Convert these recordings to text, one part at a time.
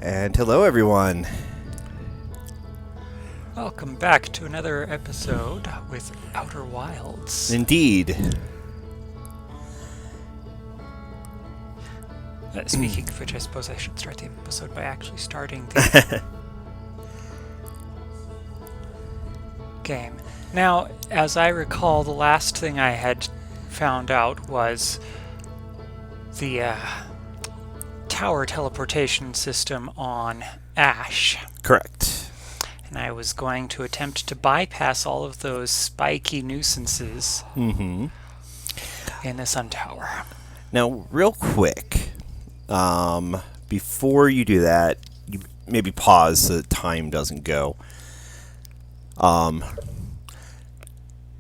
And hello, everyone. Welcome back to another episode with Outer Wilds. Indeed. Speaking of which, I suppose I should start the episode by actually starting the game. Now, as I recall, the last thing I had found out was the tower teleportation system on Ash. Correct. And I was going to attempt to bypass all of those spiky nuisances in the Sun Tower. Now, real quick, before you do that, you maybe pause so the time doesn't go.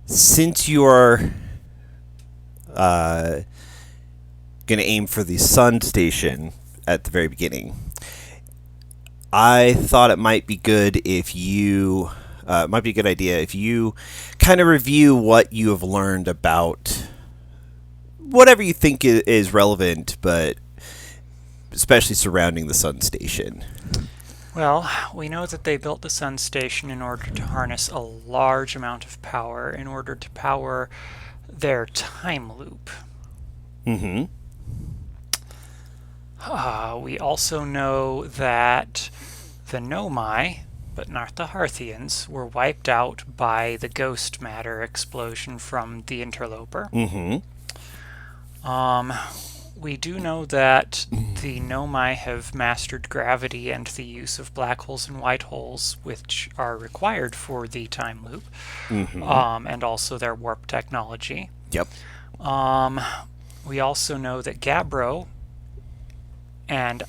Since you are going to aim for the sun station at the very beginning, I thought it might be good if you, might be a good idea if you kind of review what you have learned about whatever you think is relevant, but especially surrounding the sun station. Well, we know that they built the sun station in order to harness a large amount of power in order to power their time loop. Mm-hmm. We also know that the Nomai, but not the Harthians, were wiped out by the ghost matter explosion from the interloper. Mm-hmm. We do know that the Nomai have mastered gravity and the use of black holes and white holes, which are required for the time loop, and also their warp technology. Yep. We also know that Gabbro and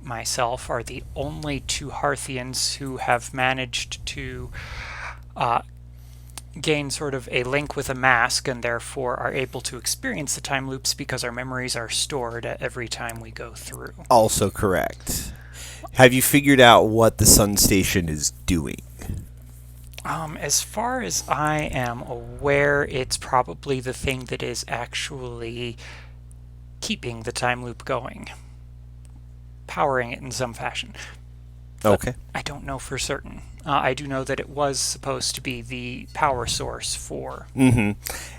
myself are the only two Harthians who have managed to gain sort of a link with a mask and therefore are able to experience the time loops because our memories are stored at every time we go through. Also correct. Have you figured out what the sun station is doing? As far as I am aware, it's probably the thing that is actually keeping the time loop going. Powering it in some fashion. But Okay. I don't know for certain. I do know that it was supposed to be the power source for. Mm-hmm.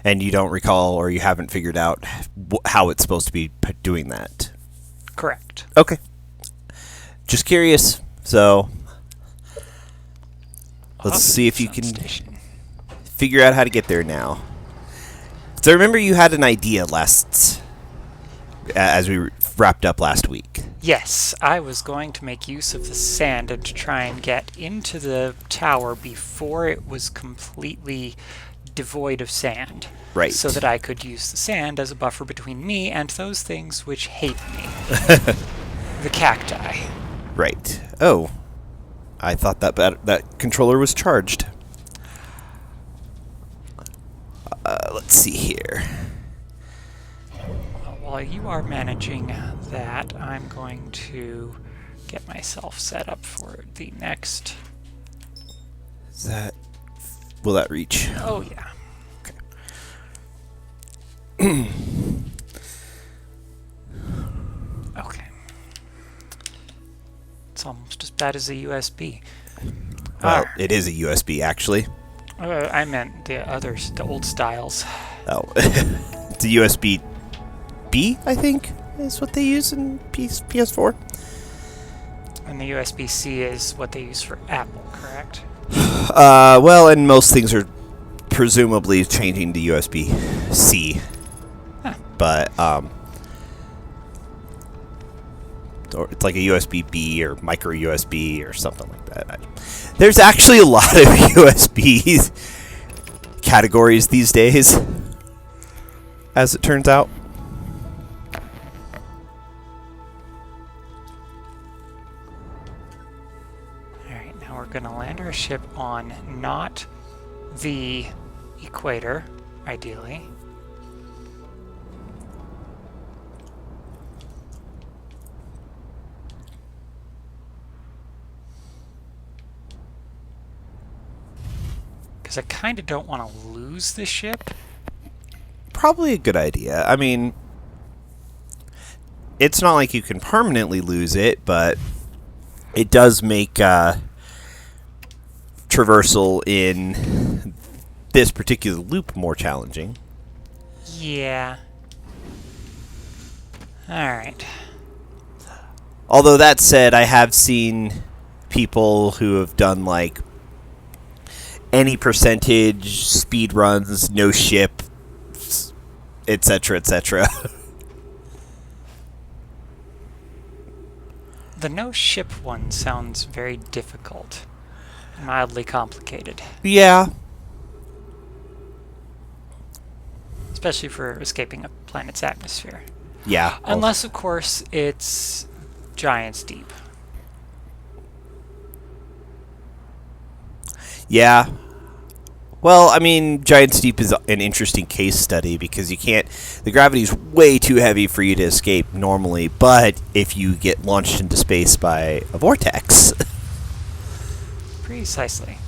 And you don't recall or you haven't figured out how it's supposed to be doing that? Correct. Okay. Just curious. So let's see if you can figure out how to get there now. So I remember you had an idea as we wrapped up last week. Yes, I was going to make use of the sand and to try and get into the tower before it was completely devoid of sand. Right. So that I could use the sand as a buffer between me and those things which hate me. The cacti. Right. Oh. I thought that controller was charged. Let's see here. While you are managing that, I'm going to get myself set up for the next. Will that reach? Oh, yeah. Okay. It's almost as bad as a USB. Well, it is a USB, actually. I meant the others, the old styles. Oh. It's a USB B, I think, is what they use in PS4. And the USB-C is what they use for Apple, correct? Well, and most things are presumably changing to USB-C. Huh. But, or it's like a USB-B or micro USB or something like that. There's actually a lot of USB categories these days, as it turns out. Alright, now we're going to land our ship on not the equator, ideally. Because I kind of don't want to lose the ship. Probably a good idea. I mean, it's not like you can permanently lose it, but it does make traversal in this particular loop more challenging. Yeah. Alright. Although that said, I have seen people who have done like any percentage speed runs, no ship, etc., etc. The no ship one sounds very difficult. Mildly complicated. Yeah. Especially for escaping a planet's atmosphere. Yeah. Unless, of course, it's Giant's Deep. Yeah. Well, I mean, Giant's Deep is an interesting case study because you can't. The gravity's way too heavy for you to escape normally, but if you get launched into space by a vortex. Precisely.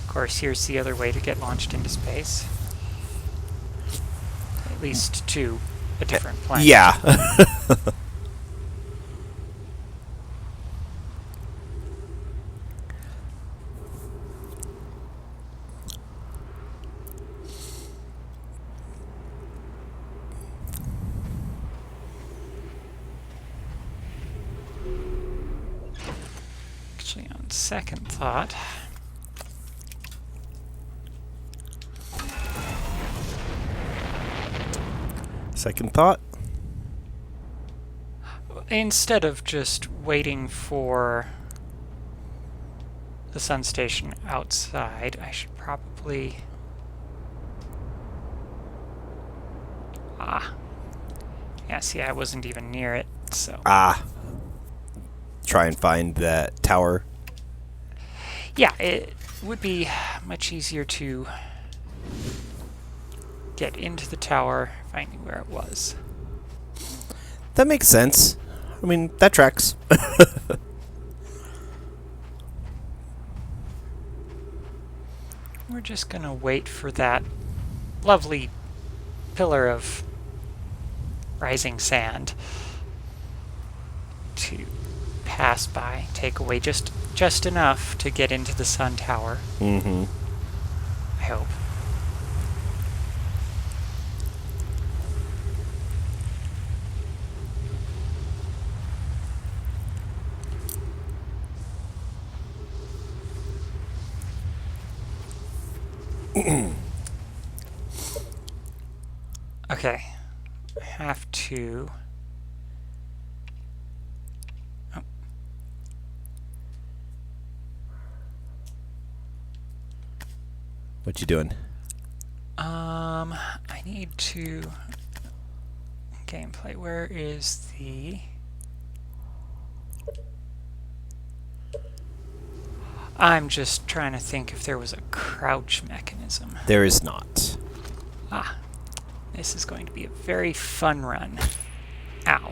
Of course, here's the other way to get launched into space. At least to a different planet. Yeah. Actually, on second thought, Second thought? instead of just waiting for the sun station outside, I should probably... Yeah, see, I wasn't even near it, so... Try and find that tower. Yeah, it would be much easier to get into the tower if I knew where it was. That makes sense. I mean, that tracks. We're just gonna wait for that lovely pillar of rising sand to pass by, take away just enough to get into the sun tower. Mm-hmm. I hope. Okay. I have to... Oh. What you doing? I need to... Gameplay, where is the... I'm just trying to think if there was a crouch mechanism. There is not. This is going to be a very fun run. Ow.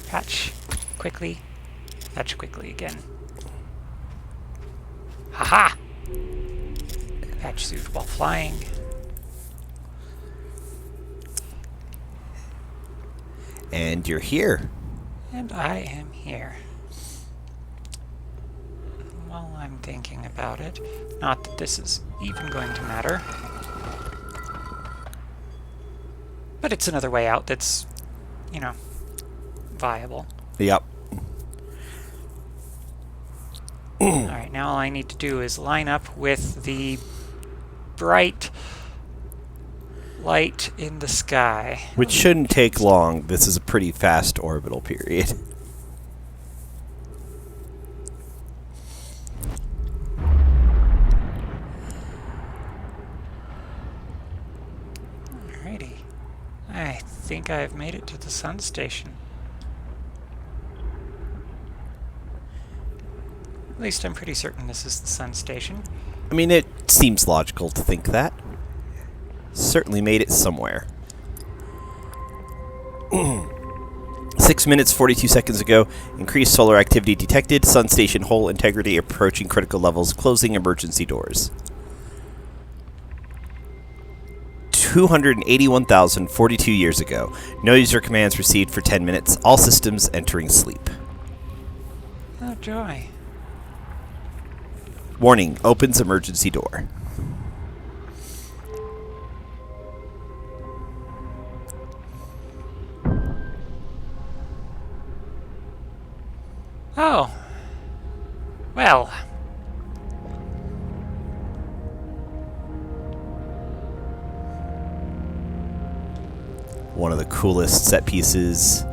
Patch quickly. Patch quickly again. Haha! Patch suit while flying. And you're here. And I am here. While I'm thinking about it, not that this is even going to matter. But it's another way out that's, you know, viable. Yep. Alright, now all I need to do is line up with the bright light in the sky. Which shouldn't take long. This is a pretty fast orbital period. Alrighty. I think I've made it to the sun station. At least I'm pretty certain this is the sun station. I mean, it seems logical to think that. Certainly made it somewhere. 6 minutes, 42 seconds ago, increased solar activity detected. Sun station hull integrity approaching critical levels. Closing emergency doors. 281,042 years ago. No user commands received for 10 minutes. All systems entering sleep. joy. Warning, opens emergency door. Oh. Well. One of the coolest set pieces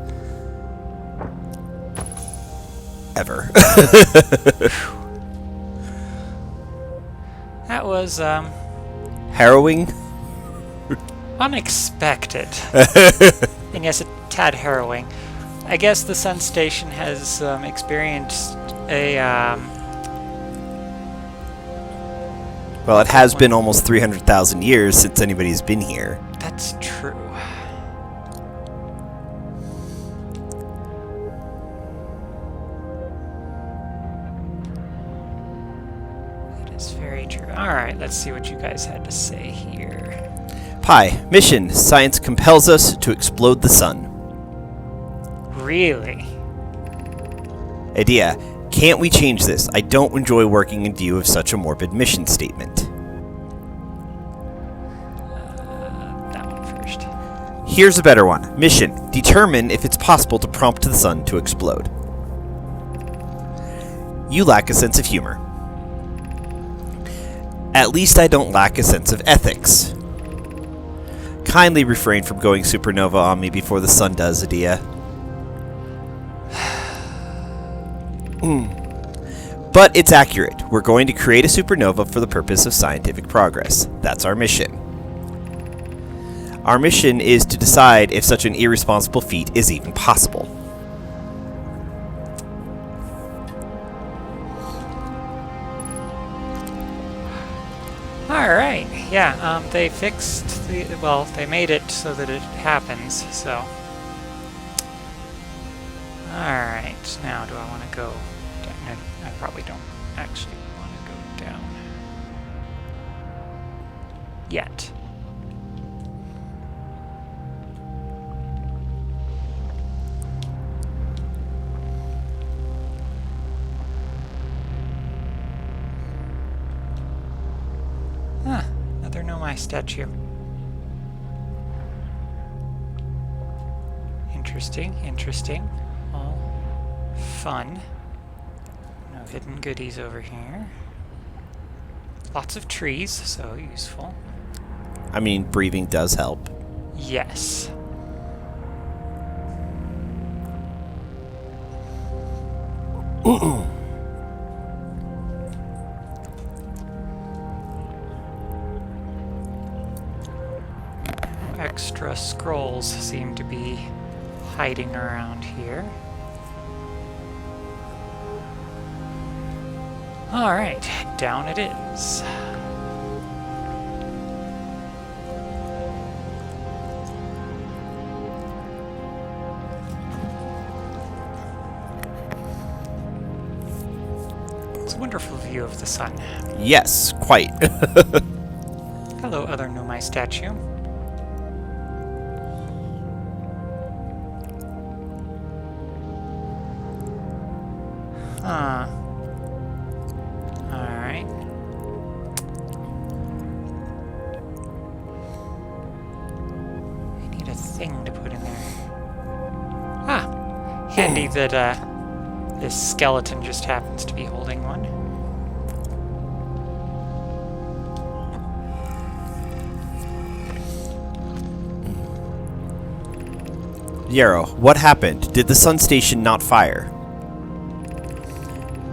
ever. That was, Harrowing? unexpected. And yes, a tad harrowing. I guess the Sun Station has experienced a Well, it has been almost 300,000 years since anybody's been here. that's true. That is very true. Alright, let's see what you guys had to say here. Pi, mission. Science compels us to explode the sun. Really? Idea. Can't we change this? I don't enjoy working in view of such a morbid mission statement. That one first. Here's a better one. Mission. Determine if it's possible to prompt the sun to explode. You lack a sense of humor. At least I don't lack a sense of ethics. Kindly refrain from going supernova on me before the sun does, Adia. But it's accurate. We're going to create a supernova for the purpose of scientific progress. That's our mission. Our mission is to decide if such an irresponsible feat is even possible. Alright, yeah, they fixed the, well, they made it so that it happens, so. Alright, now do I want to go down? No, I probably don't actually want to go down. Yet. Huh, another Nomai statue. Interesting, interesting. All fun. No hidden goodies over here. Lots of trees, so useful. I mean, breathing does help. Yes. Extra scrolls seem to be hiding around here. Alright, down it is. It's a wonderful view of the sun. Yes, quite. Hello, other Nomai statue. Huh. Alright. I need a thing to put in there. Ah! Handy that, this skeleton just happens to be holding one. Yarrow, what happened? Did the sun station not fire?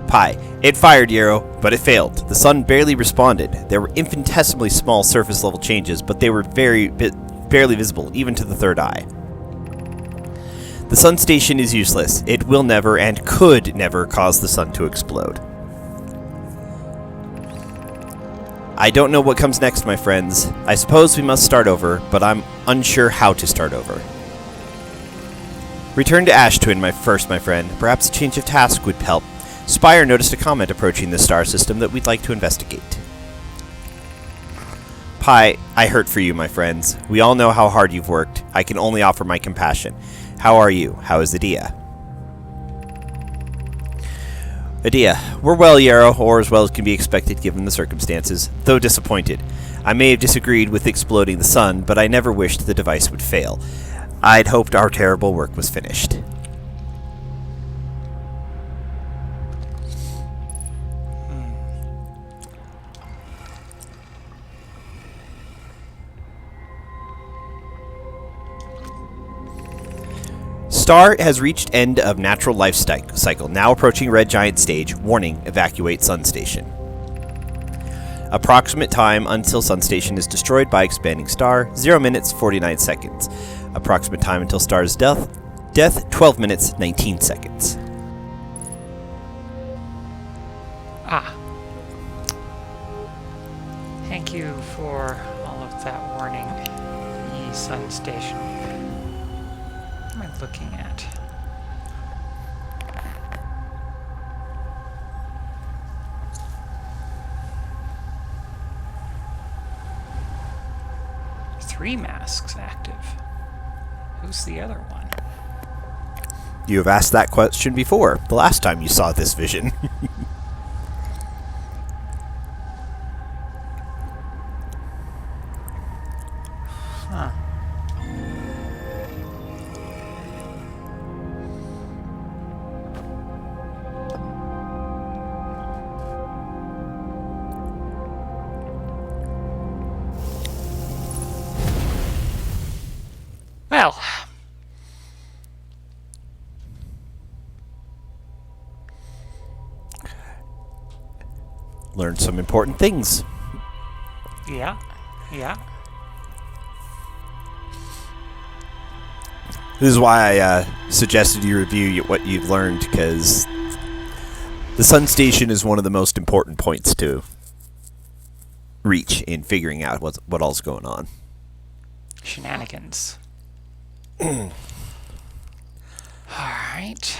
Pi, it fired, Yarrow, but it failed. The sun barely responded. There were infinitesimally small surface level changes, but they were barely visible, even to the third eye. The sun station is useless. It will never and could never cause the sun to explode. I don't know what comes next, my friends. I suppose we must start over, but I'm unsure how to start over. Return to Ash Twin, my friend. Perhaps a change of task would help. Spire noticed a comet approaching the star system that we'd like to investigate. Pi, I hurt for you, my friends. We all know how hard you've worked. I can only offer my compassion. How are you? How is the Dia? Adia, we're well, Yarrow, or as well as can be expected given the circumstances, though disappointed. I may have disagreed with exploding the sun, but I never wished the device would fail. I'd hoped our terrible work was finished. Star has reached end of natural life cycle, now approaching red giant stage. Warning, evacuate sun station. Approximate time until sun station is destroyed by expanding star, 0 minutes 49 seconds. Approximate time until star's death 12 minutes 19 seconds. Ah. Thank you for all of that warning, ye sun station. What am I looking at? Three masks active. Who's the other one? You have asked that question before, the last time you saw this vision. Huh. Well, Learned some important things. yeah. This is why I suggested you review what you've learned, because the sun station is one of the most important points to reach in figuring out what all's going on. Shenanigans. All right.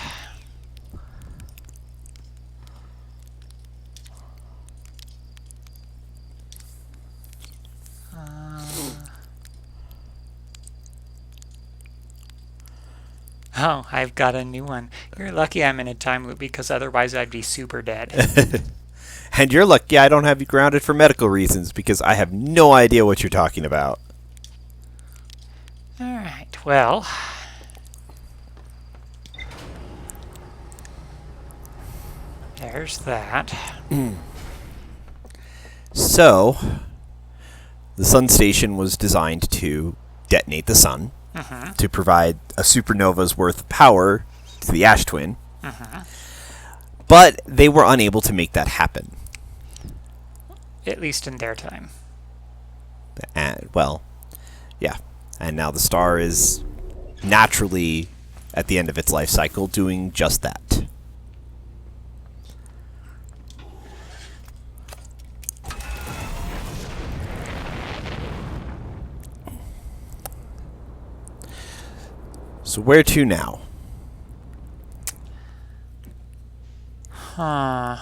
Oh, I've got a new one. You're lucky I'm in a time loop because otherwise I'd be super dead. And you're lucky I don't have you grounded for medical reasons, because I have no idea what you're talking about. Alright, well. There's that. So, the sun station was designed to detonate the sun, to provide a supernova's worth of power to the ash twin. But they were unable to make that happen. At least in their time. And, well, yeah. And now the star is naturally, at the end of its life cycle, doing just that. So where to now? Huh.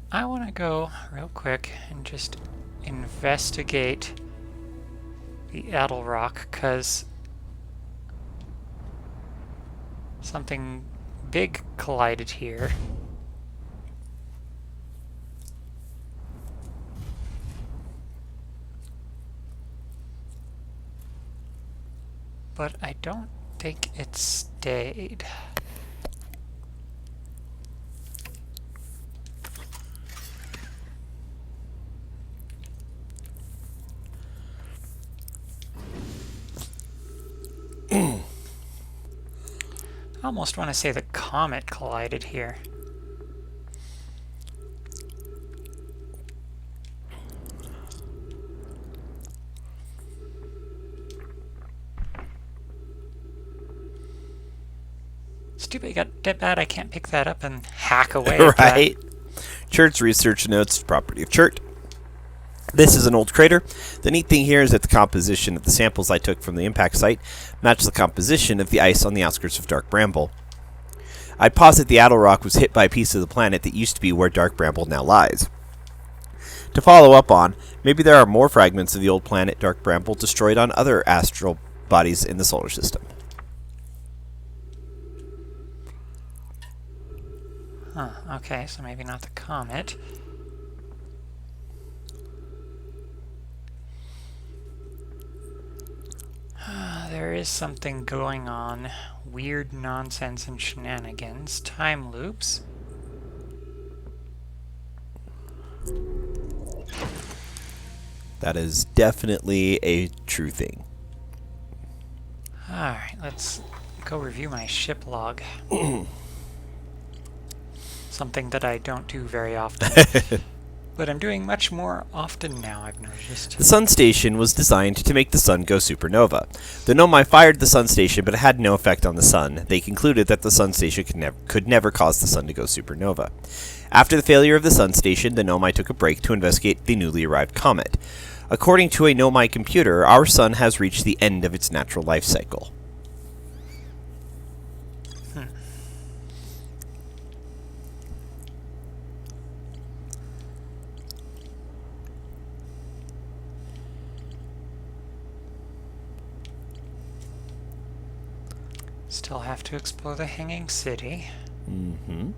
I want to go real quick and just investigate the Adel Rock, because something big collided here. But I don't think it stayed. I almost want to say the comet collided here. Stupid, got that bad I can't pick that up and hack away. Right? Church research notes, property of Churt. This is an old crater. The neat thing here is that the composition of the samples I took from the impact site match the composition of the ice on the outskirts of Dark Bramble. I'd posit the Addle Rock was hit by a piece of the planet that used to be where Dark Bramble now lies. To follow up on, maybe there are more fragments of the old planet Dark Bramble destroyed on other astral bodies in the solar system. Huh, okay, so maybe not the comet. There is something going on. Weird nonsense and shenanigans. Time loops. That is definitely a true thing. Alright, let's go review my ship log. Something that I don't do very often. But I'm doing much more often now, I've noticed. The sun station was designed to make the sun go supernova. The Nomai fired the sun station, but it had no effect on the sun. They concluded that the sun station could never cause the sun to go supernova. After the failure of the sun station, the Nomai took a break to investigate the newly arrived comet. According to a Nomai computer, our sun has reached the end of its natural life cycle. Still have to explore the Hanging City. Mm-hmm.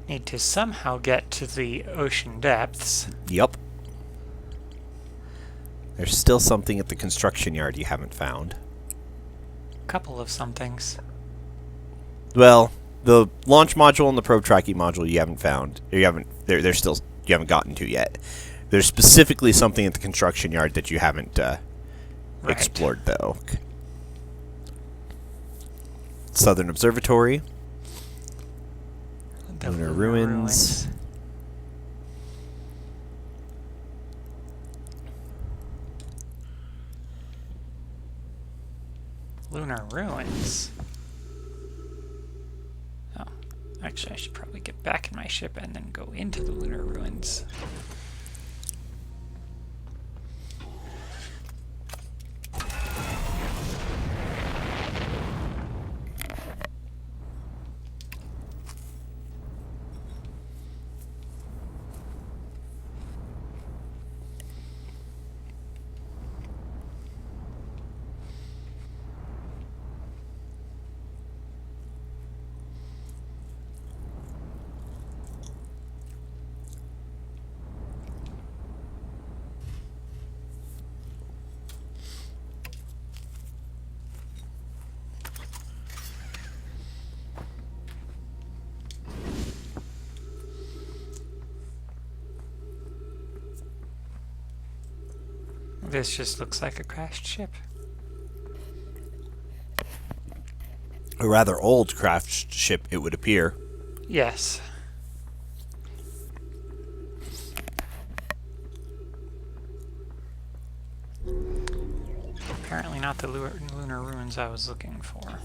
Need to somehow get to the ocean depths. Yup. There's still something at the construction yard you haven't found. Couple of somethings. Well, the launch module and the probe tracking module you haven't found. Or you haven't. They're still you haven't gotten to yet. There's specifically something at the construction yard that you haven't explored, though. Southern Observatory. The Lunar Ruins. Lunar Ruins. Oh, actually I should probably get back in my ship and then go into the Lunar Ruins. This just looks like a crashed ship. A rather old craft ship, it would appear. Yes. Apparently not the lunar ruins I was looking for.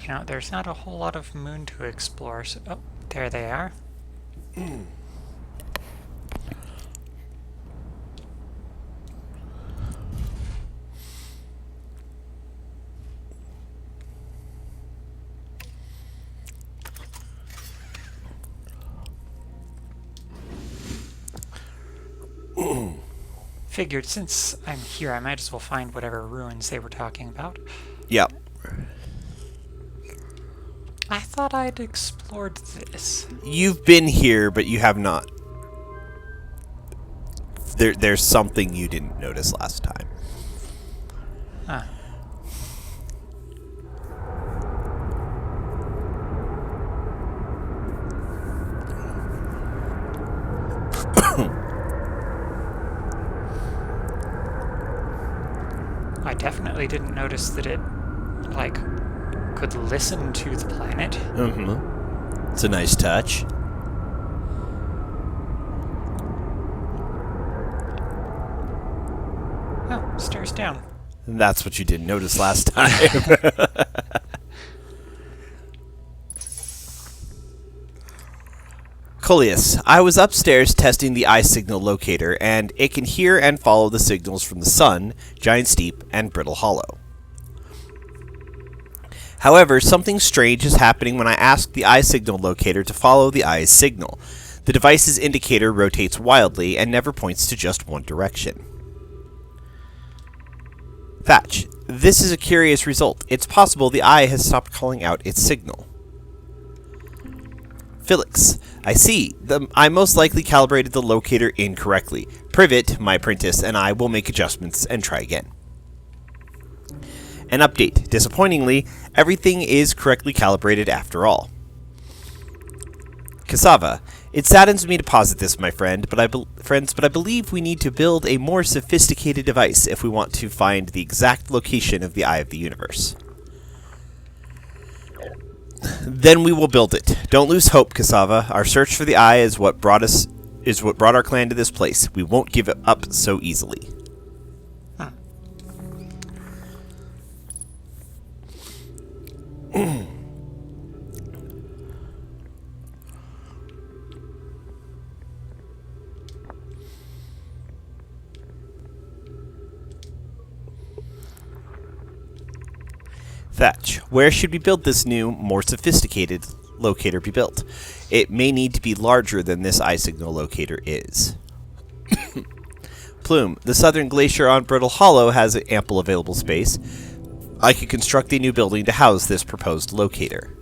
You know, there's not a whole lot of moon to explore, so... Oh, there they are. Figured since I'm here, I might as well find whatever ruins they were talking about. Yep. I thought I'd explored this. You've been here, but you have not. There's something you didn't notice last time. Huh. I definitely didn't notice that it, like, could listen to the planet. Mm-hmm. It's a nice touch. Oh, stairs down. And that's what you didn't notice last time. Coleus, I was upstairs testing the eye signal locator, and it can hear and follow the signals from the sun, Giant Steep, and Brittle Hollow. However, something strange is happening when I ask the eye signal locator to follow the eye's signal. The device's indicator rotates wildly and never points to just one direction. Thatch, this is a curious result. It's possible the eye has stopped calling out its signal. Felix, I see. I most likely calibrated the locator incorrectly. Privet, my apprentice, and I will make adjustments and try again. An update. Disappointingly, everything is correctly calibrated after all. Cassava, it saddens me to posit this, my friend, but I believe we need to build a more sophisticated device if we want to find the exact location of the Eye of the Universe. Then we will build it. Don't lose hope, Cassava. Our search for the Eye is what brought our clan to this place. We won't give it up so easily. Thatch, where should we build this new, more sophisticated locator be built? It may need to be larger than this eye signal locator is. Plume, the southern glacier on Brittle Hollow has ample available space. I could construct a new building to house this proposed locator.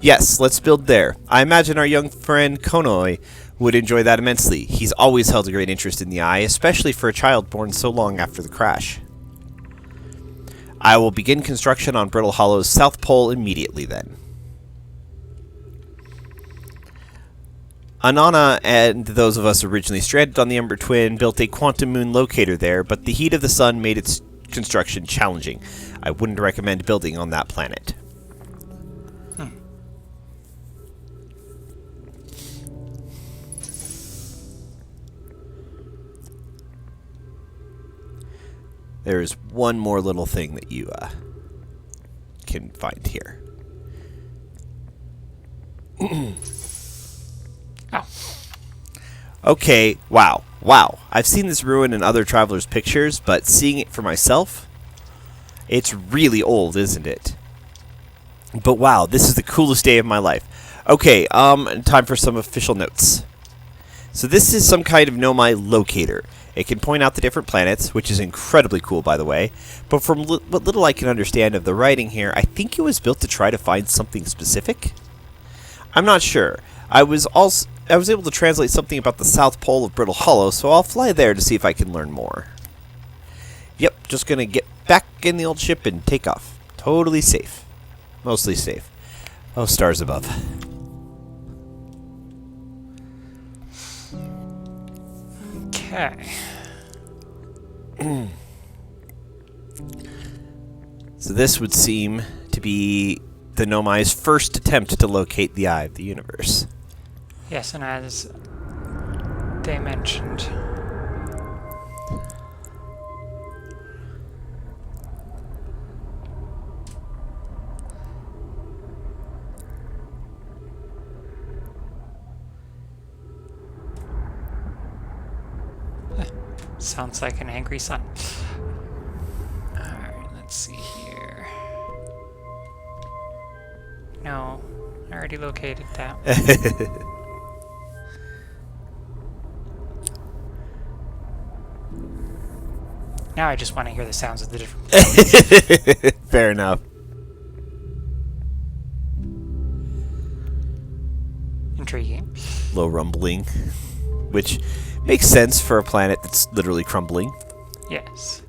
Yes, let's build there. I imagine our young friend Konoi would enjoy that immensely. He's always held a great interest in the eye, especially for a child born so long after the crash. I will begin construction on Brittle Hollow's south pole immediately then. Anana and those of us originally stranded on the Ember Twin built a quantum moon locator there, but the heat of the sun made its construction challenging. I wouldn't recommend building on that planet. There's one more little thing that you can find here. Oh. Okay, wow. I've seen this ruin in other travelers' pictures, but seeing it for myself, it's really old, isn't it? But wow, this is the coolest day of my life. Okay, time for some official notes. So this is some kind of Nomai locator. It can point out the different planets, which is incredibly cool, by the way. But from what little I can understand of the writing here, I think it was built to try to find something specific. I'm not sure. I was able to translate something about the South Pole of Brittle Hollow, so I'll fly there to see if I can learn more. Yep, just gonna get back in the old ship and take off. Totally safe. Mostly safe. Oh, stars above. Okay. So this would seem to be the Nomai's first attempt to locate the Eye of the Universe. Yes, and as they mentioned, sounds like an angry sun. Alright, let's see here. No, I already located that. Now I just want to hear the sounds of the different planets. Fair enough. Intriguing. Low rumbling, which makes sense for a planet that's literally crumbling. Yes.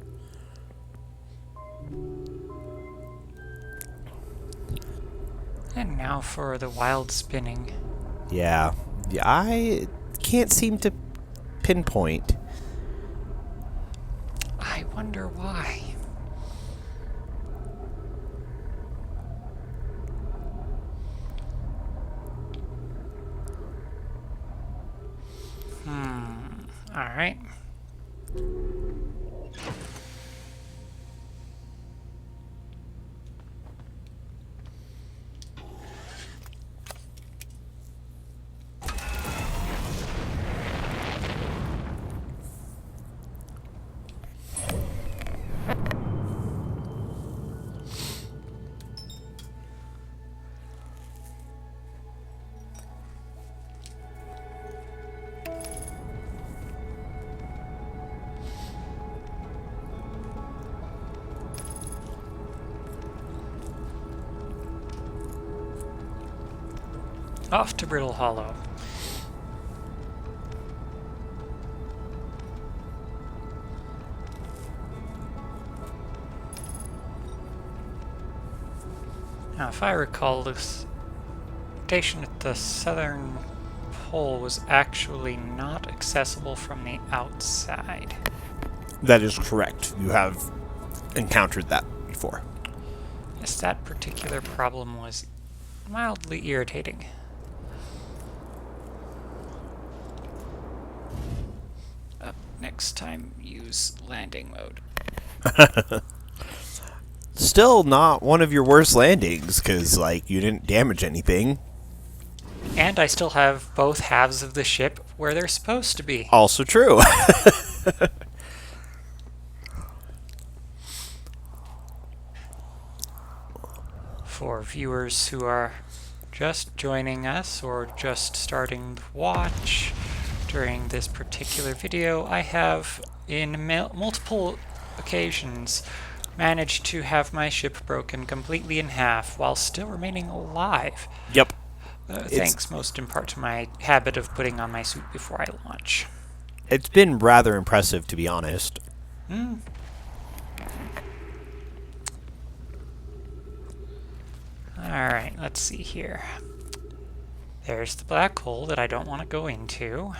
And now for the wild spinning. Yeah, I can't seem to pinpoint. wonder why. Alright. Off to Brittle Hollow. Now, if I recall, this station at the southern pole was actually not accessible from the outside. That is correct. You have encountered that before. Yes, that particular problem was mildly irritating. Next time, use landing mode. Still not one of your worst landings, because, like, you didn't damage anything. And I still have both halves of the ship where they're supposed to be. Also true. For viewers who are just joining us or just starting to watch during this particular video, I have in multiple occasions managed to have my ship broken completely in half while still remaining alive. Yep. Thanks most in part to my habit of putting on my suit before I launch. It's been rather impressive, to be honest. Alright, let's see here. There's the black hole that I don't want to go into.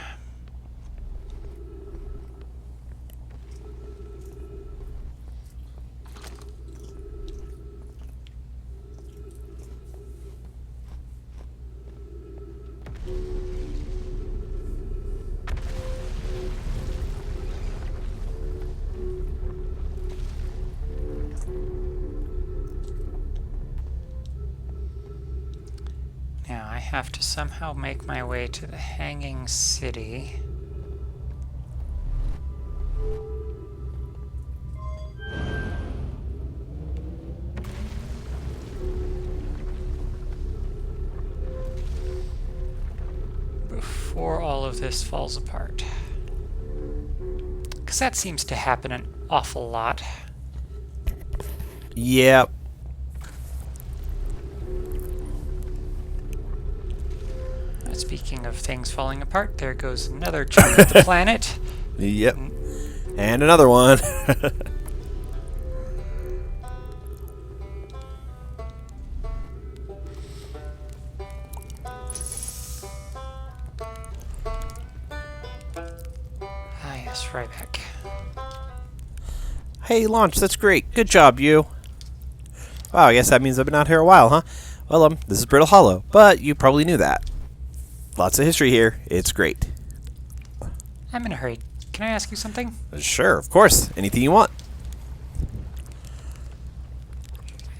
Now I have to somehow make my way to the Hanging City. Before all of this falls apart. Because that seems to happen an awful lot. Yep. Speaking of things falling apart, there goes another chunk of the planet. Yep. And another one. Ah, yes, Reibeck. Hey, Launch, that's great. Good job, you. Wow, I guess that means I've been out here a while, huh? Well, this is Brittle Hollow, but you probably knew that. Lots of history here. It's great. I'm in a hurry. Can I ask you something? Sure, of course. Anything you want.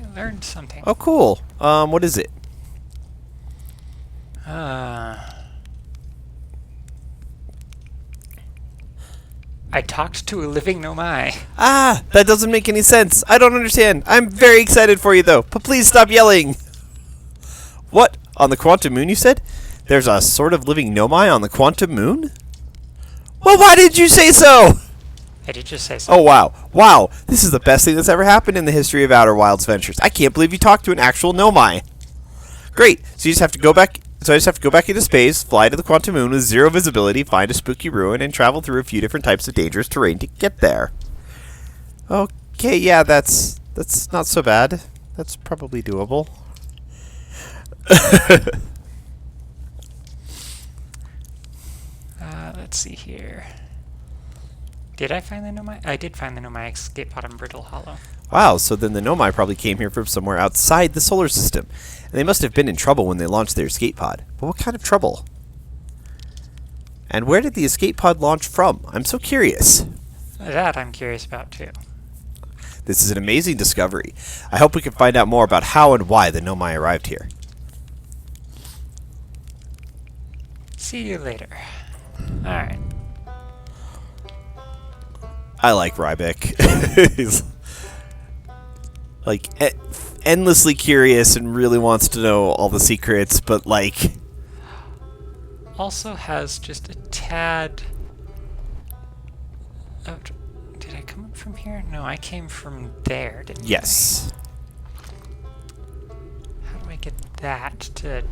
I learned something. Oh, cool. What is it? I talked to a living Nomai. Ah, that doesn't make any sense. I don't understand. I'm very excited for you, though. But please stop yelling. What? On the Quantum Moon, you said? There's a sort of living Nomai on the Quantum Moon? Well, why did you say so? I did just say so. Oh, wow. Wow. This is the best thing that's ever happened in the history of Outer Wilds Ventures. I can't believe you talked to an actual Nomai. Great. So you just have to go back... So I just have to go back into space, fly to the Quantum Moon with zero visibility, find a spooky ruin, and travel through a few different types of dangerous terrain to get there. Okay, yeah, that's not so bad. That's probably doable. Let's see here. Did I find the Nomai? I did find the Nomai escape pod in Brittle Hollow. Wow, so then the Nomai probably came here from somewhere outside the solar system. And they must have been in trouble when they launched their escape pod. But what kind of trouble? And where did the escape pod launch from? I'm so curious. That I'm curious about too. This is an amazing discovery. I hope we can find out more about how and why the Nomai arrived here. See you later. Alright. I like Riebeck. He's like endlessly curious and really wants to know all the secrets, but like Also has just a tad of... Did I come up from here? No, I came from there, didn't yes. I? How do I get that to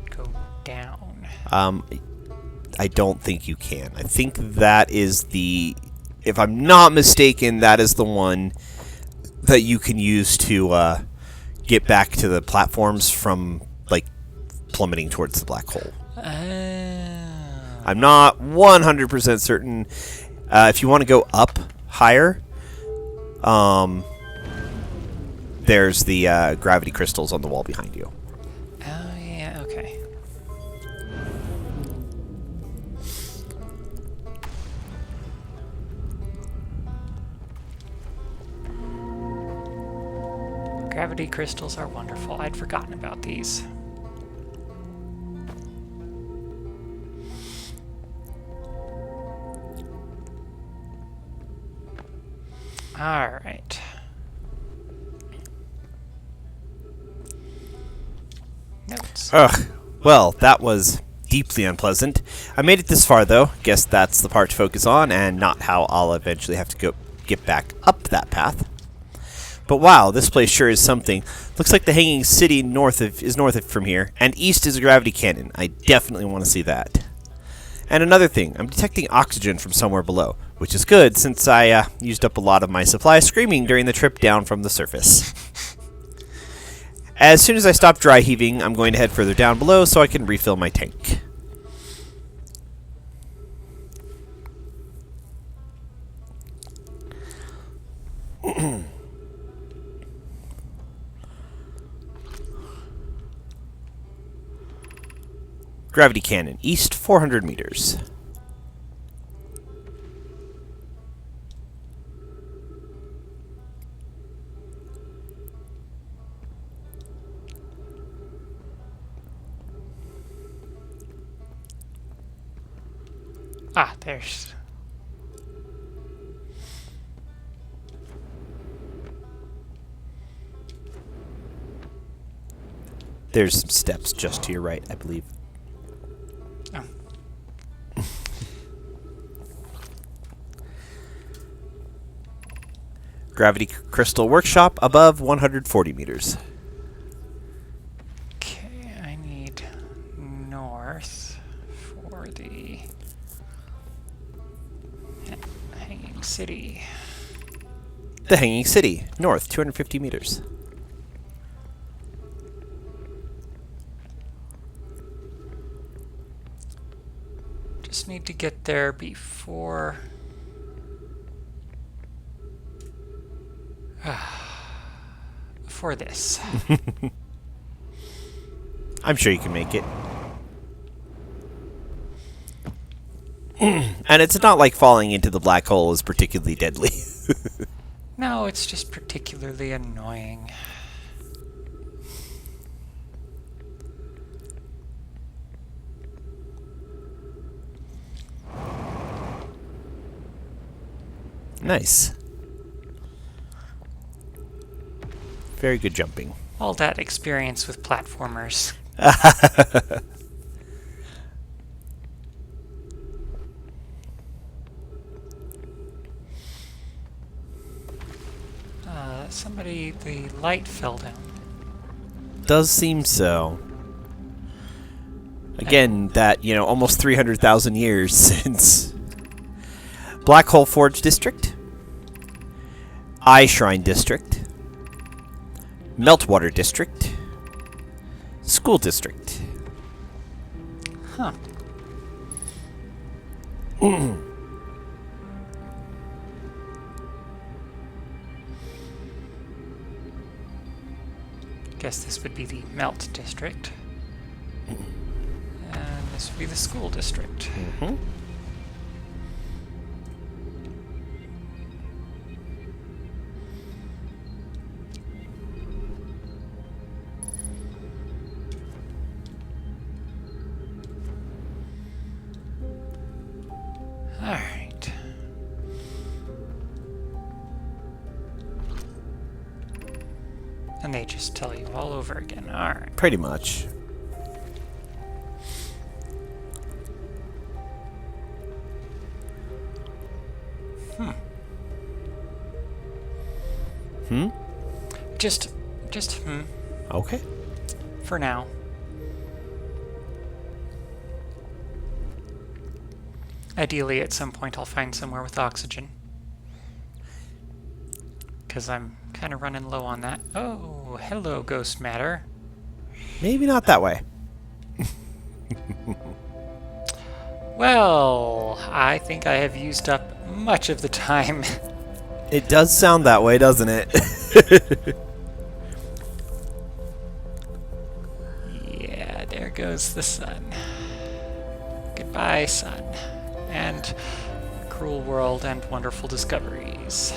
go down? I don't think you can. I think that is the, if I'm not mistaken, that is the one that you can use to get back to the platforms from like plummeting towards the black hole. I'm not 100% certain. If you want to go up higher, there's the gravity crystals on the wall behind you. Oh, yeah, okay. Gravity crystals are wonderful. I'd forgotten about these. Alright. Notes. Ugh. Well, that was deeply unpleasant. I made it this far, though. Guess that's the part to focus on, and not how I'll eventually have to get back up that path. But wow, this place sure is something. Looks like the Hanging City is north from here, and east is a gravity cannon. I definitely want to see that. And another thing, I'm detecting oxygen from somewhere below, which is good since I used up a lot of my supply screaming during the trip down from the surface. As soon as I stop dry heaving, I'm going to head further down below so I can refill my tank. Gravity cannon, east 400 meters. Ah, there's... There's some steps just to your right, I believe. Oh. Gravity Crystal Workshop above 140 meters. Okay, I need north for the Hanging City. The Hanging City, north 250 meters. Just need to get there before... before this. I'm sure you can make it. And it's not like falling into the black hole is particularly deadly. No, it's just particularly annoying. Nice. Very good jumping. All that experience with platformers. Somebody, the light fell down. Does seem so. Again, that, almost 300,000 years since. Black Hole Forge District. Eye Shrine District. Meltwater District. School District. Huh. Guess this would be the melt district. And this would be the school district. Mm-hmm. Alright. And they just tell you all over again. Alright. Pretty much. Just Okay. for now. Ideally, at some point, I'll find somewhere with oxygen. Because I'm kind of running low on that. Oh, hello, ghost matter. Maybe not that way. Well, I think I have used up much of the time. It does sound that way, doesn't it? Yeah, there goes the sun. Goodbye, sun. And cruel world and wonderful discoveries.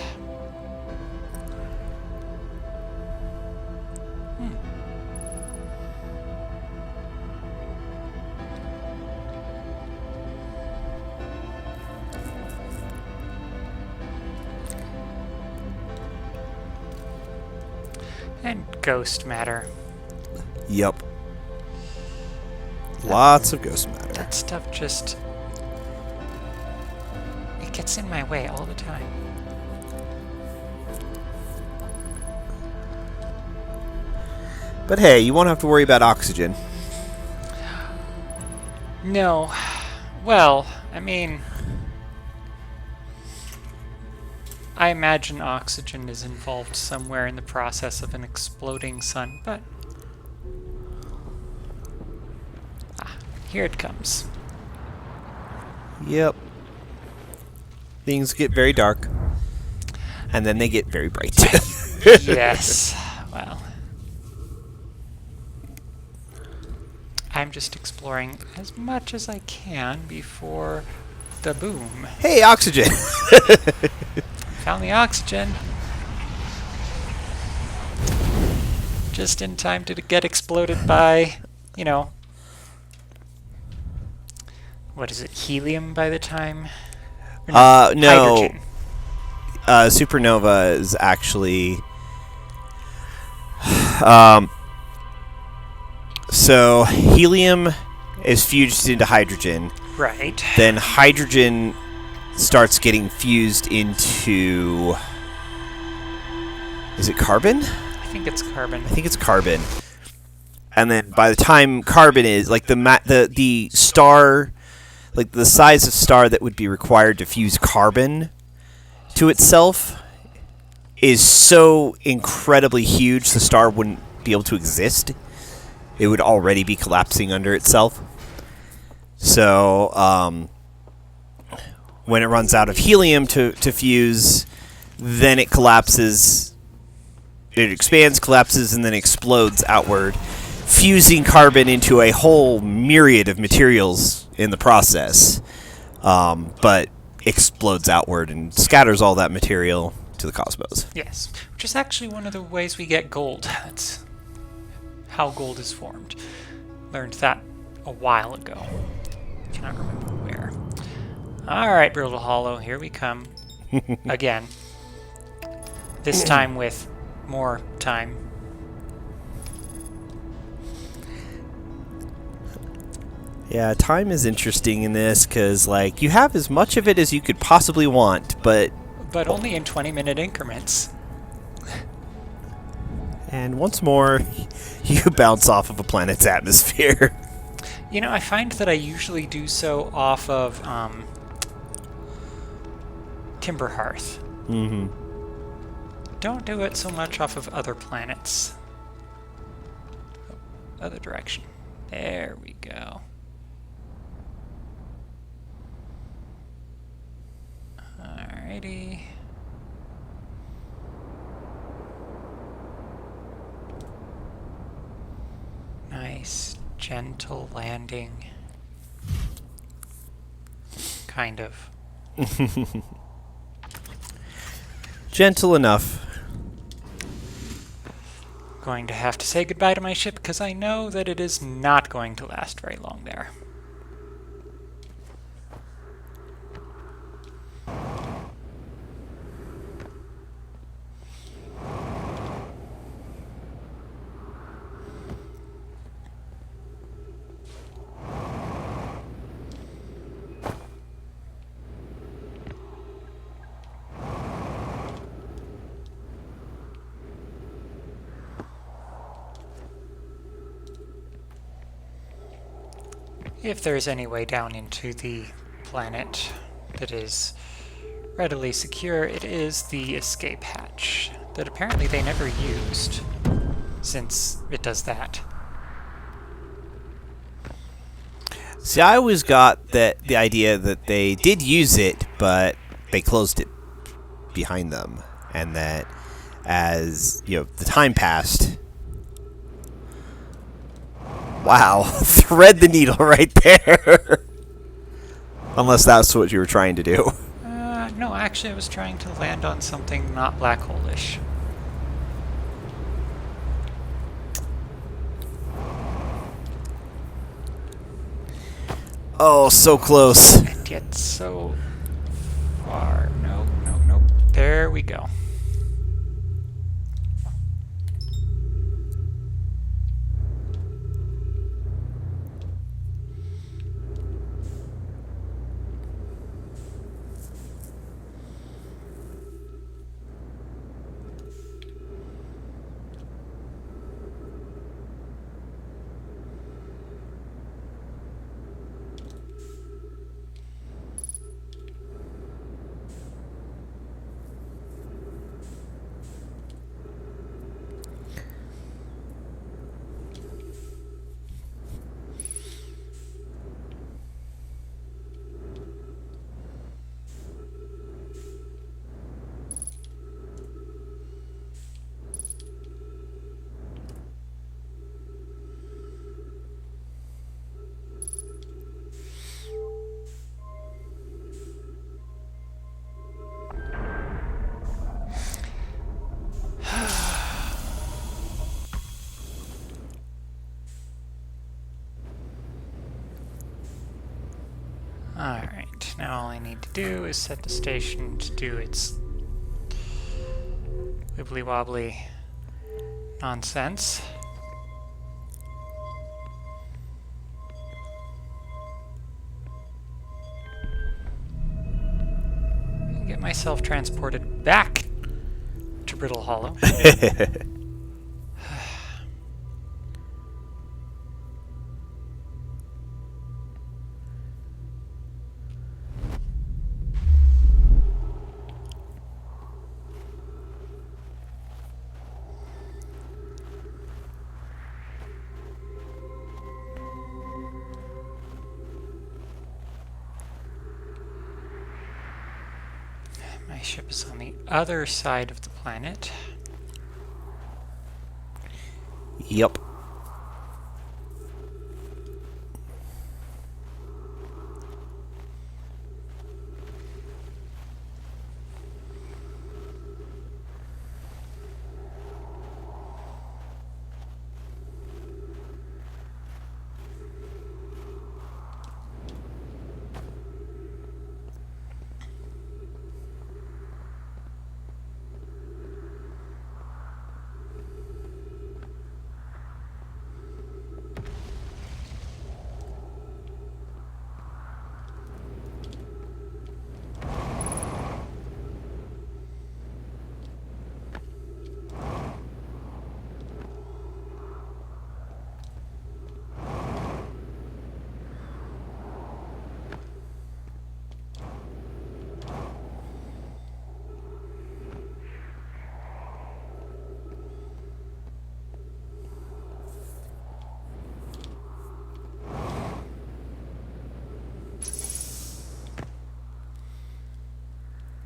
And ghost matter. Yep. Lots of ghost matter. That stuff just... it gets in my way all the time. But hey, you won't have to worry about oxygen. No. Well, I mean... I imagine oxygen is involved somewhere in the process of an exploding sun, but... here it comes. Yep. Things get very dark. And then they get very bright. Yes. Well... I'm just exploring as much as I can before the boom. Hey, oxygen! Found the oxygen. Just in time to get exploded by, you know... what is it, helium by the time? Or no. Hydrogen. Supernova is actually... so, helium is fused into hydrogen. Right. Then hydrogen starts getting fused into... is it carbon? I think it's carbon. I think it's carbon. And then by the time carbon is... like, the star... like, the size of star that would be required to fuse carbon to itself is so incredibly huge the star wouldn't be able to exist. It would already be collapsing under itself. So, when it runs out of helium to fuse, then it collapses. It expands, collapses, and then explodes outward, fusing carbon into a whole myriad of materials in the process. But explodes outward and scatters all that material to the cosmos. Yes. Which is actually one of the ways we get gold. That's how gold is formed. Learned that a while ago. Cannot remember where. Alright, Brutal Hollow, here we come. Again. This time with more time. Yeah, time is interesting in this because, like, you have as much of it as you could possibly want, but only in 20-minute increments. And once more, you bounce off of a planet's atmosphere. You know, I find that I usually do so off of Timber Hearth. Mm-hmm. Don't do it so much off of other planets. Other direction. There we go. Alrighty. nice, gentle landing. Kind of. Gentle enough. Going to have to say goodbye to my ship because I know that it is not going to last very long there. If there is any way down into the planet that is readily secure, it is the escape hatch that apparently they never used, since it does that. See, I always got the idea that they did use it, but they closed it behind them, and that as the time passed. Wow, thread the needle right there. Unless that's what you were trying to do. No, actually I was trying to land on something not black hole-ish. Oh, so close. And yet so far. Nope, nope, nope. There we go. Alright, now all I need to do is set the station to do its wibbly-wobbly nonsense. And get myself transported back to Brittle Hollow. My ship is on the other side of the planet. Yep.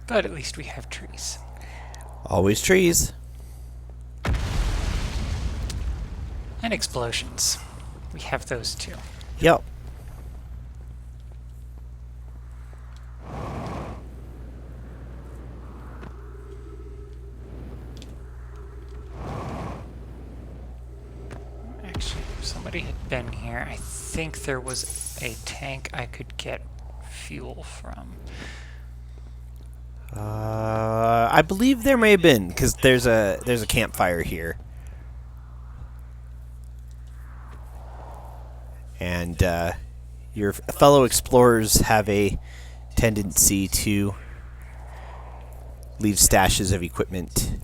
But at least we have trees. Always trees. And explosions. We have those two. Yep. Actually, if somebody had been here, I think there was a tank I could get fuel from. I believe there may have been, because there's a campfire here. And your fellow explorers have a tendency to leave stashes of equipment.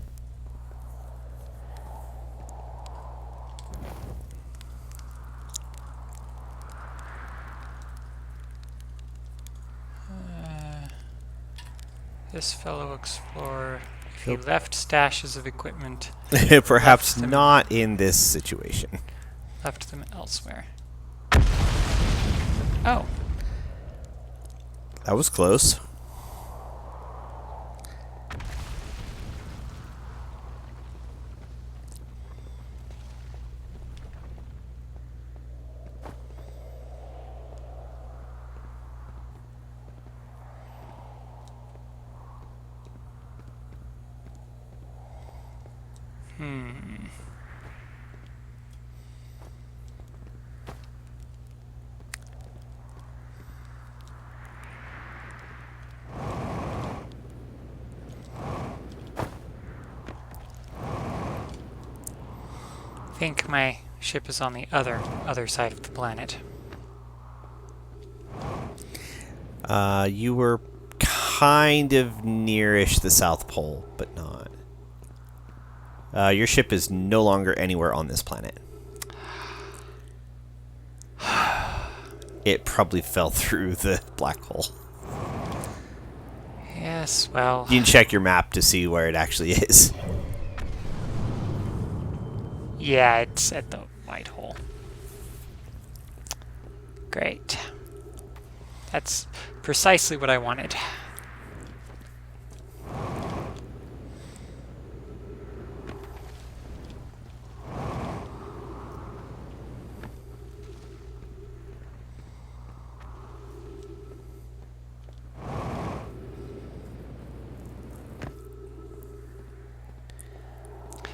This fellow explorer, if he left stashes of equipment, Perhaps not in this situation. left them elsewhere. Oh, That was close. I think my ship is on the other side of the planet. You were kind of nearish the South Pole, but not. Your ship is no longer anywhere on this planet. It probably fell through the black hole. Yes, well... You can check your map to see where it actually is. Yeah, it's at the white hole. Great. That's precisely what I wanted.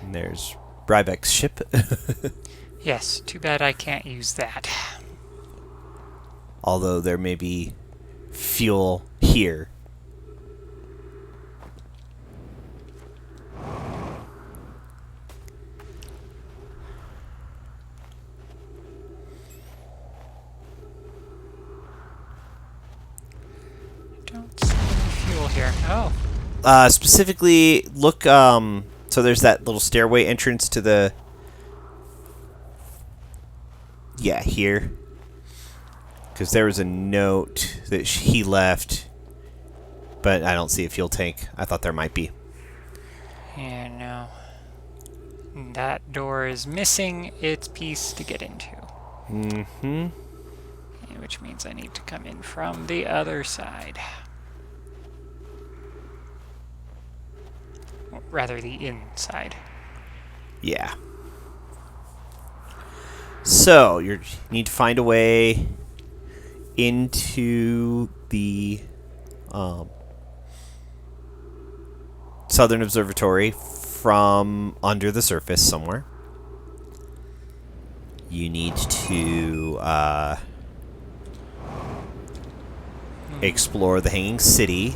And there's Riebeck's ship. Yes, too bad I can't use that. Although there may be fuel here. Don't see any fuel here. Oh, Specifically, look, so there's that little stairway entrance to the... Yeah, here. Because there was a note that he left, but I don't see a fuel tank. I thought there might be. yeah, no. That door is missing its piece to get into. Mm-hmm. Which means I need to come in from the other side. Or rather, the inside. Yeah. So, you need to find a way into the Southern Observatory from under the surface somewhere. You need to explore the Hanging City.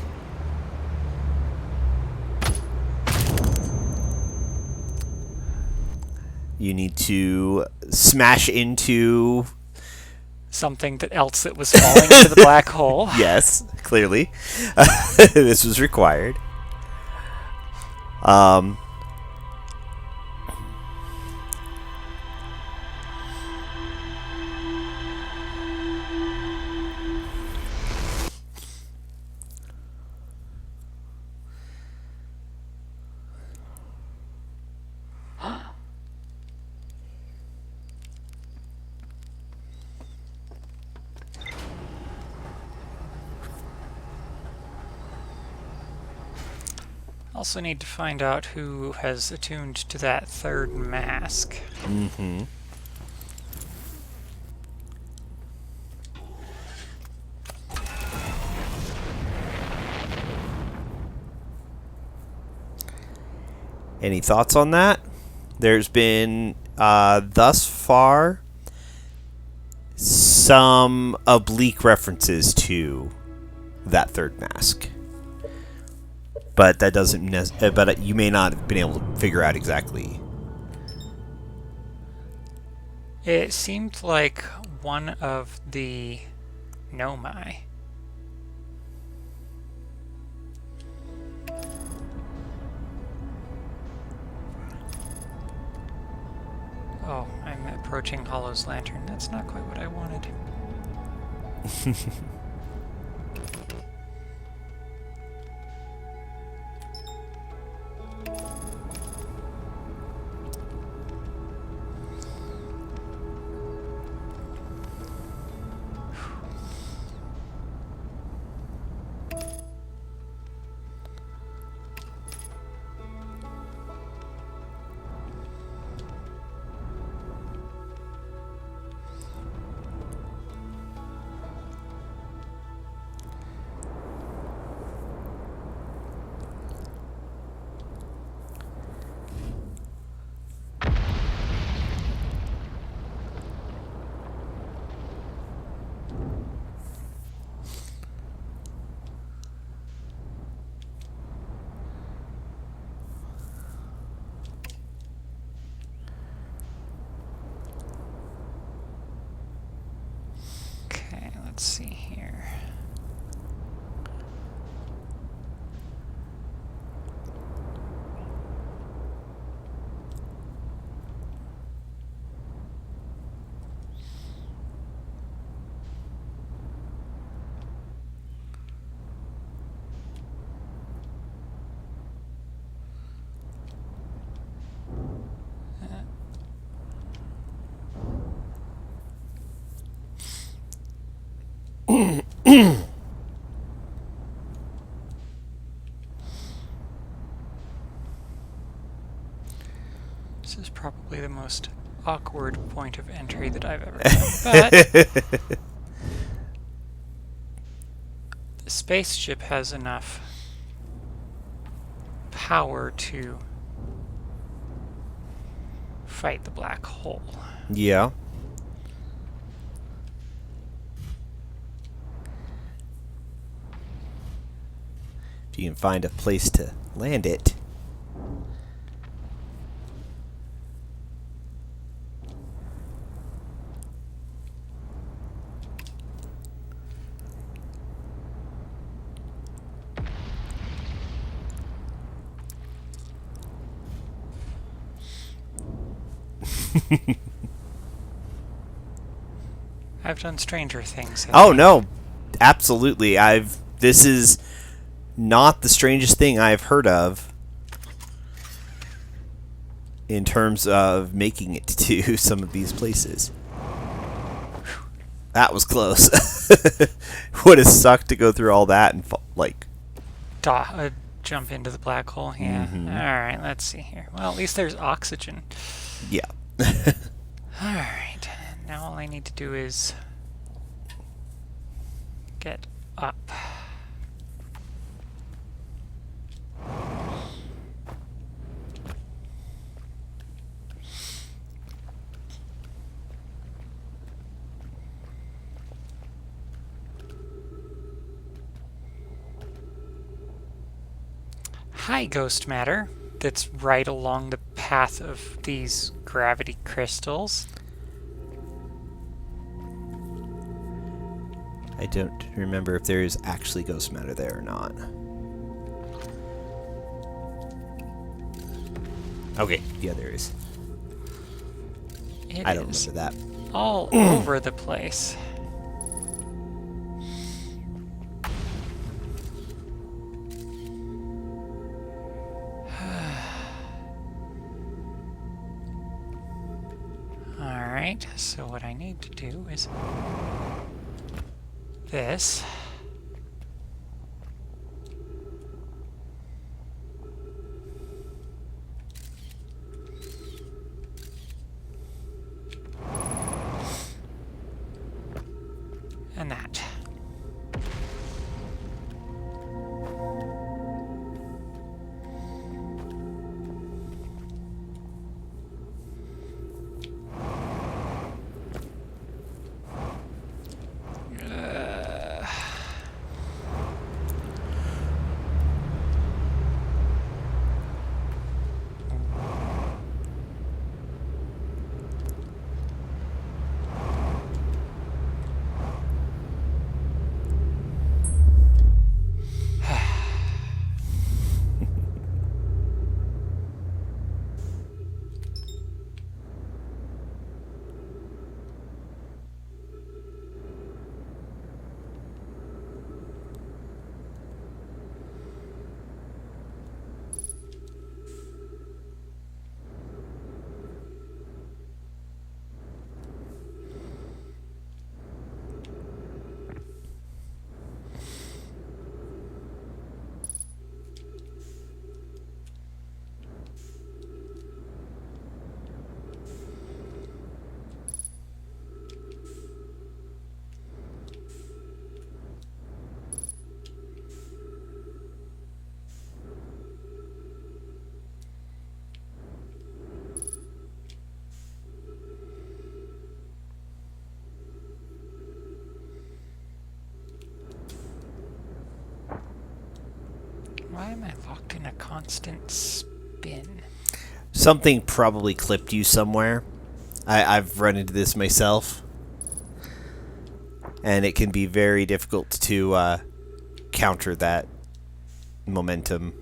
You need to smash into... Something else that was falling into the black hole. Yes, clearly. This was required. Also need to find out who has attuned to that third mask. Mm-hmm. Any thoughts on that? There's been, thus far, some oblique references to that third mask. But that doesn't. But you may not have been able to figure out exactly. It seemed like one of the Nomai. Oh, I'm approaching Hollow's lantern. That's not quite what I wanted. Okay, let's see here. This is probably the most awkward point of entry that I've ever done, but the spaceship has enough power to fight the black hole. Yeah. If you can find a place to land it. I've done stranger things. Oh no, absolutely. This is not the strangest thing I've heard of in terms of making it to some of these places. That was close. Would have sucked to go through all that and jump into the black hole. Yeah. Mhm. All right. Let's see here. Well, at least there's oxygen. Yeah. All right. Now all I need to do is get up. Hi, ghost matter. That's right along the path of these gravity crystals. I don't remember if there is actually ghost matter there or not. Okay, yeah, there is. I don't remember that. All over the place. Alright, so what I need to do is this. And that. Why am I locked in a constant spin? Something probably clipped you somewhere. I've run into this myself. And it can be very difficult to counter that momentum.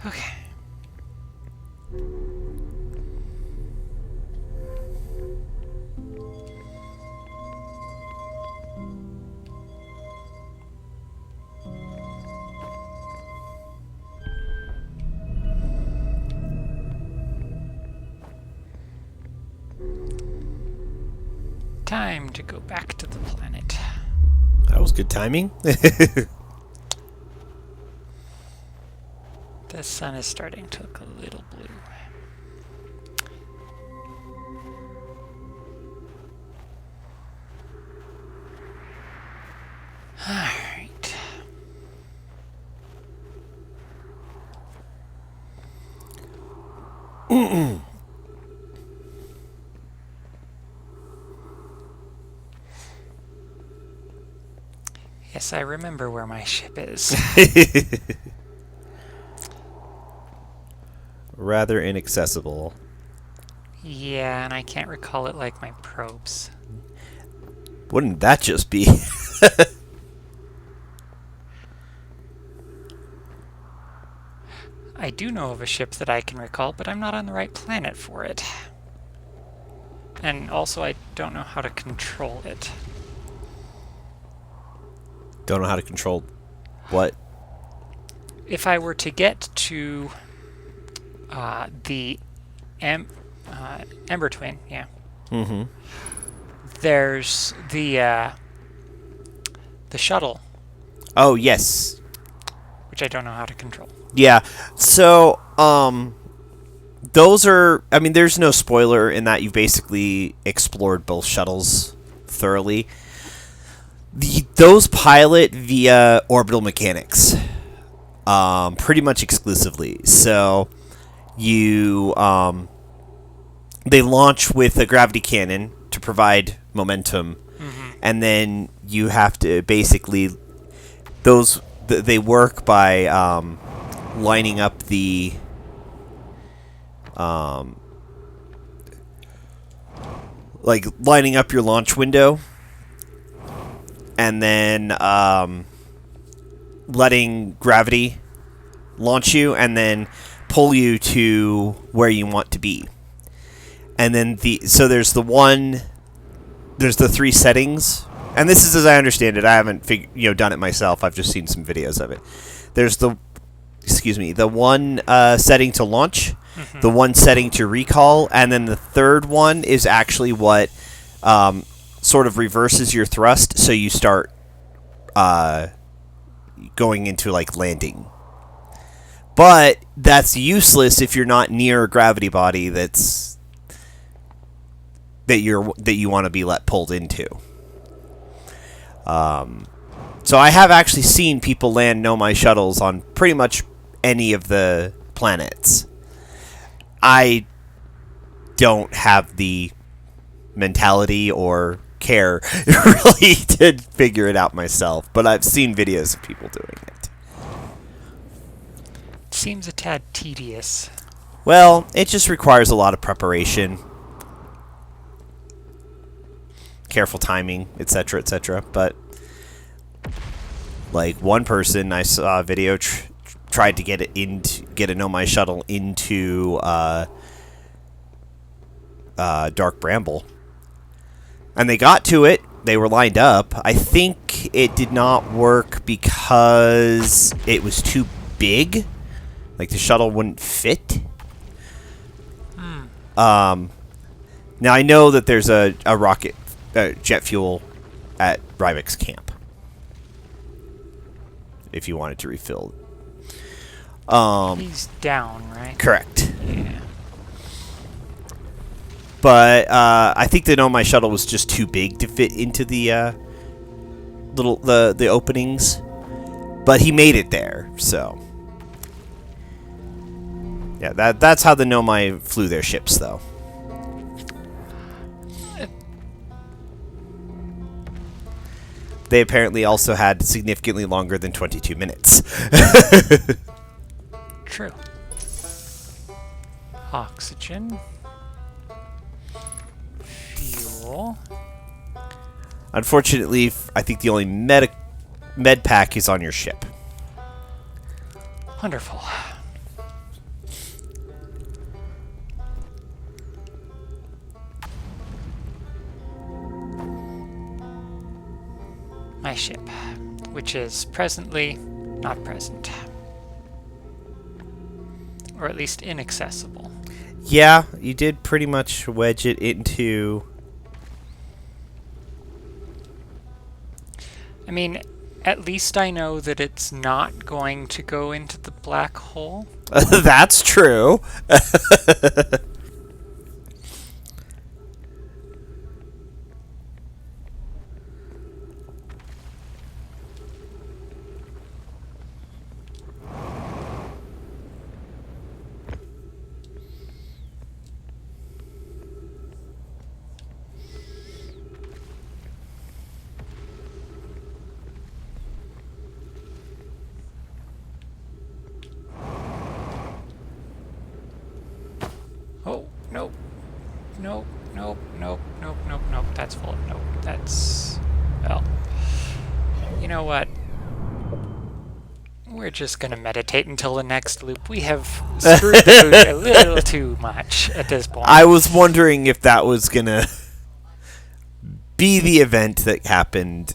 Okay. Time to go back to the planet. That was good timing. The sun is starting to look a little blue. Alright. Yes, I remember where my ship is. Rather inaccessible. Yeah, and I can't recall it like my probes. Wouldn't that just be? I do know of a ship that I can recall, but I'm not on the right planet for it. And also, I don't know how to control it. Don't know how to control what? If I were to get to the Ember Twin, yeah. Mm-hmm. There's the shuttle, Oh, yes. which I don't know how to control. Yeah. So, those are... I mean, there's no spoiler in that you've basically explored both shuttles thoroughly. Those pilot via orbital mechanics. Pretty much exclusively. So, you... they launch with a gravity cannon to provide momentum. Mm-hmm. And then you have to basically... They work by... lining up the lining up your launch window and then letting gravity launch you and then pull you to where you want to be. And then there's the three settings, and this is as I understand it. I haven't done it myself. I've just seen some videos of it. There's the one setting to launch, Mm-hmm. the one setting to recall, and then the third one is actually what sort of reverses your thrust, so you start going into like landing. But that's useless if you're not near a gravity body that you want to be pulled into. So I have actually seen people land Nomai shuttles on pretty much any of the planets. I don't have the mentality or care really to figure it out myself, but I've seen videos of people doing it. Seems a tad tedious. Well, it just requires a lot of preparation. careful timing, etc., etc. But like one person I saw a video tried to get a Nomai shuttle into Dark Bramble, and they got to it. They were lined up. I think it did not work because it was too big. Like the shuttle wouldn't fit. Now I know that there's a rocket jet fuel at Reibeck's camp. If you wanted to refill. He's down, right? Correct. Yeah. But I think the Nomai shuttle was just too big to fit into the the openings. But he made it there, so yeah, that's how the Nomai flew their ships, though. They apparently also had significantly longer than 22 minutes. True. Oxygen. Fuel. Unfortunately, I think the only med pack is on your ship. Wonderful. My ship, which is presently not present. Or at least inaccessible. Yeah, you did pretty much wedge it into... I mean, at least I know that it's not going to go into the black hole. That's true. Oh, nope. Nope, nope, nope, nope, nope, nope. That's full of nope. That's... well... you know what? We're just gonna meditate until the next loop. We have screwed the boot a little too much at this point. I was wondering if that was gonna be the event that happened.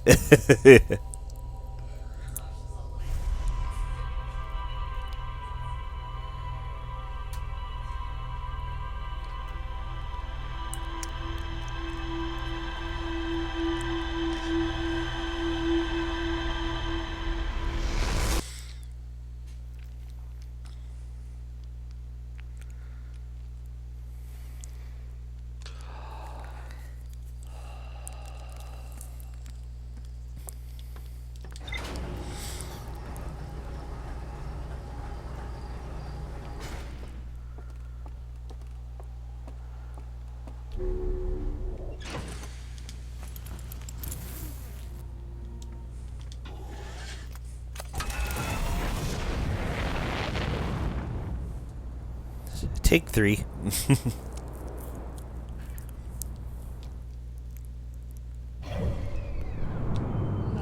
Take 3.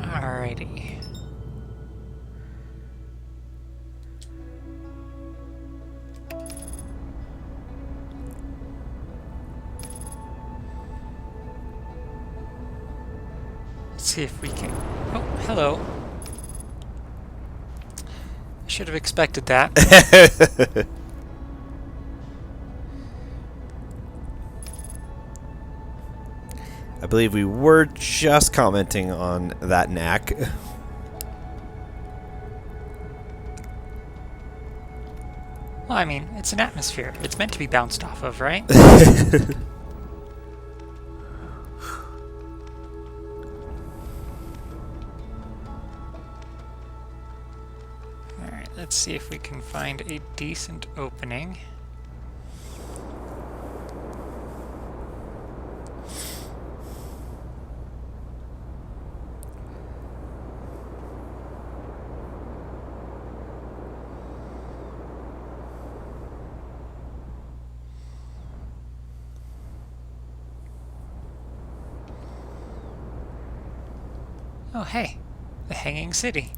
Alrighty. Let's see if we can... oh, hello. I should have expected that. I believe we were just commenting on that knack. Well, I mean, it's an atmosphere. It's meant to be bounced off of, right? Alright, let's see if we can find a decent opening. Oh, hey, the Hanging City.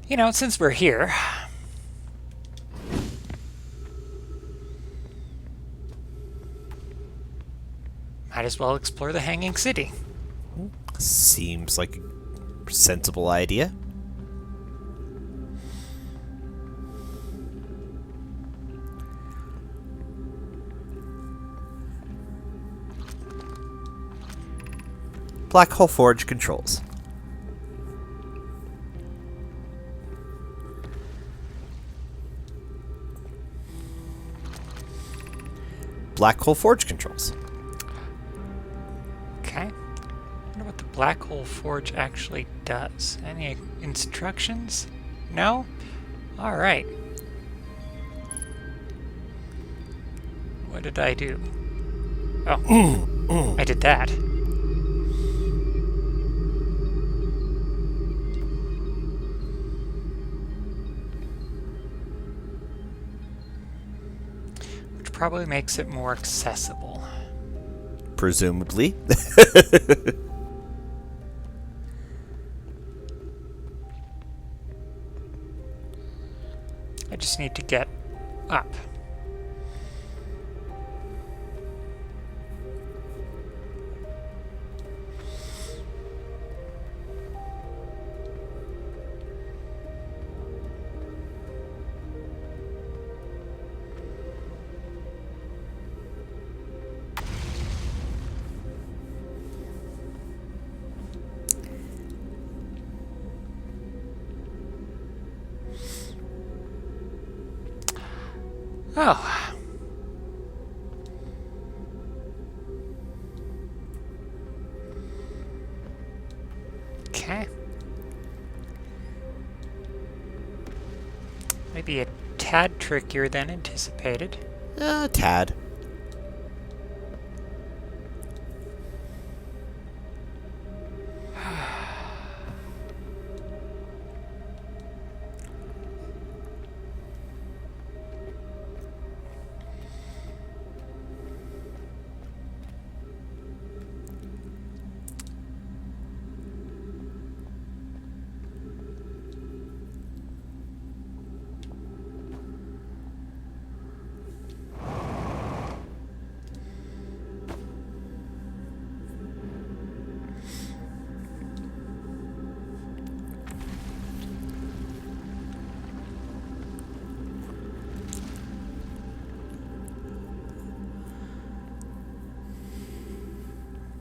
You know, since we're here, might as well explore the Hanging City. Seems like a sensible idea. Black Hole Forge controls. Black Hole Forge controls. Okay. Wonder what the Black Hole Forge actually does. Any instructions? No? Alright. What did I do? Oh. I did that. Which probably makes it more accessible. Presumably. I just need to get up. Oh. Okay. Maybe a tad trickier than anticipated. Tad.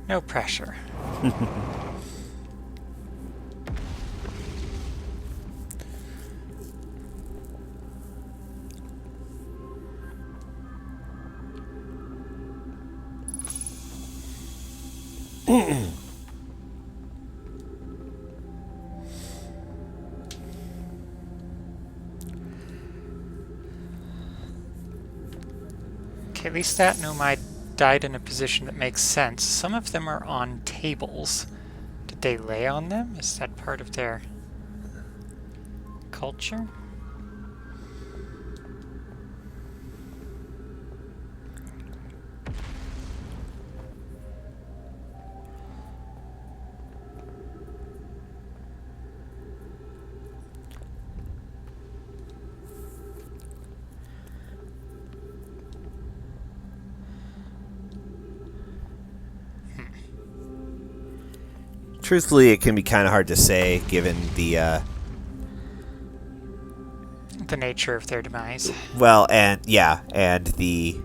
No pressure. Okay, at least that Nomai died in a position that makes sense. Some of them are on tables. Did they lay on them? Is that part of their culture? Truthfully, it can be kind of hard to say, given the nature of their demise. well, and yeah, and the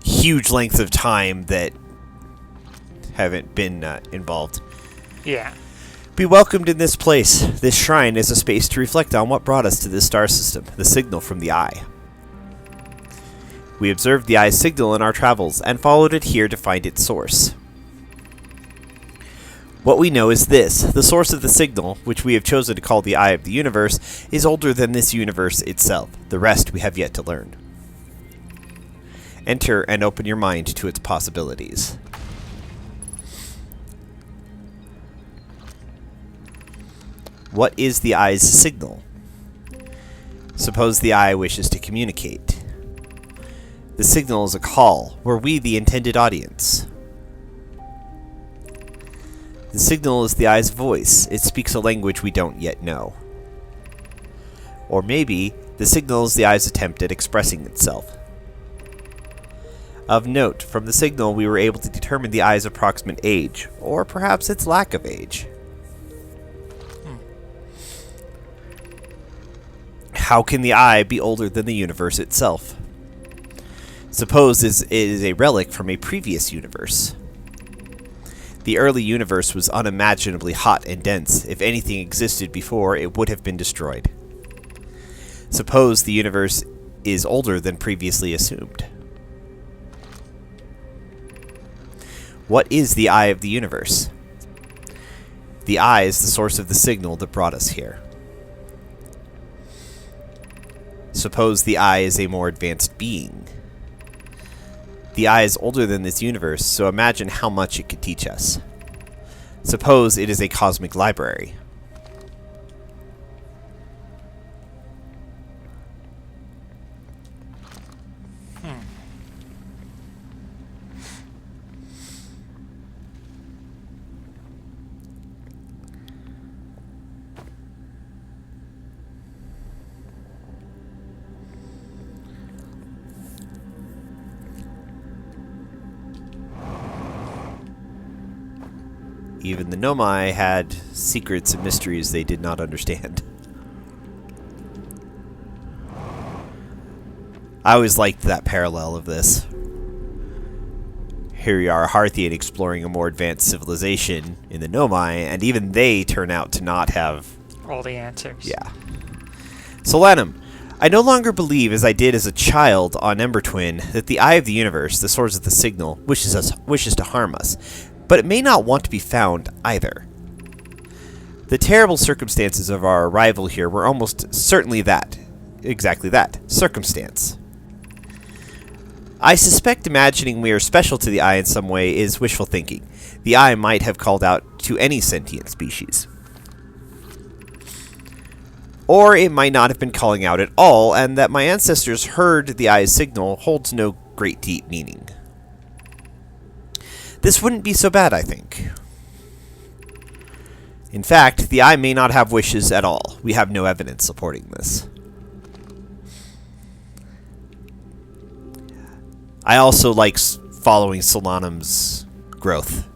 huge lengths of time that haven't been involved. Yeah. Be welcomed in this place. This shrine is a space to reflect on what brought us to this star system, the signal from the eye. We observed the eye's signal in our travels and followed it here to find its source. What we know is this: the source of the signal, which we have chosen to call the Eye of the Universe, is older than this universe itself. The rest we have yet to learn. Enter and open your mind to its possibilities. What is the eye's signal? Suppose the eye wishes to communicate. The signal is a call. Were we the intended audience? The signal is the eye's voice. It speaks a language we don't yet know. Or maybe the signal is the eye's attempt at expressing itself. Of note, from the signal we were able to determine the eye's approximate age, or perhaps its lack of age. How can the eye be older than the universe itself? Suppose it is a relic from a previous universe. The early universe was unimaginably hot and dense. If anything existed before, it would have been destroyed. Suppose the universe is older than previously assumed. What is the eye of the universe? The eye is the source of the signal that brought us here. Suppose the eye is a more advanced being. The eye is older than this universe, so imagine how much it could teach us. Suppose it is a cosmic library. Even the Nomai had secrets and mysteries they did not understand. I always liked that parallel of this. Here you are, Harthian exploring a more advanced civilization in the Nomai, and even they turn out to not have all the answers. Yeah. Solanum, I no longer believe, as I did as a child on Ember Twin, that the Eye of the Universe, the source of the signal, wishes to harm us. But it may not want to be found either. The terrible circumstances of our arrival here were almost certainly exactly that, circumstance. I suspect imagining we are special to the Eye in some way is wishful thinking. The Eye might have called out to any sentient species. Or it might not have been calling out at all, and that my ancestors heard the Eye's signal holds no great deep meaning. This wouldn't be so bad, I think. In fact, the Eye may not have wishes at all. We have no evidence supporting this. I also like following Solanum's growth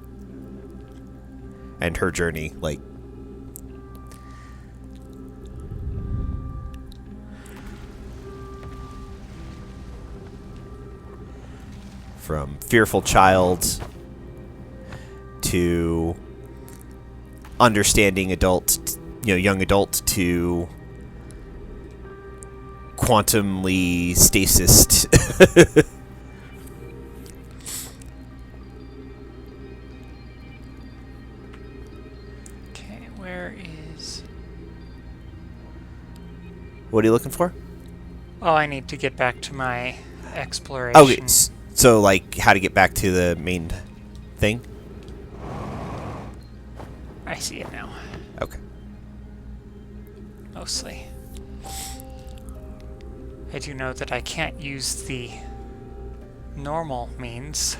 and her journey, like from fearful child to understanding adult, young adult to quantumly stasist. Okay, where is... What are you looking for? Oh, I need to get back to my exploration. Okay, so like how to get back to the main thing? I see it now. Okay. Mostly. I do know that I can't use the normal means.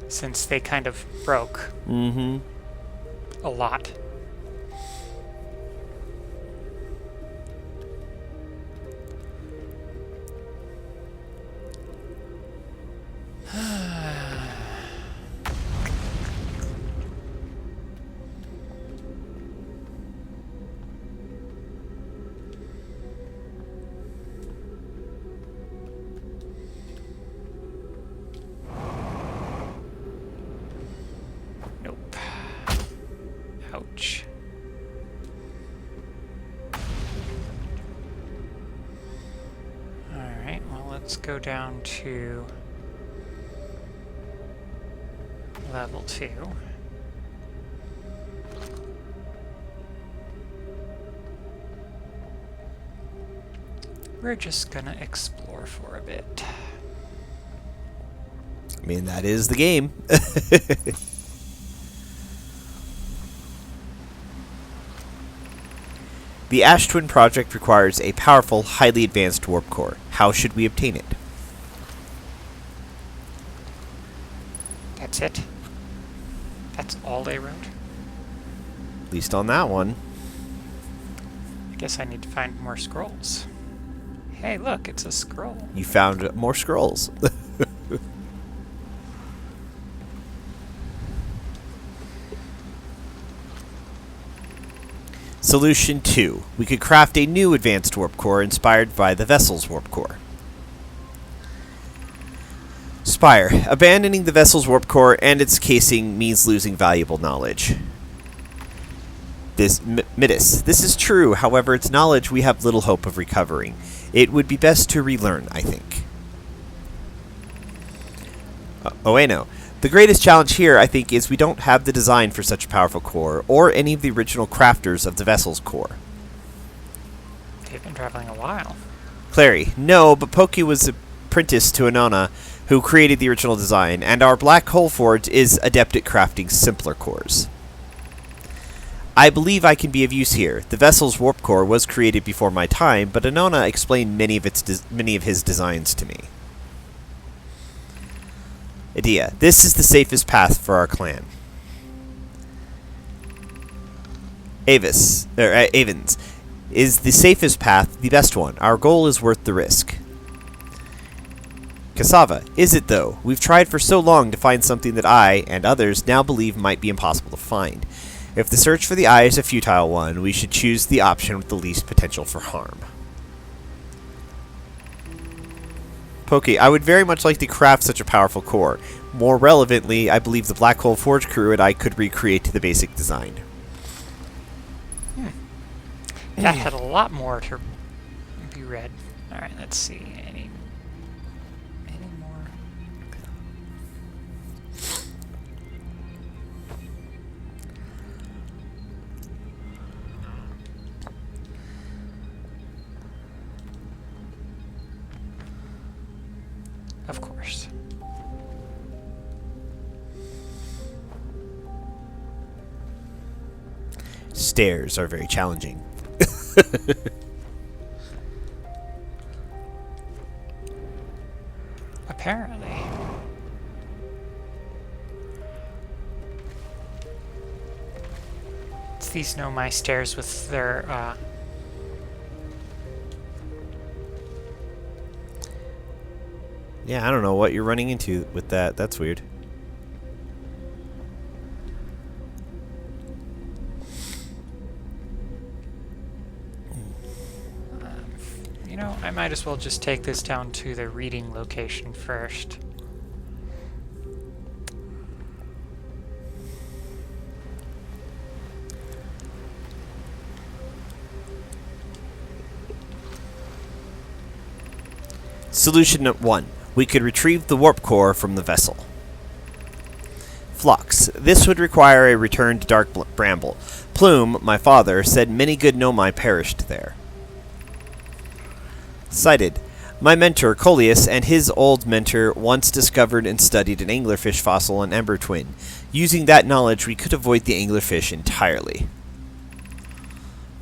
Since they kind of broke. Mm-hmm. A lot. Nope. Ouch. Alright, well, let's go down to level 2. We're just gonna explore for a bit. I mean, that is the game. The Ash Twin project requires a powerful, highly advanced warp core. How should we obtain it? That's it? That's all they wrote? At least on that one. I guess I need to find more scrolls. Hey, look, it's a scroll. You found more scrolls. Solution 2. We could craft a new advanced warp core inspired by the vessel's warp core. Spire. Abandoning the vessel's warp core and its casing means losing valuable knowledge. Midas. This is true, however, it's knowledge we have little hope of recovering. It would be best to relearn, I think. Oeno. The greatest challenge here, I think, is we don't have the design for such a powerful core, or any of the original crafters of the vessel's core. They've been traveling a while. Clary. No, but Poki was apprenticed to Anona, who created the original design, and our Black Hole Forge is adept at crafting simpler cores. I believe I can be of use here. The vessel's warp core was created before my time, but Anona explained many of his designs to me. Idea. This is the safest path for our clan. Avens. Is the safest path the best one? Our goal is worth the risk. Cassava. Is it, though? We've tried for so long to find something that I, and others, now believe might be impossible to find. If the search for the eye is a futile one, we should choose the option with the least potential for harm. Poki, I would very much like to craft such a powerful core. More relevantly, I believe the Black Hole Forge crew and I could recreate the basic design. That had a lot more to be read. Alright, let's see. Any more? Of course. Stairs are very challenging. Apparently. It's these know my stairs with their Yeah, I don't know what you're running into with that. That's weird. you know, I might as well just take this down to the reading location first. Solution 1. We could retrieve the warp core from the vessel. Phlox. This would require a return to Dark Bramble. Plume, my father, said many good Nomai perished there. Cited. My mentor, Coleus, and his old mentor once discovered and studied an anglerfish fossil on Ember Twin. Using that knowledge, we could avoid the anglerfish entirely.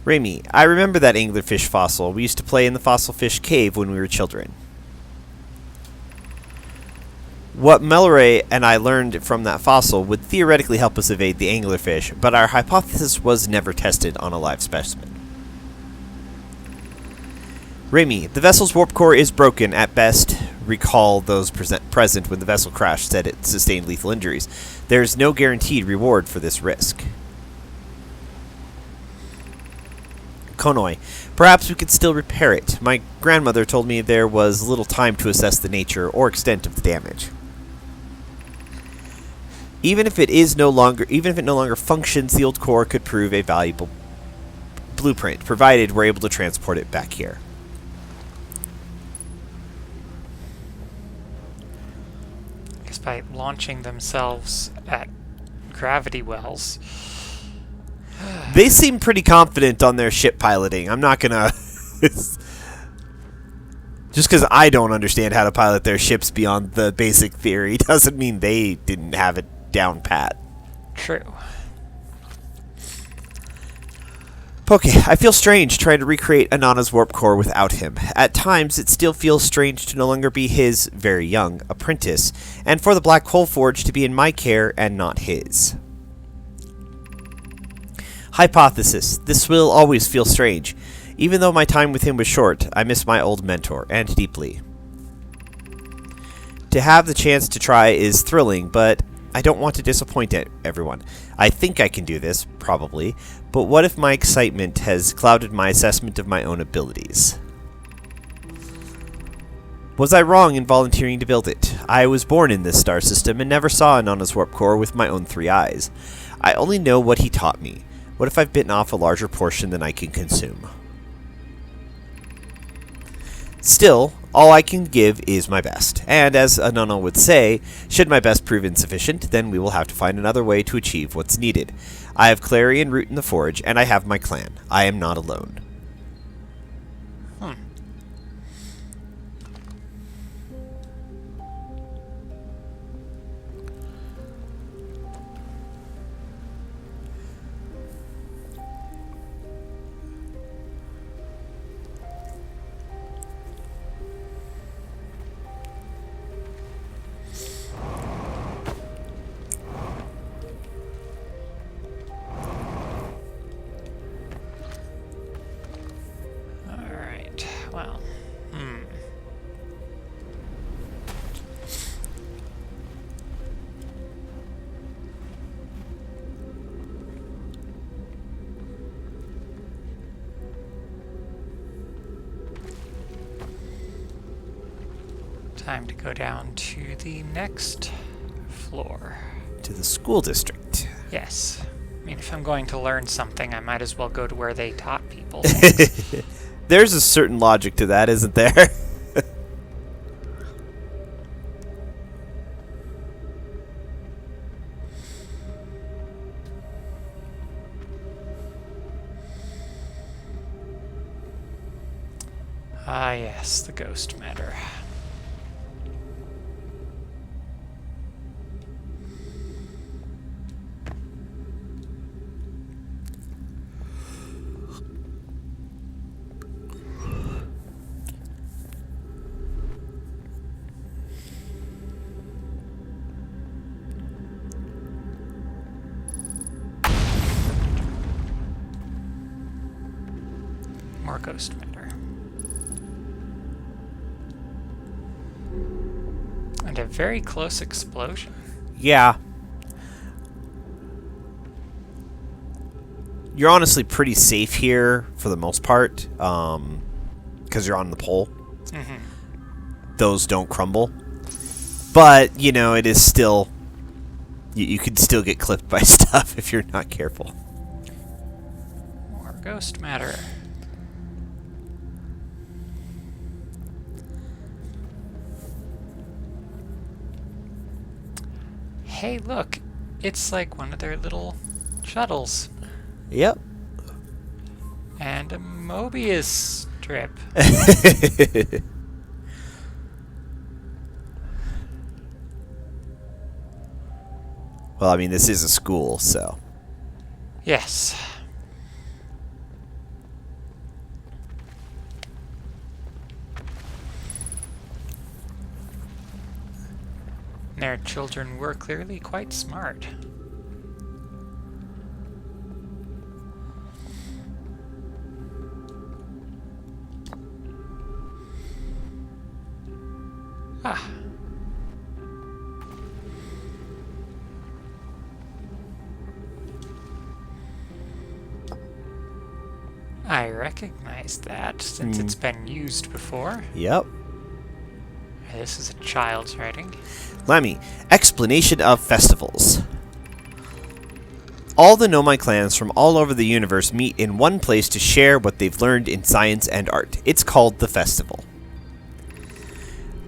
Raimi. I remember that anglerfish fossil. We used to play in the fossil fish cave when we were children. What Melray and I learned from that fossil would theoretically help us evade the anglerfish, but our hypothesis was never tested on a live specimen. Raimi, the vessel's warp core is broken at best. Recall those present when the vessel crashed said it sustained lethal injuries. There is no guaranteed reward for this risk. Konoi, perhaps we could still repair it. My grandmother told me there was little time to assess the nature or extent of the damage. Even if it no longer functions, the old core could prove a valuable blueprint, provided we're able to transport it back here. Because by launching themselves at gravity wells. They seem pretty confident on their ship piloting. I'm not gonna... Just because I don't understand how to pilot their ships beyond the basic theory doesn't mean they didn't have it down pat. True. Okay, I feel strange trying to recreate Anana's warp core without him. At times, it still feels strange to no longer be his, very young, apprentice, and for the Black Hole Forge to be in my care and not his. Hypothesis. This will always feel strange. Even though my time with him was short, I miss my old mentor, and deeply. To have the chance to try is thrilling, but I don't want to disappoint everyone. I think I can do this, probably, but what if my excitement has clouded my assessment of my own abilities? Was I wrong in volunteering to build it? I was born in this star system and never saw Anana's warp core with my own 3 eyes. I only know what he taught me. What if I've bitten off a larger portion than I can consume? Still, all I can give is my best, and as Anana would say, should my best prove insufficient, then we will have to find another way to achieve what's needed. I have Clary and Root in the Forge, and I have my clan. I am not alone. Alright, well, time to go down to the next floor. To the school district. Yes. I mean, if I'm going to learn something, I might as well go to where they taught people things. There's a certain logic to that, isn't there? Ah, yes, the ghost matter. More ghost matter. And a very close explosion. Yeah. You're honestly pretty safe here for the most part, because you're on the pole. Mm-hmm. Those don't crumble. But, you know, it is still... You could still get clipped by stuff if you're not careful. More ghost matter. Hey, look. It's like one of their little shuttles. Yep. And a Mobius strip. Well, I mean, this is a school, so... Yes. Their children were clearly quite smart. Ah. I recognize that, since it's been used before. Yep. This is a child's writing. Lammy, explanation of festivals. All the Nomai clans from all over the universe meet in one place to share what they've learned in science and art. It's called the festival.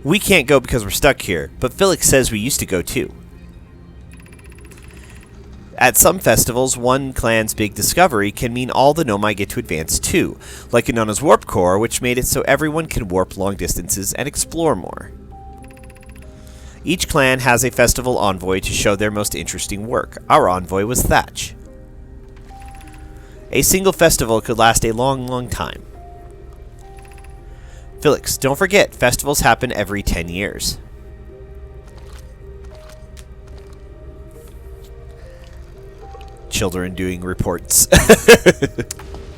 We can't go because we're stuck here, but Felix says we used to go too. At some festivals, one clan's big discovery can mean all the Nomai get to advance too, like Inona's Warp Core, which made it so everyone can warp long distances and explore more. Each clan has a festival envoy to show their most interesting work. Our envoy was Thatch. A single festival could last a long, long time. Felix, don't forget, festivals happen every 10 years. Children doing reports.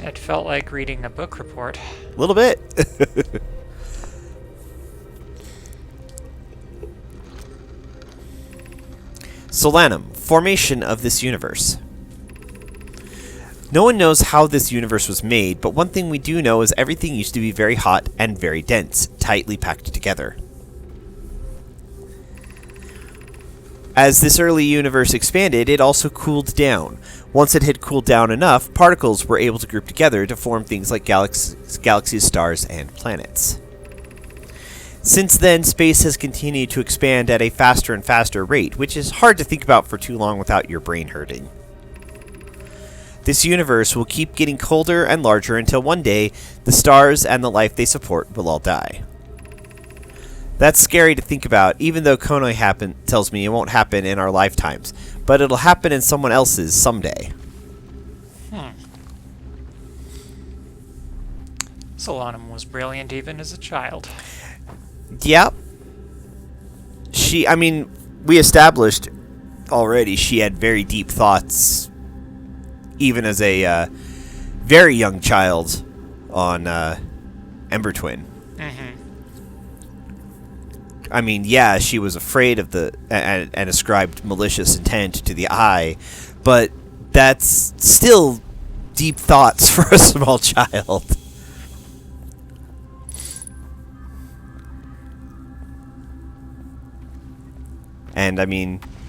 It felt like reading a book report. A little bit. Solanum, formation of this universe. No one knows how this universe was made, but one thing we do know is everything used to be very hot and very dense, tightly packed together. As this early universe expanded, it also cooled down. Once it had cooled down enough, particles were able to group together to form things like galaxies, stars, and planets. Since then, space has continued to expand at a faster and faster rate, which is hard to think about for too long without your brain hurting. This universe will keep getting colder and larger until one day, the stars and the life they support will all die. That's scary to think about, even though Konoi tells me it won't happen in our lifetimes, but it'll happen in someone else's someday. Solanum was brilliant even as a child. Yep. We established already she had very deep thoughts, even as a very young child on Ember Twin. Yeah, she was afraid of and ascribed malicious intent to the Eye, but that's still deep thoughts for a small child. And,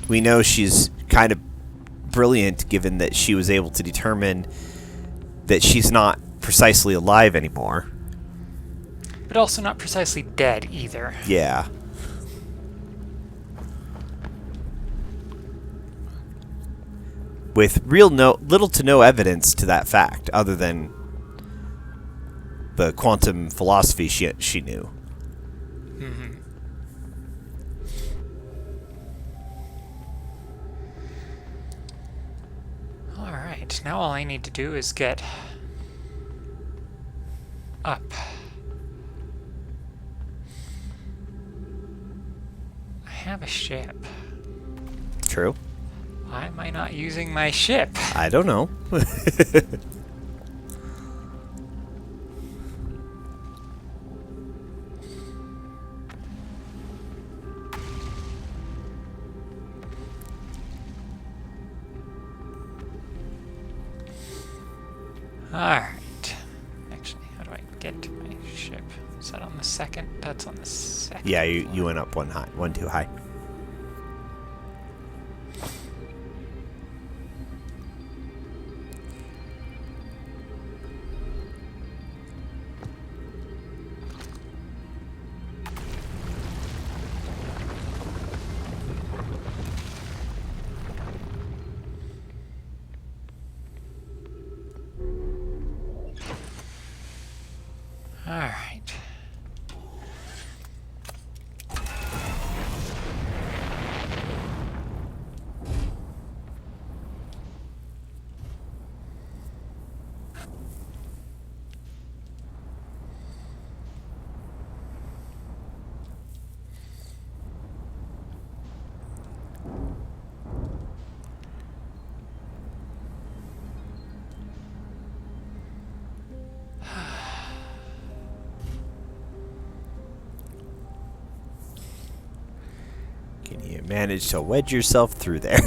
we know she's kind of brilliant given that she was able to determine that she's not precisely alive anymore. But also not precisely dead either. Yeah. With little to no evidence to that fact, other than the quantum philosophy she knew. Alright, now all I need to do is get up. I have a ship. True. Why am I not using my ship? I don't know. Alright. Actually, how do I get to my ship? Is that on the second? That's on the second. Yeah, you went up one too high. Alright. Can you manage to wedge yourself through there?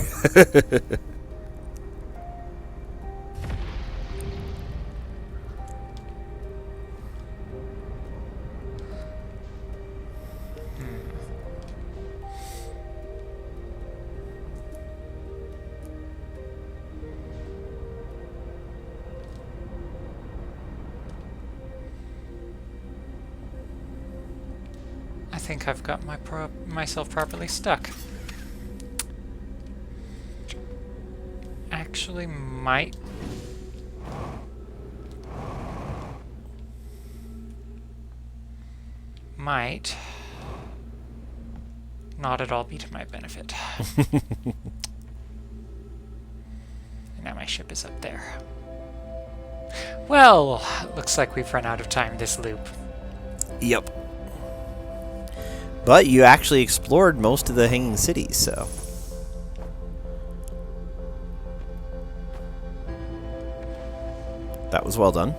I think I've got myself properly stuck. actually might not at all be to my benefit. Now my ship is up there. Well, looks like we've run out of time this loop. Yep. But you actually explored most of the hanging cities, so... that was well done.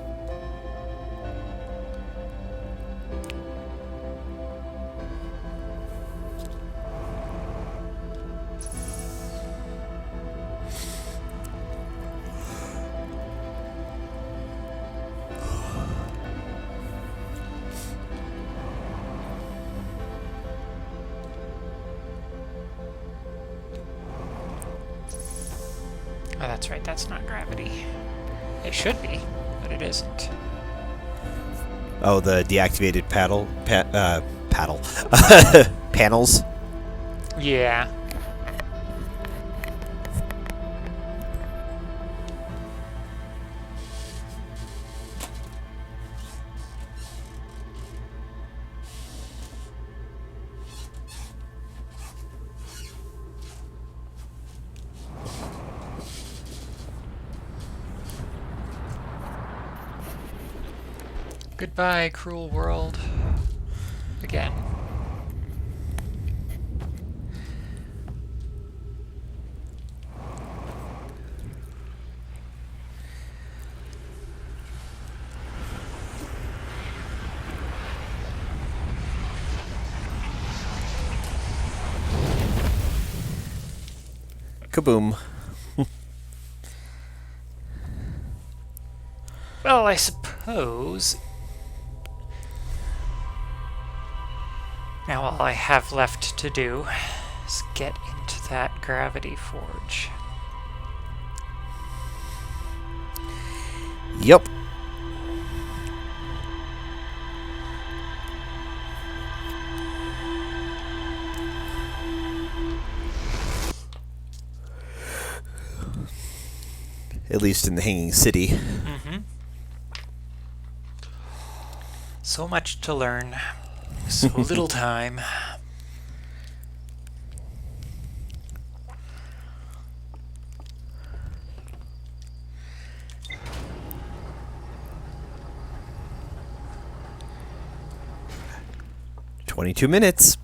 Oh, that's right, that's not gravity. It should be, but it isn't. Oh, the deactivated paddle panels. Yeah. Goodbye, cruel world. Again. Kaboom. Well, I suppose now all I have left to do is get into that gravity forge. Yep. At least in the hanging city. Mm-hmm. So much to learn. So little time. "22 minutes."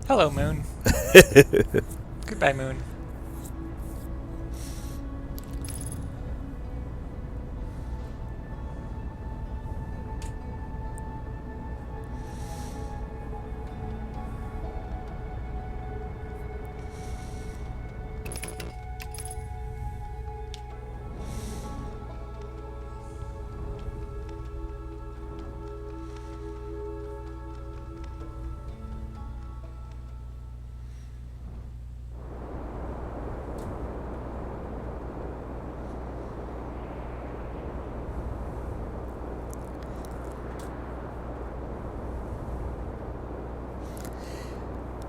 Hello, Moon. Goodbye, Moon.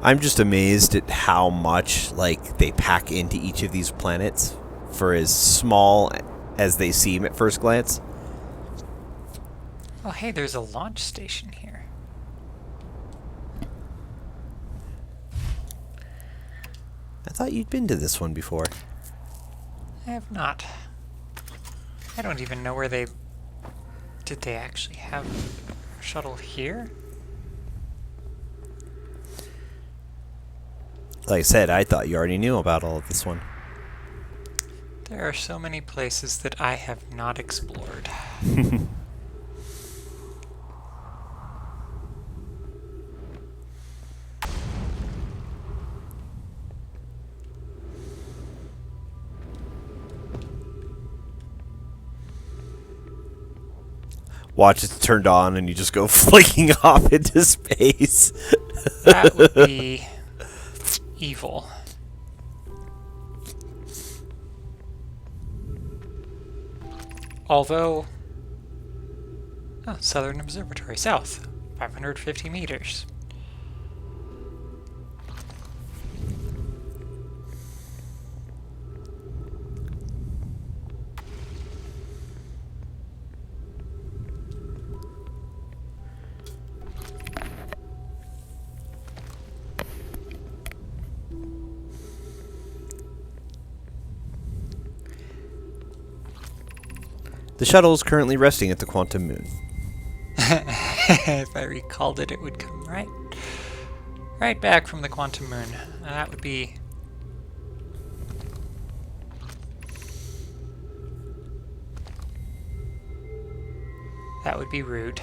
I'm just amazed at how much like they pack into each of these planets for as small as they seem at first glance. Oh, hey, there's a launch station here. I thought you'd been to this one before. I have not. I don't even know where they... Did they actually have a shuttle here? Like I said, I thought you already knew about all of this one. There are so many places that I have not explored. watch it turned on and you just go flicking off into space. That would be evil. Although, oh, Southern Observatory, south, 550 meters. The shuttle is currently resting at the quantum moon. If I recalled it, it would come right back from the quantum moon. That would be rude.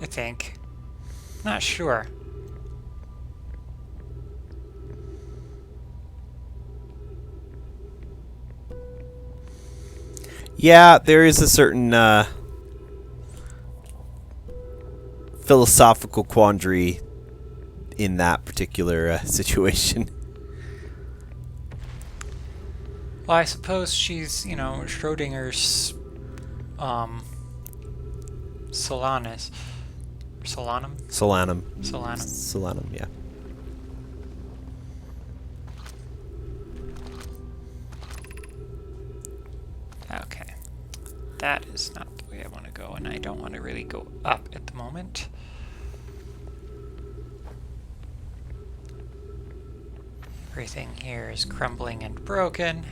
I think. Not sure. Yeah, there is a certain philosophical quandary in that particular situation. Well, I suppose she's, Schrodinger's Solanus. Solanum? Solanum. Solanum. Solanum, yeah. Okay. That is not the way I want to go, and I don't want to really go up at the moment. Everything here is crumbling and broken.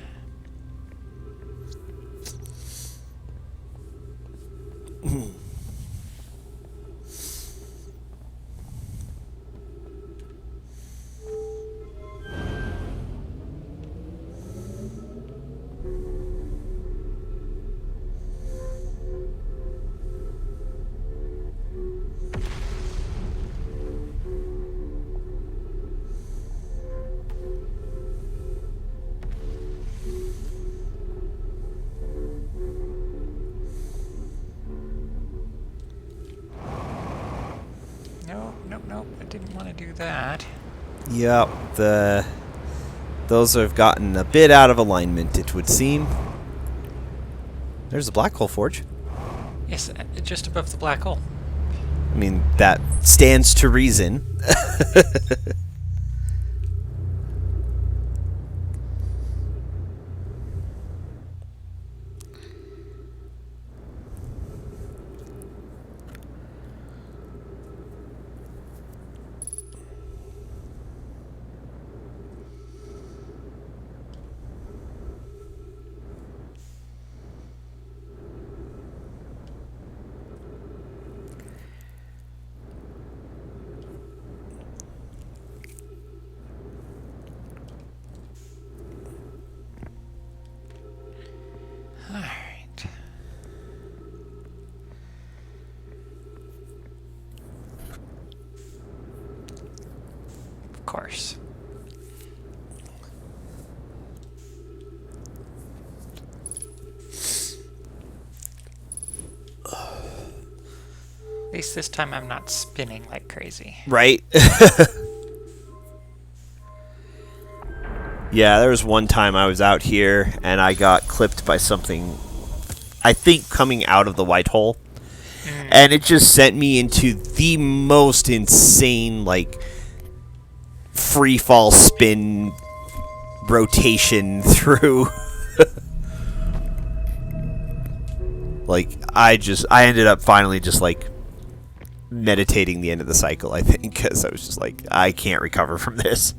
Nope, I didn't want to do that. Yep, those have gotten a bit out of alignment, it would seem. There's the black hole forge. Yes, just above the black hole. I mean, that stands to reason. Alright. Of course. At least this time I'm not spinning like crazy. Right? Yeah, there was one time I was out here and I got clipped by something, I think, coming out of the white hole. And it just sent me into the most insane, like, free fall spin rotation through. Like, I ended up finally just, like, meditating the end of the cycle, I think, because I was just like, I can't recover from this.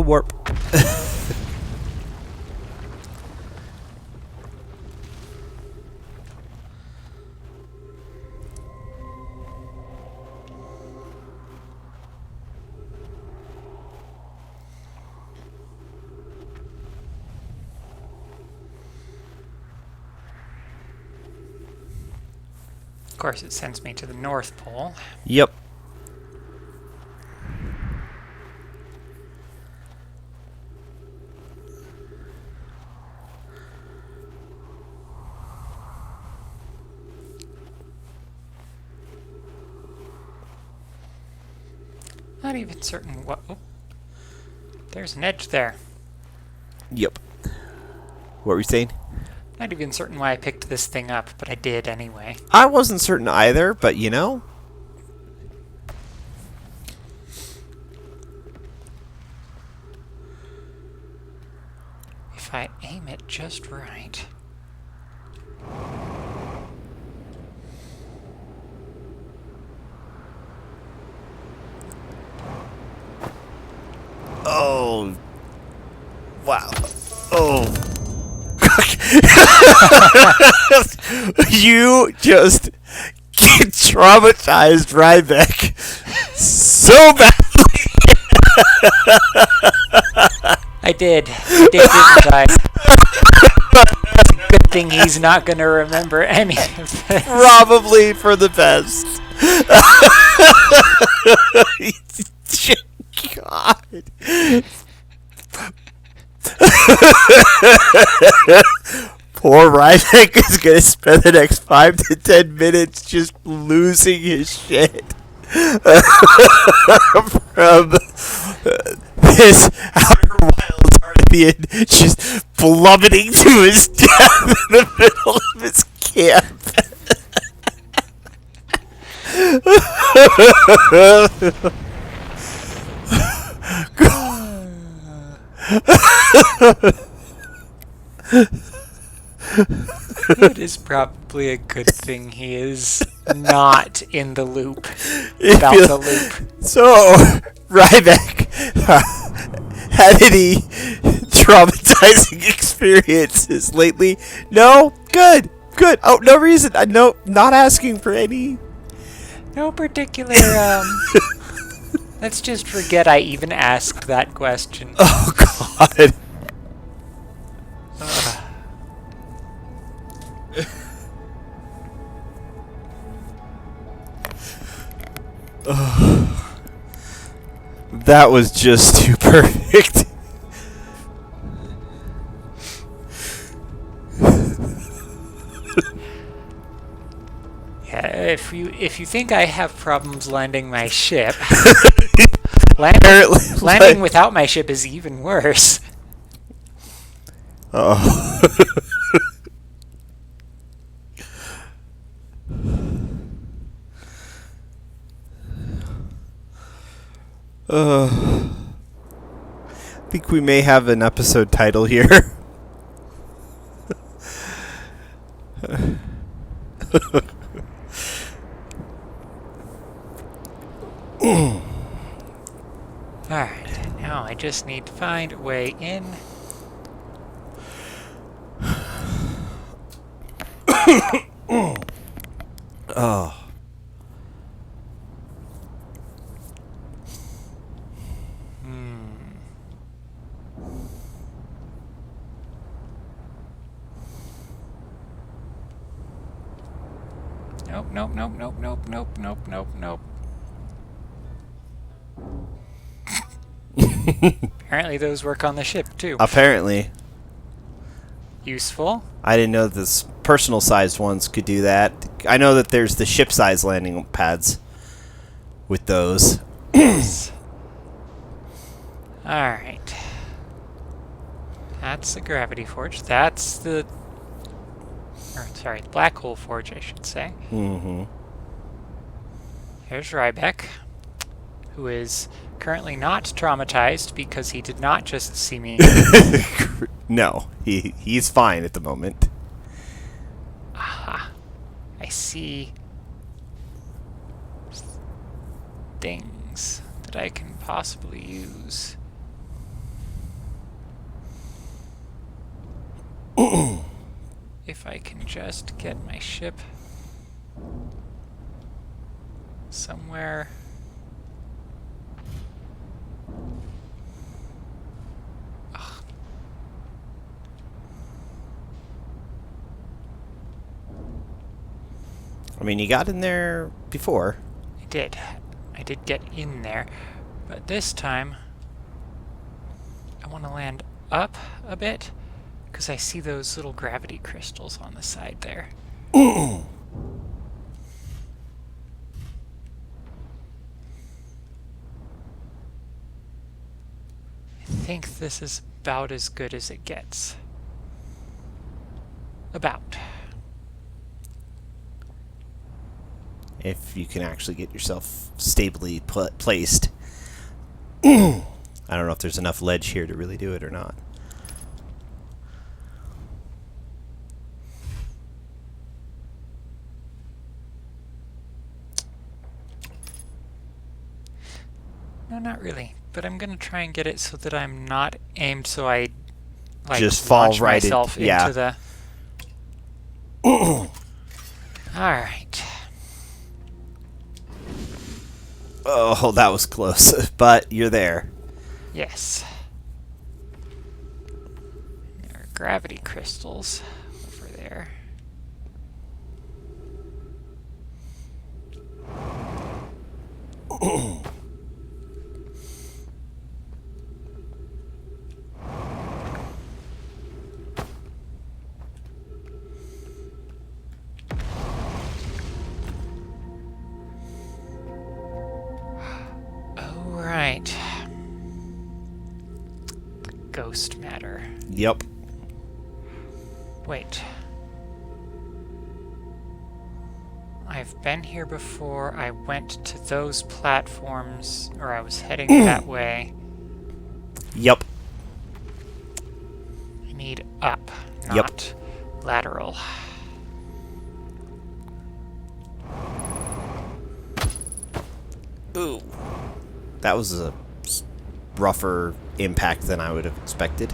Warp. course, it sends me to the North Pole. Yep. Not even certain what... Oh, there's an edge there. Yep. What were you saying? Not even certain why I picked this thing up, but I did anyway. I wasn't certain either, but you know. If I aim it just right... Oh. Wow. Oh. You just traumatized Reibeck so badly. I did, didn't I? It's a good thing he's not going to remember any of this. Probably for the best. God. Poor Reibeck is going to spend the next 5 to 10 minutes just losing his shit from this Outer Wilds Arthian just plummeting to his death in the middle of his camp. It is probably a good thing he is not in the loop. Without the loop. So, Reibeck, had any traumatizing experiences lately? No? Good. Good. Oh, no reason. No, not asking for any. No particular, let's just forget I even asked that question. Oh, God. That was just too perfect. Yeah, if you think I have problems landing my ship, landing without my ship is even worse. Oh. I think we may have an episode title here. Alright, now I just need to find a way in. Oh. Nope, nope, nope, nope, nope, nope, nope, nope, nope. Apparently those work on the ship, too. Apparently. Useful. I didn't know this personal-sized ones could do that. I know that there's the ship-sized landing pads with those. Alright. That's the gravity forge. That's the... black hole forge, I should say. Mm-hmm. Here's Riebeck, who is currently not traumatized because he did not just see me. No, he's fine at the moment. Aha. I see things that I can possibly use. If I can just get my ship somewhere. Ugh. I mean, you got in there before. I did. I did get in there. But this time, I want to land up a bit, because I see those little gravity crystals on the side there. I think this is about as good as it gets. About. If you can actually get yourself stably placed. I don't know if there's enough ledge here to really do it or not. No, not really. But I'm going to try and get it so that I'm not aimed so I just fall launch right myself yeah. into the... Alright. Oh, that was close. But you're there. Yes. There are gravity crystals over there. Right. Ghost matter. Yep. Wait. I've been here before. I went to those platforms, or I was heading that way. Yep. I need up, not lateral. Ooh. That was a rougher impact than I would have expected.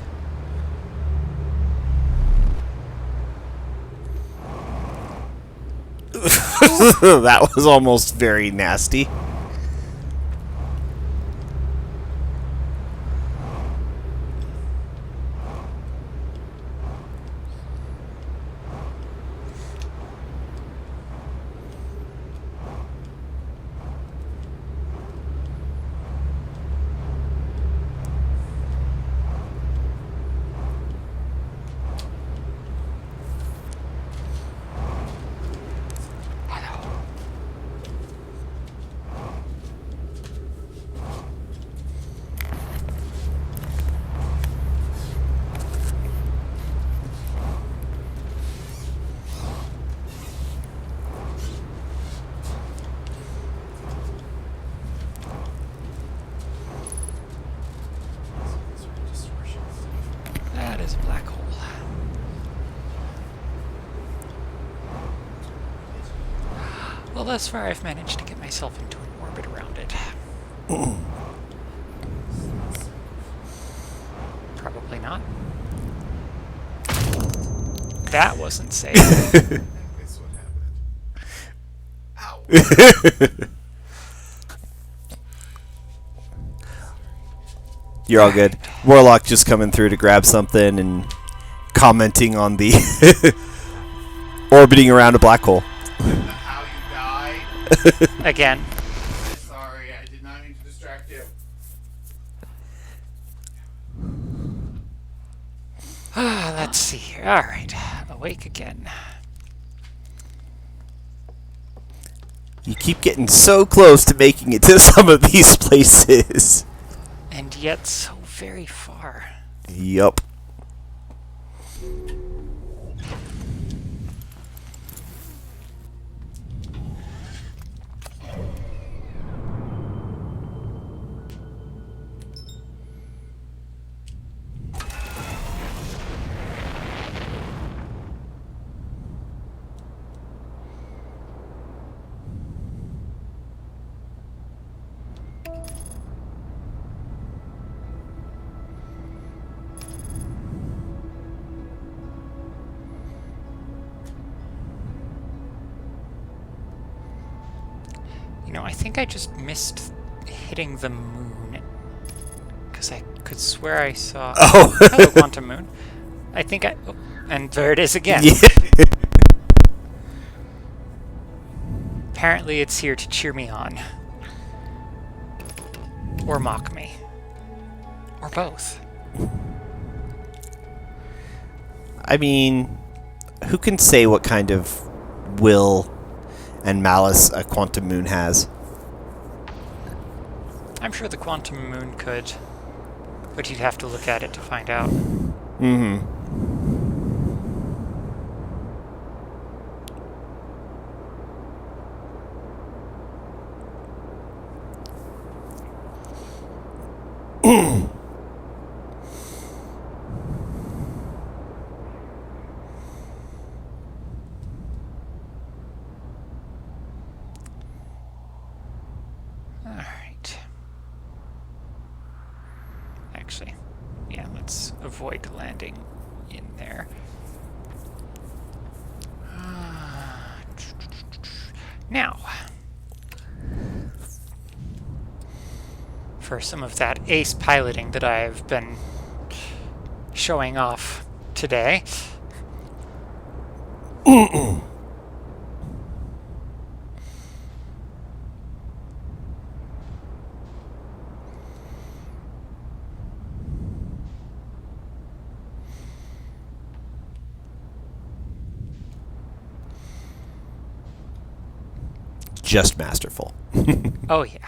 That was almost very nasty. That is a black hole. Well, thus far I've managed to get myself into an orbit around it. Probably not. That wasn't safe. That's what happened. Ow. You're all good. Warlock just coming through to grab something and commenting on the orbiting around a black hole. How you died? Again. Sorry, I did not mean to distract you. Let's see here. Alright. Awake again. You keep getting so close to making it to some of these places. And yet so very far. Yup. You know, I think I just missed hitting the moon. Because I could swear I saw... Oh. Hello, Quantum Moon. I think I... Oh, and there it is again. Yeah. Apparently it's here to cheer me on. Or mock me. Or both. I mean, who can say what kind of will and malice a quantum moon has? I'm sure the quantum moon could, but you'd have to look at it to find out. Mm-hmm. Alright. Actually, yeah, let's avoid landing in there. Now, for some of that ace piloting that I've been showing off today. Just masterful. Oh, yeah.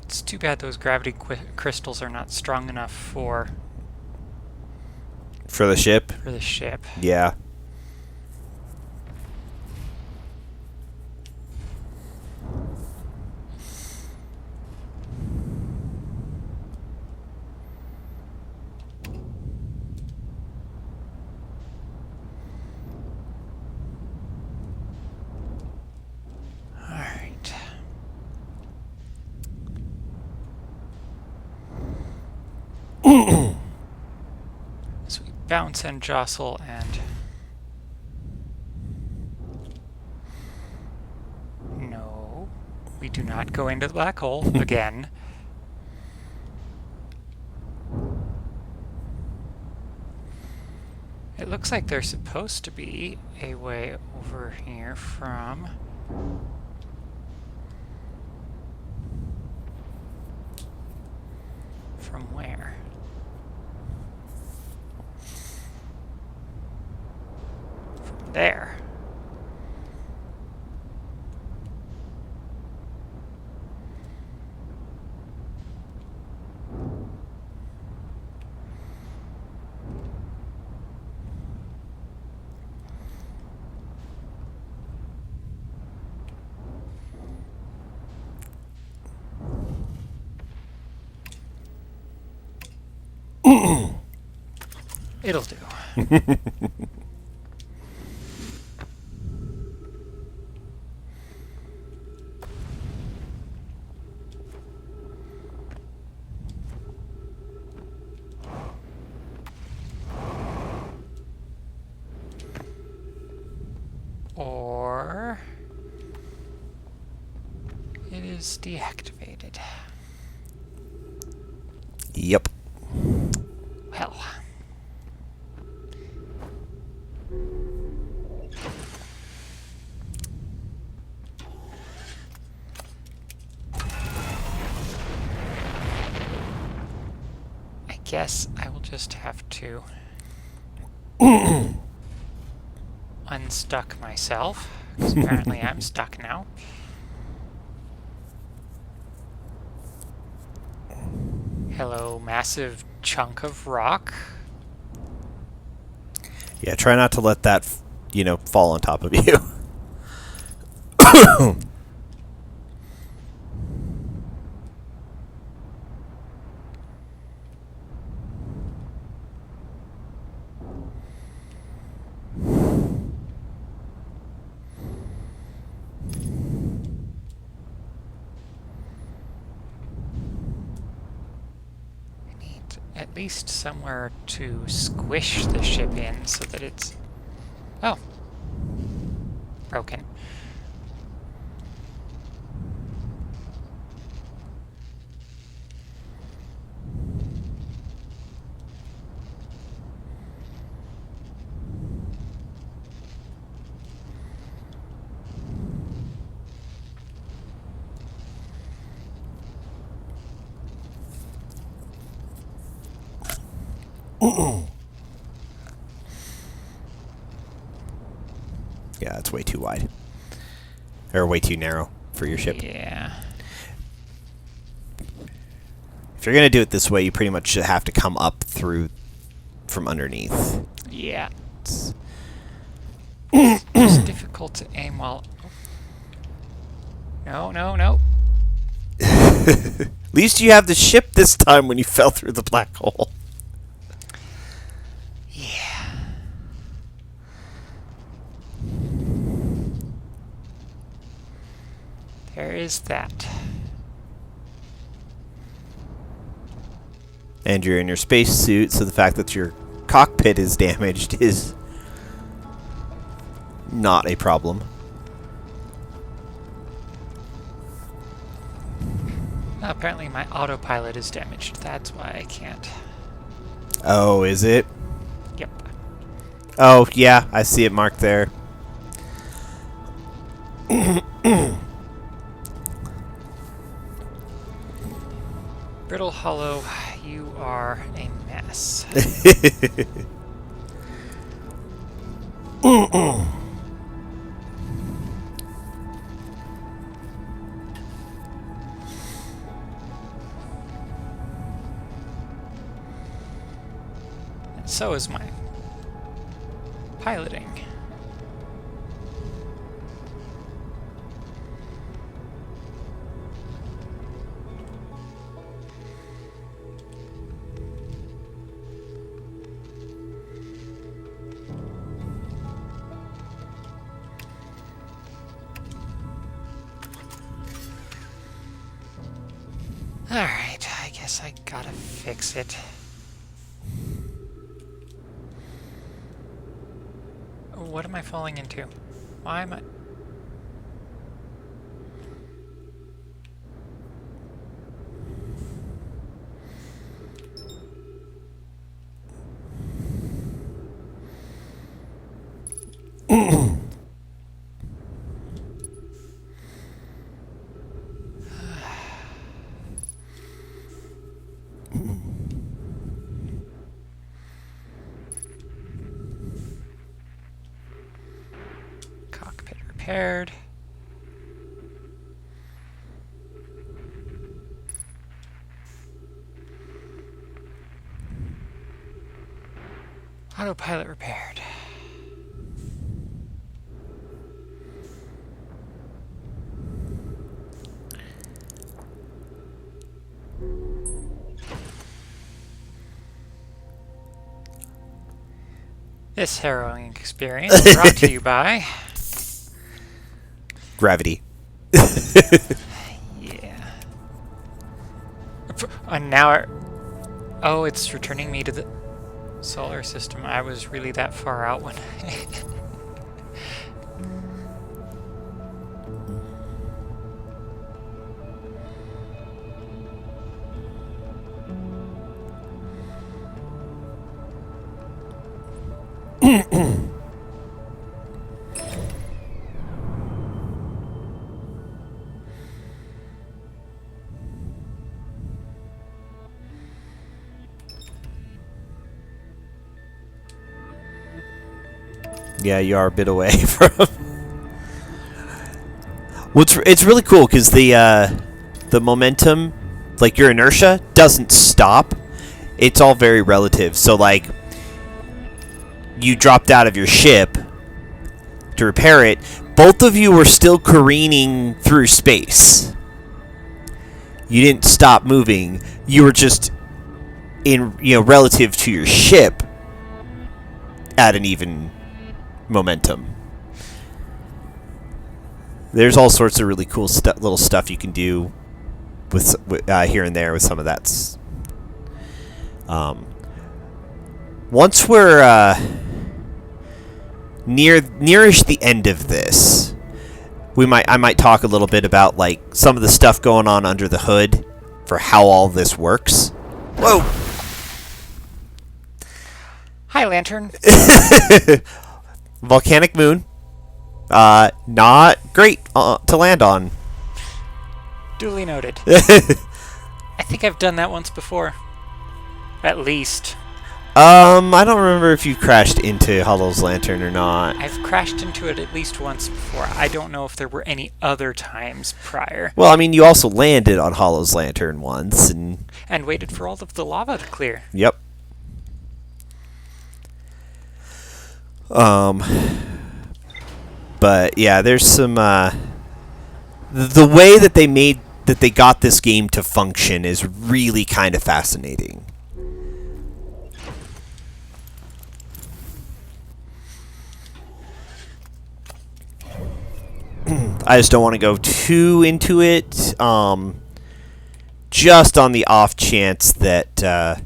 It's too bad those gravity crystals are not strong enough for For the ship? the ship. Yeah. Alright. So we bounce and jostle and... No. We do not go into the black hole again. It looks like there's supposed to be a way over here from... From where? From there. It'll do. Or it is deactivated. Yep. Well. I guess I will just have to unstuck myself, because apparently I'm stuck now. Hello, massive chunk of rock. Yeah, try not to let that, fall on top of you. at least somewhere to squish the ship in so that it's... Oh. Broken. Yeah, it's way too wide. Or way too narrow for your ship. Yeah. If you're going to do it this way, you pretty much have to come up through from underneath. Yeah. It's difficult to aim while... No, no, no. At least you have the ship this time when you fell through the black hole. Yeah. There is that. And you're in your spacesuit, so the fact that your cockpit is damaged is not a problem. Apparently my autopilot is damaged. That's why I can't. Oh, is it? Yep. Oh, yeah, I see it marked there. Brittle Hollow, you are a mess. And so is my piloting. Alright, I guess I gotta fix it. What am I falling into? Why am I... Cockpit repaired. Autopilot repaired. This harrowing experience brought to you by... Gravity. Yeah. And now... Oh, it's returning me to the solar system. I was really that far out when... Yeah, you are a bit away from... Well, it's really cool because the momentum, like your inertia, doesn't stop. It's all very relative. So, like, you dropped out of your ship to repair it. Both of you were still careening through space. You didn't stop moving. You were just in, relative to your ship at an even momentum. There's all sorts of really cool little stuff you can do with here and there with some of that. Once we're nearish the end of this, I might talk a little bit about like some of the stuff going on under the hood for how all this works. Whoa! Hi, Lantern. Volcanic moon. Not great to land on. Duly noted. I think I've done that once before. At least. I don't remember if you crashed into Hollow's lantern or not. I've crashed into it at least once before. I don't know if there were any other times prior. Well, I mean, you also landed on Hollow's lantern once, and waited for all of the lava to clear. Yep. But yeah, there's some the way that they got this game to function is really kind of fascinating. I just don't want to go too into it, just on the off chance that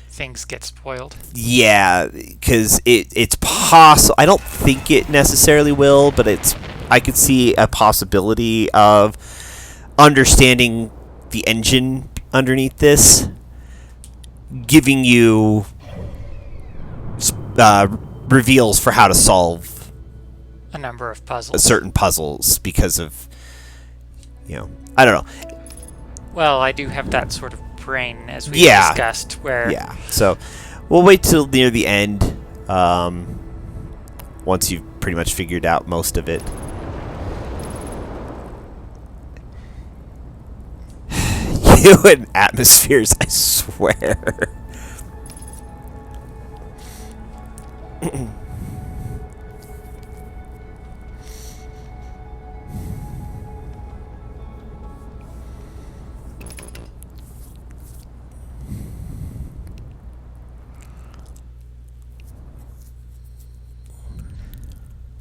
things get spoiled. Yeah, because it's possible. I don't think it necessarily will, but I could see a possibility of understanding the engine underneath this, giving you reveals for how to solve a number of puzzles. Certain puzzles because of, I don't know. Well, I do have that sort of brain, as we discussed, where... Yeah, so we'll wait till near the end, once you've pretty much figured out most of it. You and atmospheres, I swear.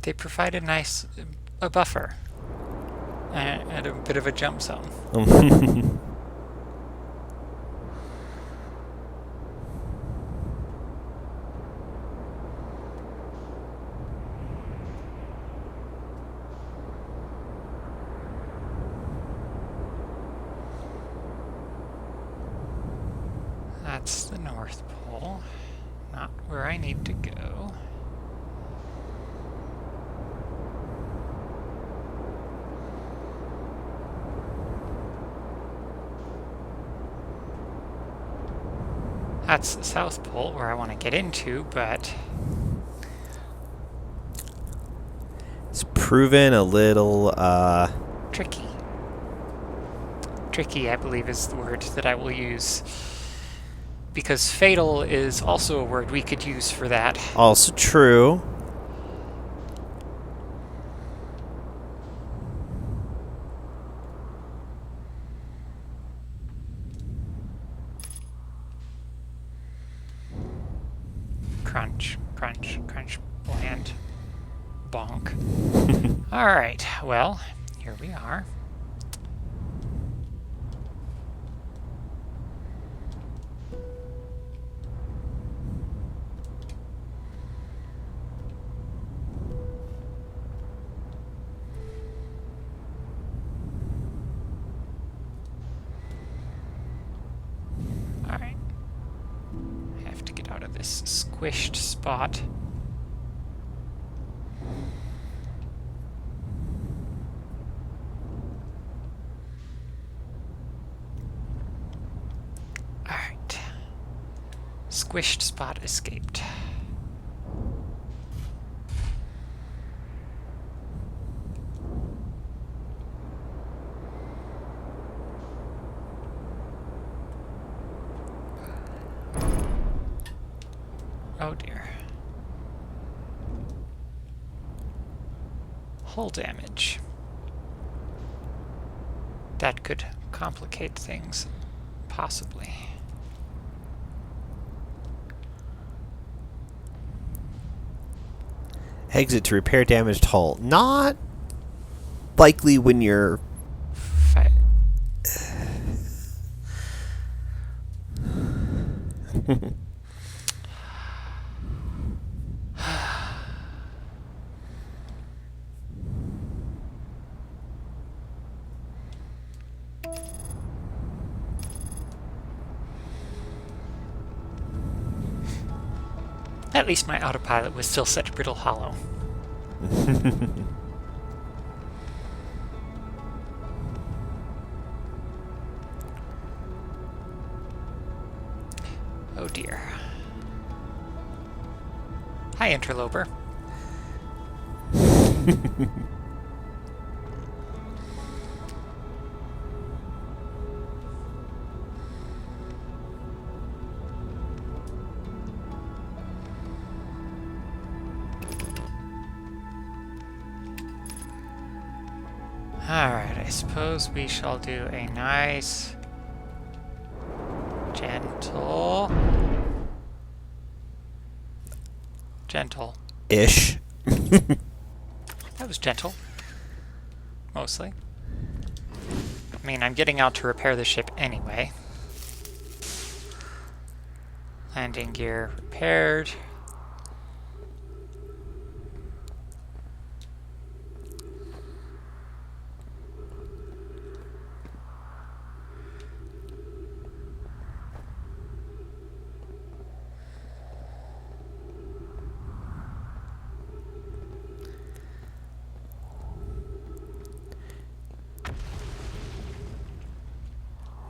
They provide a buffer and a bit of a jump zone. That's the North Pole, not where I need to go. That's the South Pole, where I want to get into, but... It's proven a little, tricky. Tricky, I believe, is the word that I will use. Because fatal is also a word we could use for that. Also true. Crunch, crunch, crunch, land, bonk. Alright, well, here we are. Alright. I have to get out of this squished spot. Alright. Squished spot escaped. Oh dear. Hull damage. That could complicate things, possibly. Exit to repair damaged hull. Not likely when you're... At least my autopilot was still set to brittle hollow. Oh dear. Hi, interloper. Alright, I suppose we shall do a nice, gentle... Ish. That was gentle. Mostly. I mean, I'm getting out to repair the ship anyway. Landing gear repaired.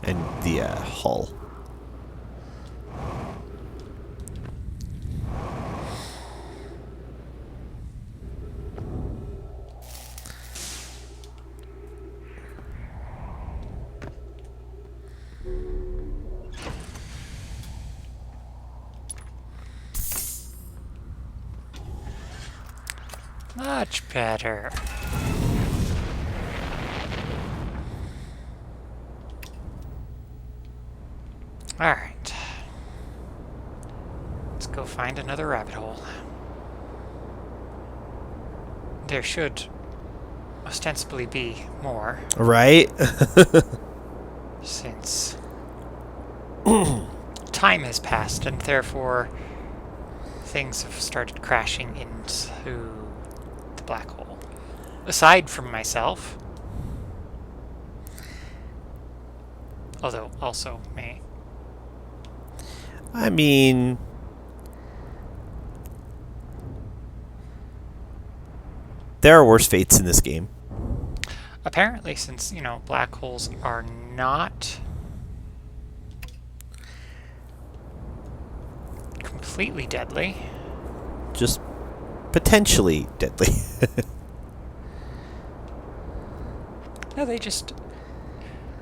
And the hull. Much better. Alright. Let's go find another rabbit hole. There should ostensibly be more, Right? since time has passed and therefore things have started crashing into the black hole. Aside from myself. Although also me. I mean, there are worse fates in this game. Apparently, since, you know, black holes are not completely deadly. Just potentially deadly. No, they just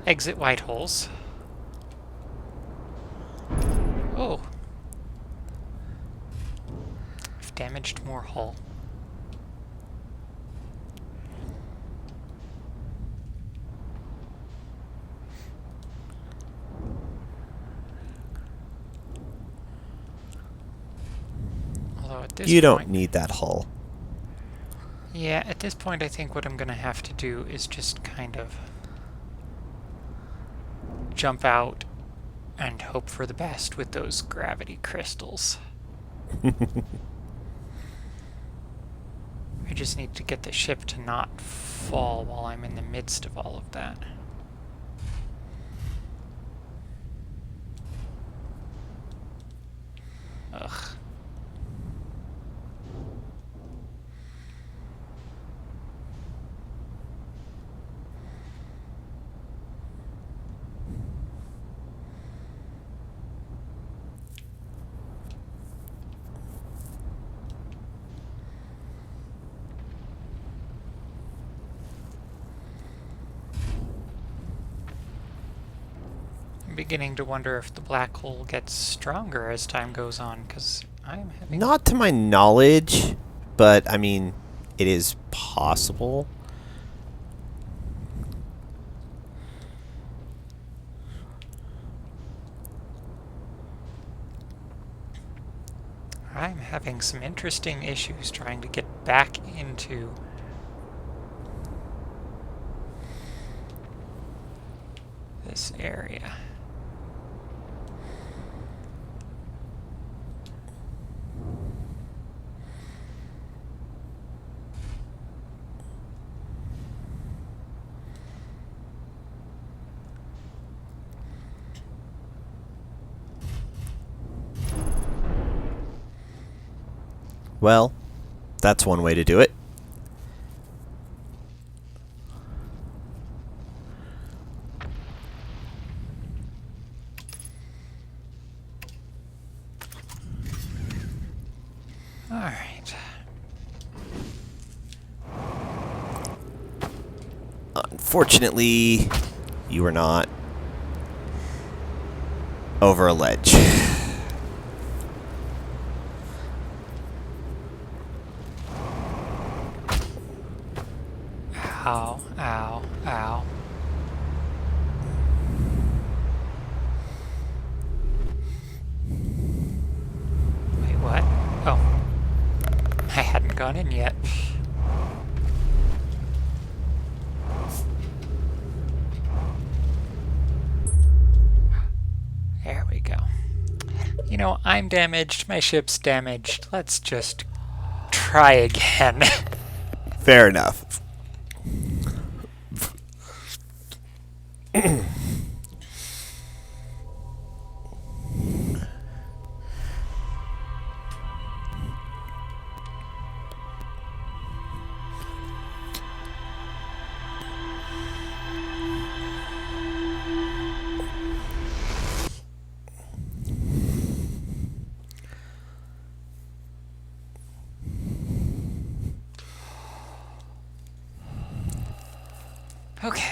exit white holes. Oh. I've damaged more hull. Although at this You don't point, need that hull. yeah, at this point I think what I'm gonna have to do is just kind of jump out and hope for the best with those gravity crystals. I just need to get the ship to not fall while I'm in the midst of all of that. Ugh. Beginning to wonder if the black hole gets stronger as time goes on, because I'm having... Not to my knowledge, but I mean, it is possible. I'm having some interesting issues trying to get back into this area. Well, that's one way to do it. All right. Unfortunately, you are not over a ledge. Ow, ow, ow. Wait, what? Oh. I hadn't gone in yet. There we go. You know, I'm damaged, my ship's damaged. Let's just try again. Fair enough. Okay.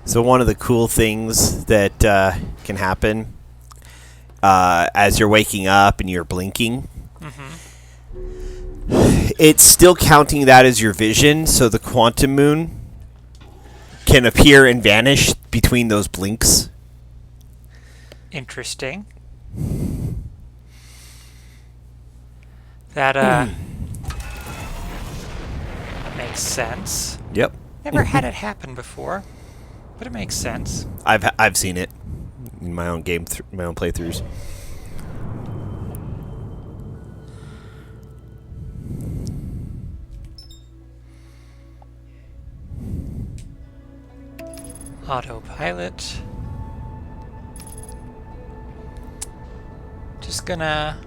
So one of the cool things that can happen as you're waking up and you're blinking, it's still counting that as your vision, so the quantum moon can appear and vanish between those blinks. Interesting. That, makes sense. Yep. Never had it happen before, but it makes sense. I've seen it in my own my own playthroughs. Autopilot. Just gonna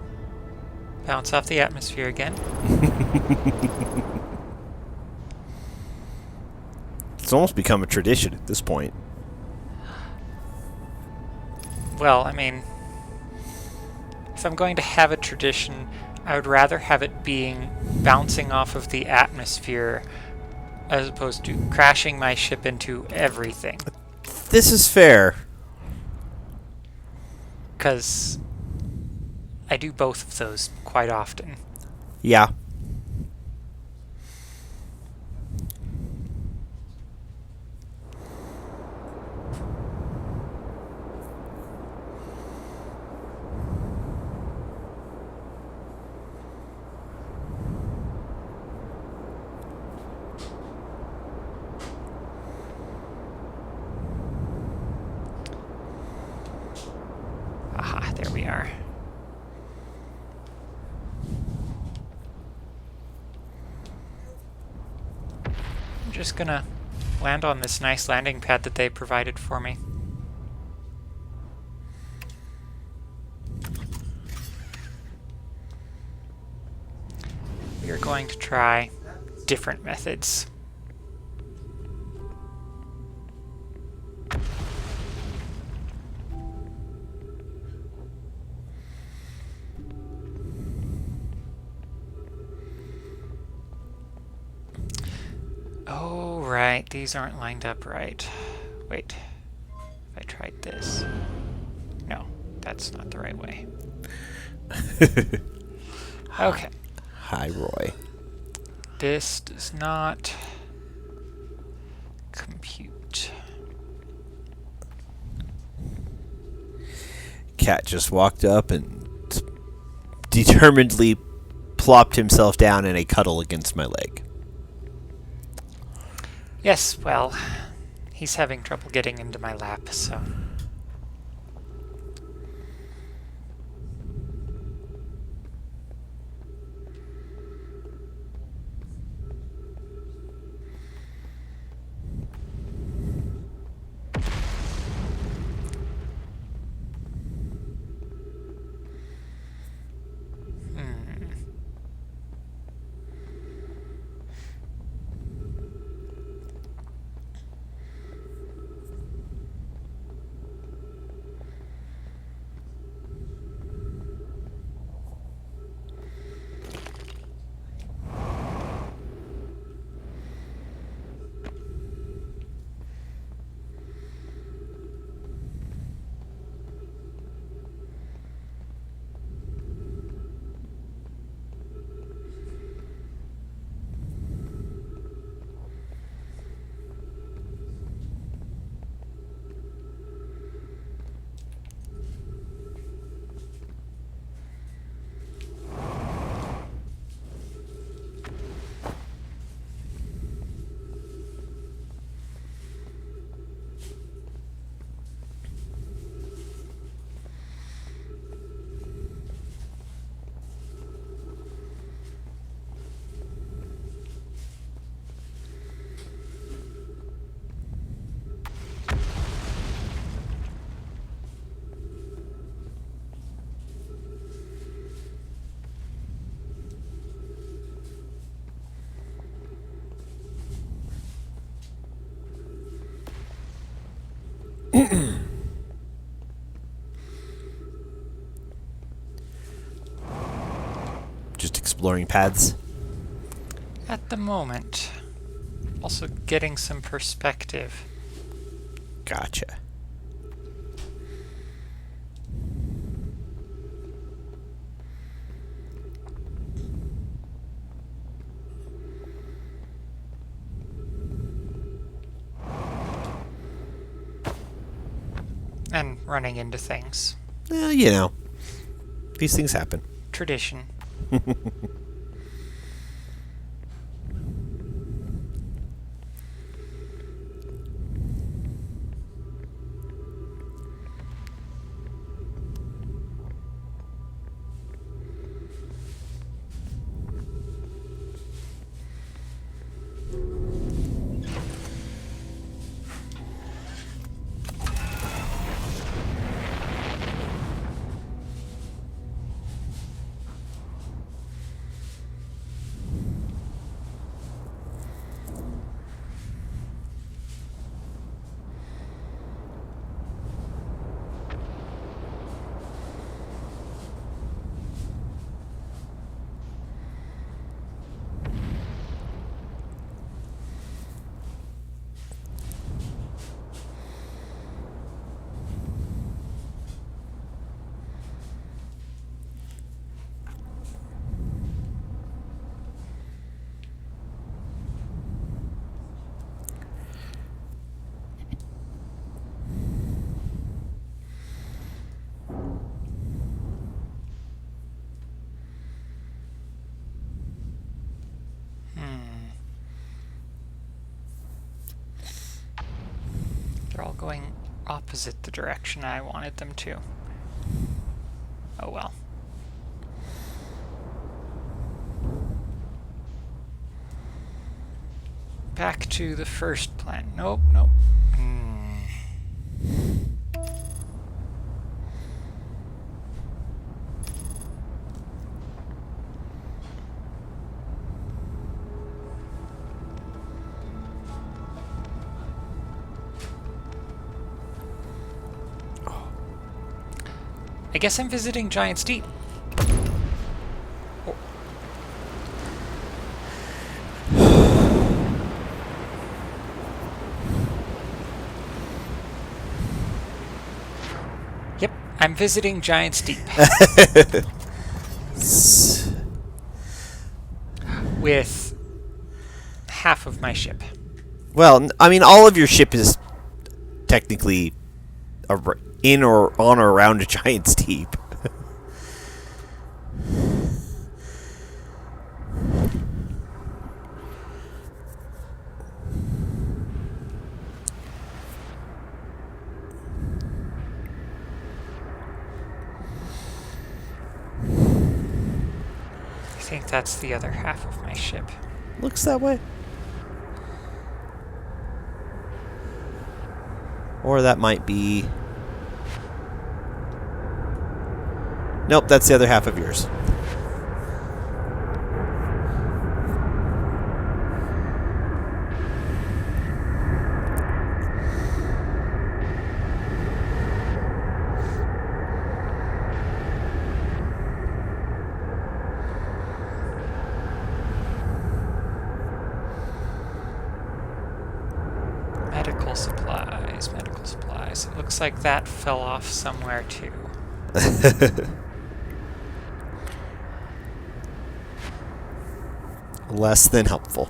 bounce off the atmosphere again. It's almost become a tradition at this point. Well, I mean, if I'm going to have a tradition, I would rather have it being bouncing off of the atmosphere as opposed to crashing my ship into everything. This is fair. Because I do both of those quite often. Yeah. Aha, there we are. I'm just gonna land on this nice landing pad that they provided for me. We are going to try different methods. Oh, right, these aren't lined up right. Wait, if I tried this. No, that's not the right way. Okay. Hi, Roy. This does not compute. Cat just walked up and determinedly plopped himself down in a cuddle against my leg. Yes, well, he's having trouble getting into my lap, so... exploring paths? At the moment. Also getting some perspective. Gotcha. And running into things. You know, these things happen. Tradition. They're all going opposite the direction I wanted them to. Oh well. Back to the first plan. Nope, nope. I guess I'm visiting Giant's Deep. Oh. Yep, I'm visiting Giant's Deep. With half of my ship. Well, I mean, all of your ship is technically in or on or around a Giant's Deep. I think that's the other half of my ship. Looks that way. Or that might be... Nope, that's the other half of yours. Medical supplies, medical supplies. It looks like that fell off somewhere too. Less than helpful.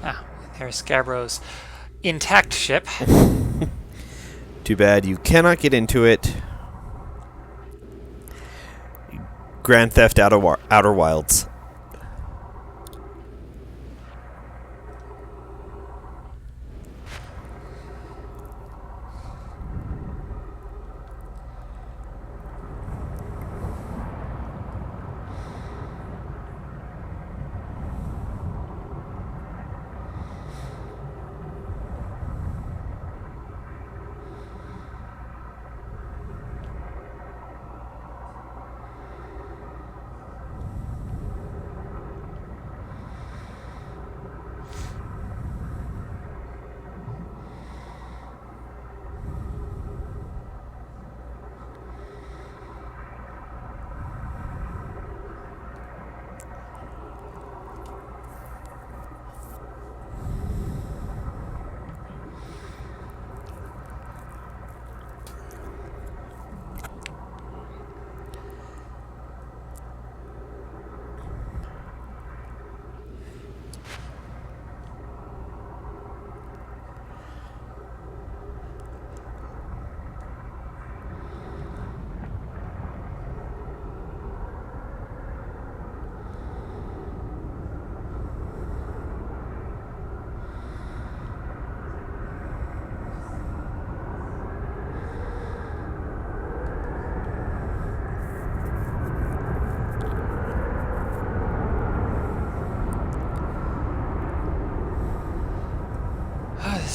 Ah, there's Scabro's intact ship. Too bad you cannot get into it. Grand Theft Outer Wilds.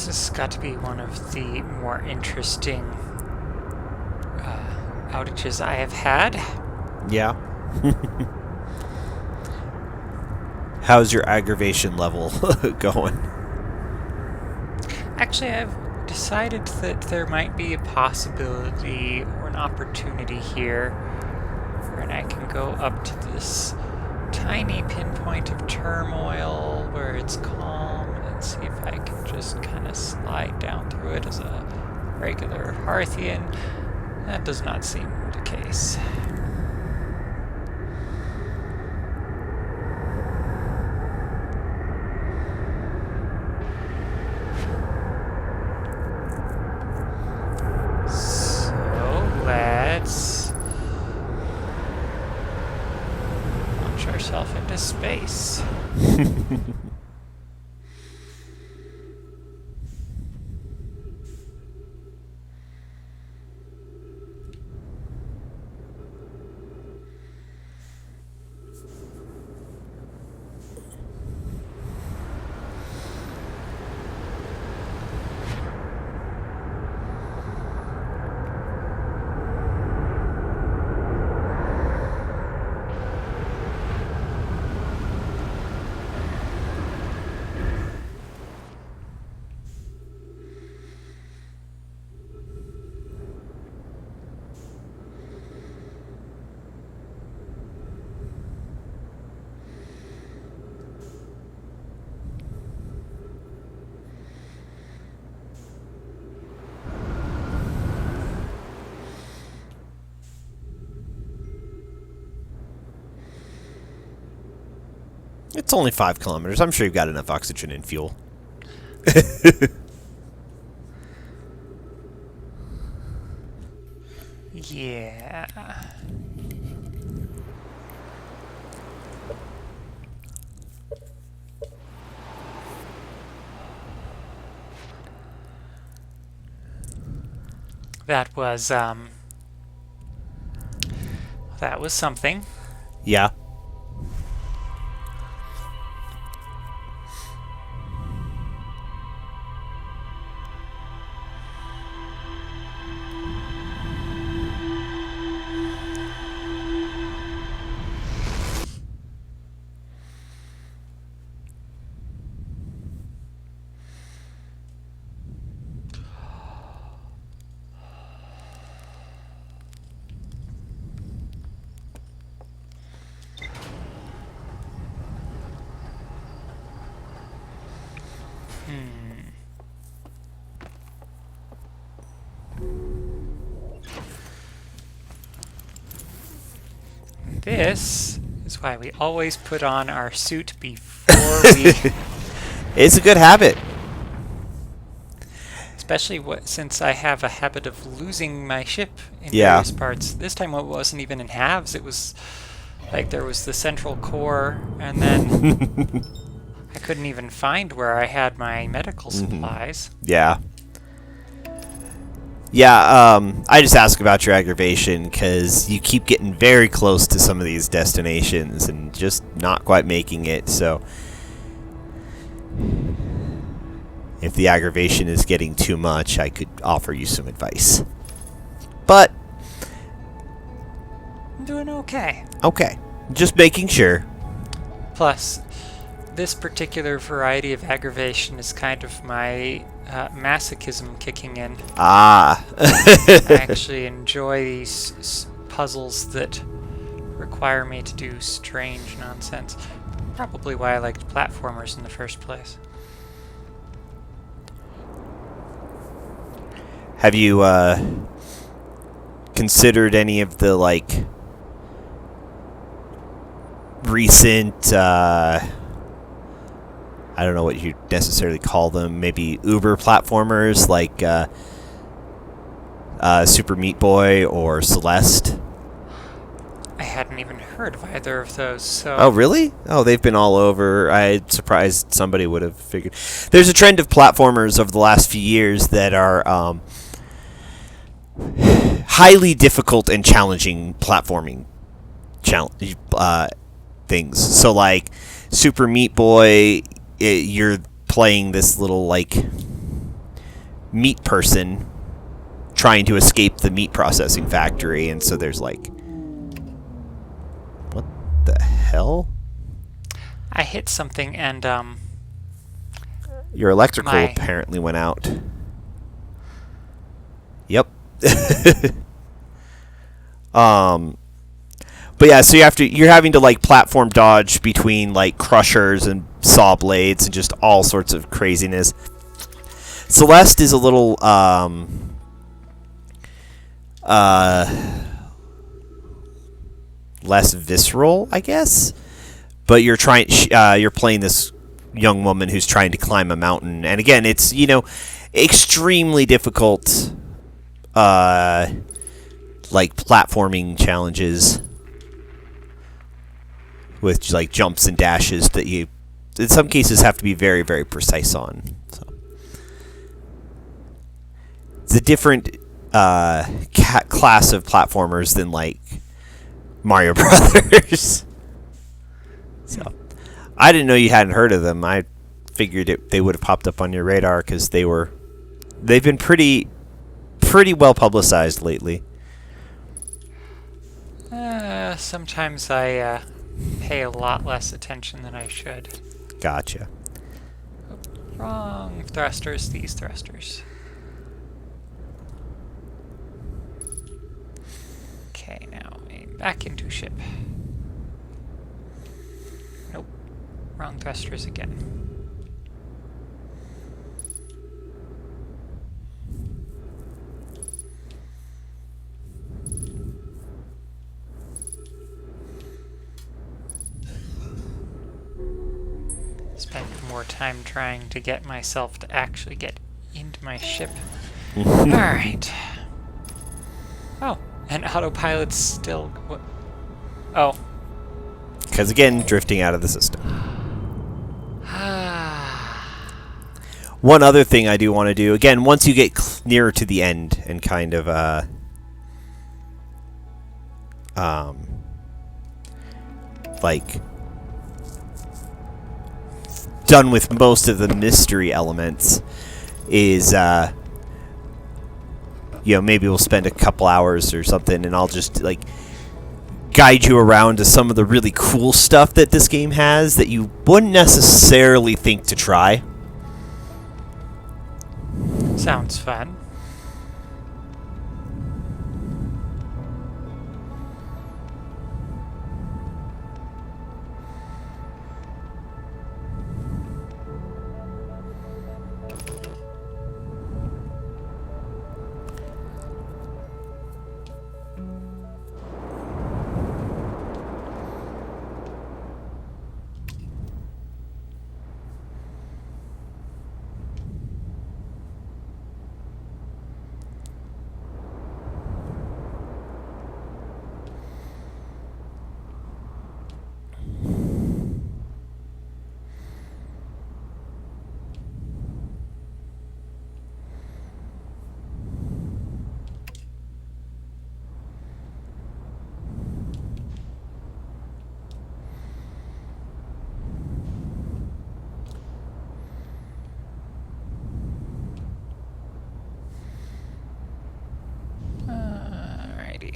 This has got to be one of the more interesting outages I have had. Yeah. How's your aggravation level going? Actually, I've decided that there might be a possibility or an opportunity here where I can go up to this tiny pinpoint of turmoil where it's calm and see if I can just kind of slide down through it as a regular Hearthian. That does not seem the case. So let's launch ourselves into space. It's only 5 kilometers. I'm sure you've got enough oxygen and fuel. Yeah. That was something. Yeah. This is why we always put on our suit before we... It's a good habit. Especially since I have a habit of losing my ship in Yeah. various parts. This time it wasn't even in halves. It was like there was the central core, and then I couldn't even find where I had my medical supplies. Yeah. Yeah, I just ask about your aggravation because you keep getting very close to some of these destinations and just not quite making it, so if the aggravation is getting too much, I could offer you some advice. But, I'm doing okay. okay, just making sure. Plus, this particular variety of aggravation is kind of my masochism kicking in. Ah. I actually enjoy these puzzles that require me to do strange nonsense. Probably why I liked platformers in the first place. Have you considered any of the recent I don't know what you necessarily call them, maybe Uber platformers like Super Meat Boy or Celeste? I hadn't even heard of either of those, so... Oh, really? Oh, they've been all over. I'm surprised somebody would have figured. There's a trend of platformers over the last few years that are highly difficult and challenging platforming things. So, like, Super Meat Boy, you're playing this little, meat person trying to escape the meat processing factory, and so there's like, what the hell? I hit something and Your electrical my apparently went out. Yep. But yeah, so you're having to like platform dodge between like crushers and saw blades and just all sorts of craziness. Celeste is a little less visceral, I guess. But you're playing this young woman who's trying to climb a mountain, and again, it's extremely difficult, like platforming challenges with like jumps and dashes that you, in some cases, have to be very, very precise on. So it's a different class of platformers than like Mario Brothers. So I didn't know you hadn't heard of them. I figured they would have popped up on your radar because they've been pretty well publicized lately. Sometimes I pay a lot less attention than I should. Gotcha. Wrong thrusters, these thrusters. Okay, now aim back into ship. Nope. Wrong thrusters again. Spent more time trying to get myself to actually get into my ship. Alright. Oh, and autopilot's still... What? Oh. Because again, drifting out of the system. One other thing I do want to do, again, once you get nearer to the end and kind of like done with most of the mystery elements, is maybe we'll spend a couple hours or something, and I'll just like guide you around to some of the really cool stuff that this game has that you wouldn't necessarily think to try. Sounds fun.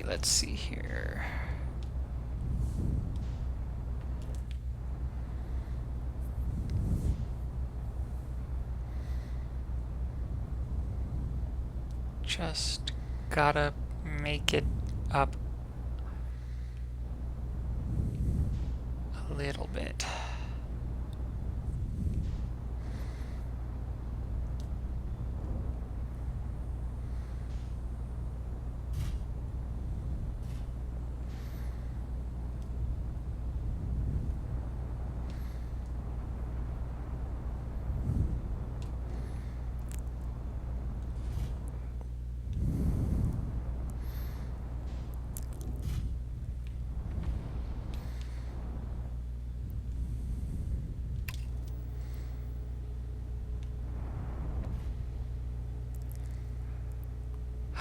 Let's see here. Just gotta make it up a little bit.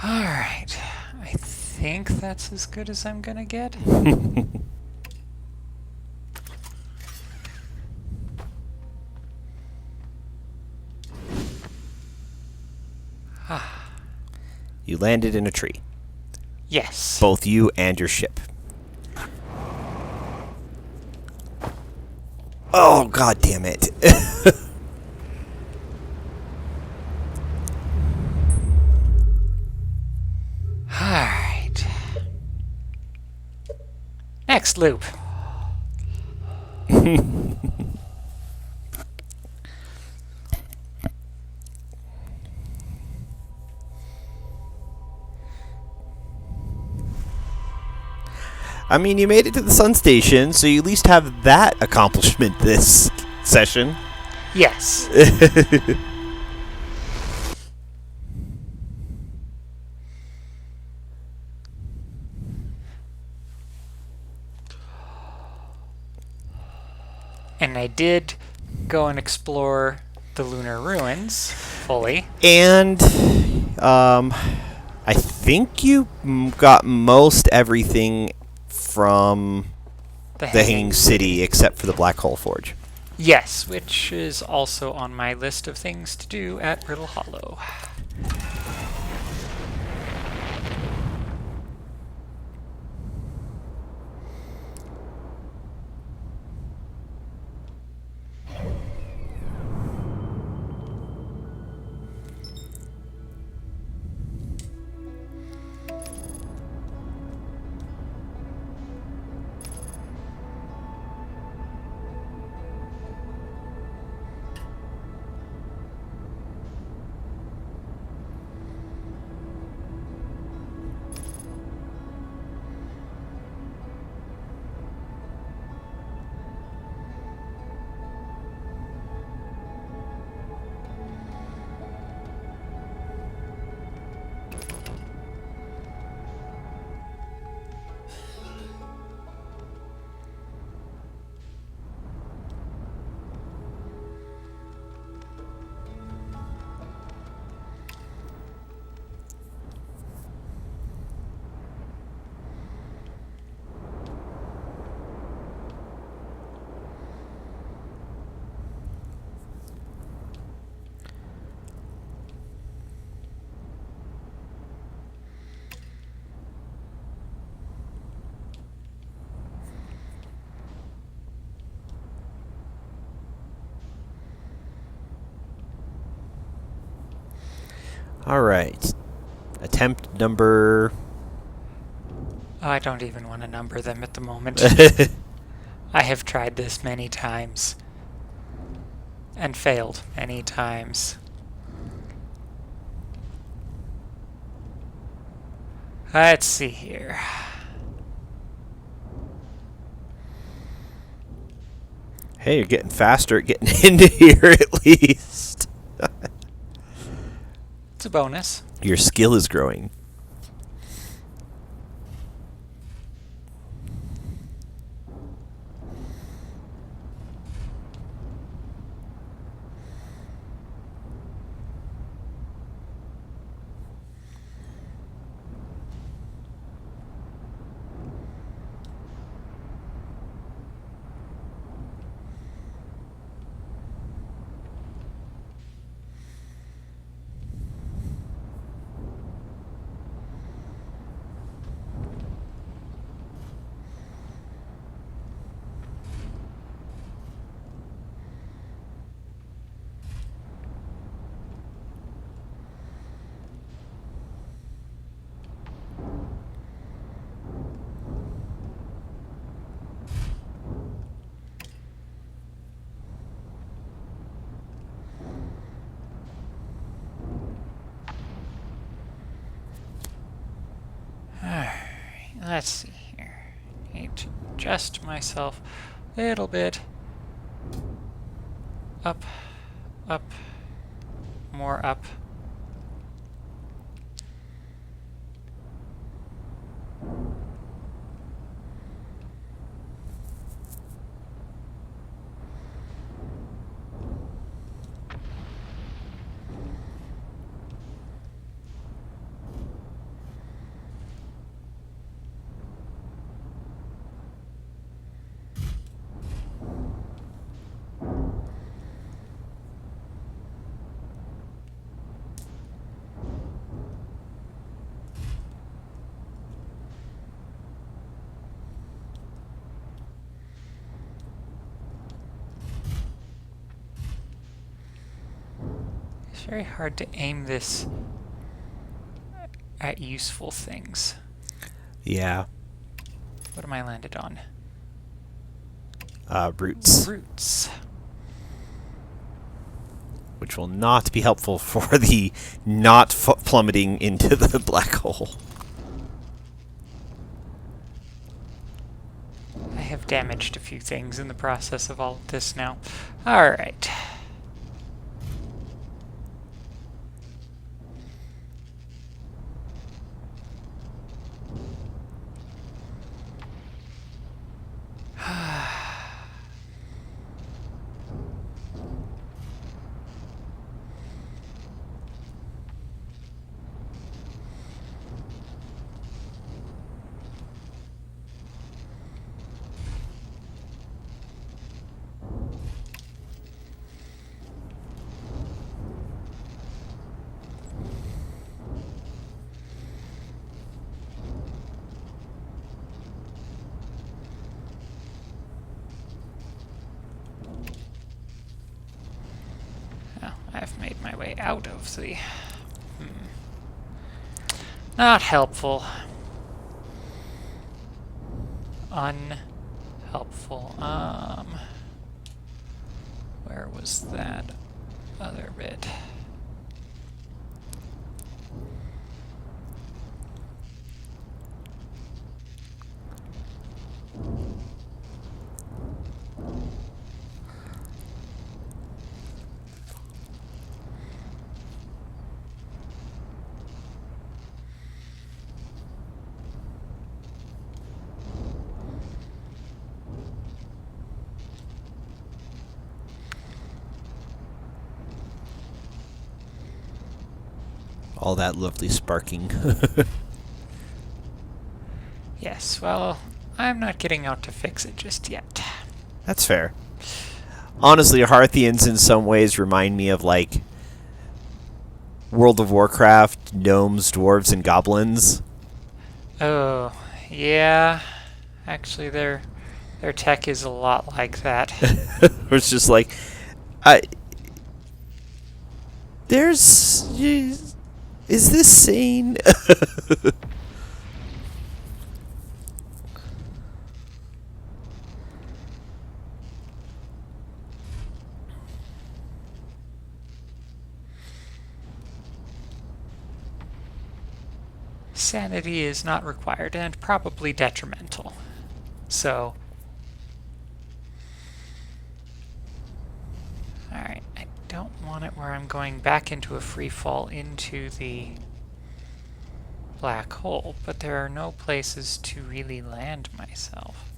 Alright, I think that's as good as I'm gonna get. You landed in a tree. Yes. Both you and your ship. Oh, god damn it. Alright. Next loop. I mean, you made it to the sun station, so you at least have that accomplishment this session. Yes. And I did go and explore the lunar ruins fully. And I think you got most everything from The the Hanging City except for the Black Hole Forge. Yes, which is also on my list of things to do at Brittle Hollow. Alright. Attempt number... I don't even want to number them at the moment. I have tried this many times. And failed many times. Let's see here. Hey, you're getting faster at getting into here at least. It's a bonus. Your skill is growing. Let's see here. Need to adjust myself a little bit. Up, up, more up. very hard to aim this at useful things. Yeah. What am I landed on? Roots. Roots. Which will not be helpful for the not plummeting into the black hole. I have damaged a few things in the process of all of this now. Alright. I've made my way out of the... Not helpful. Unhelpful. Where was that other bit? All that lovely sparking. Yes, well, I'm not getting out to fix it just yet. That's fair. Honestly, Hearthians in some ways remind me of, like, World of Warcraft, gnomes, dwarves, and goblins. Oh, yeah. Actually, their tech is a lot like that. It's just like, is this sane? Sanity is not required and probably detrimental. So... Alright, I don't want it where I'm going back into a free fall into the black hole, but there are no places to really land myself.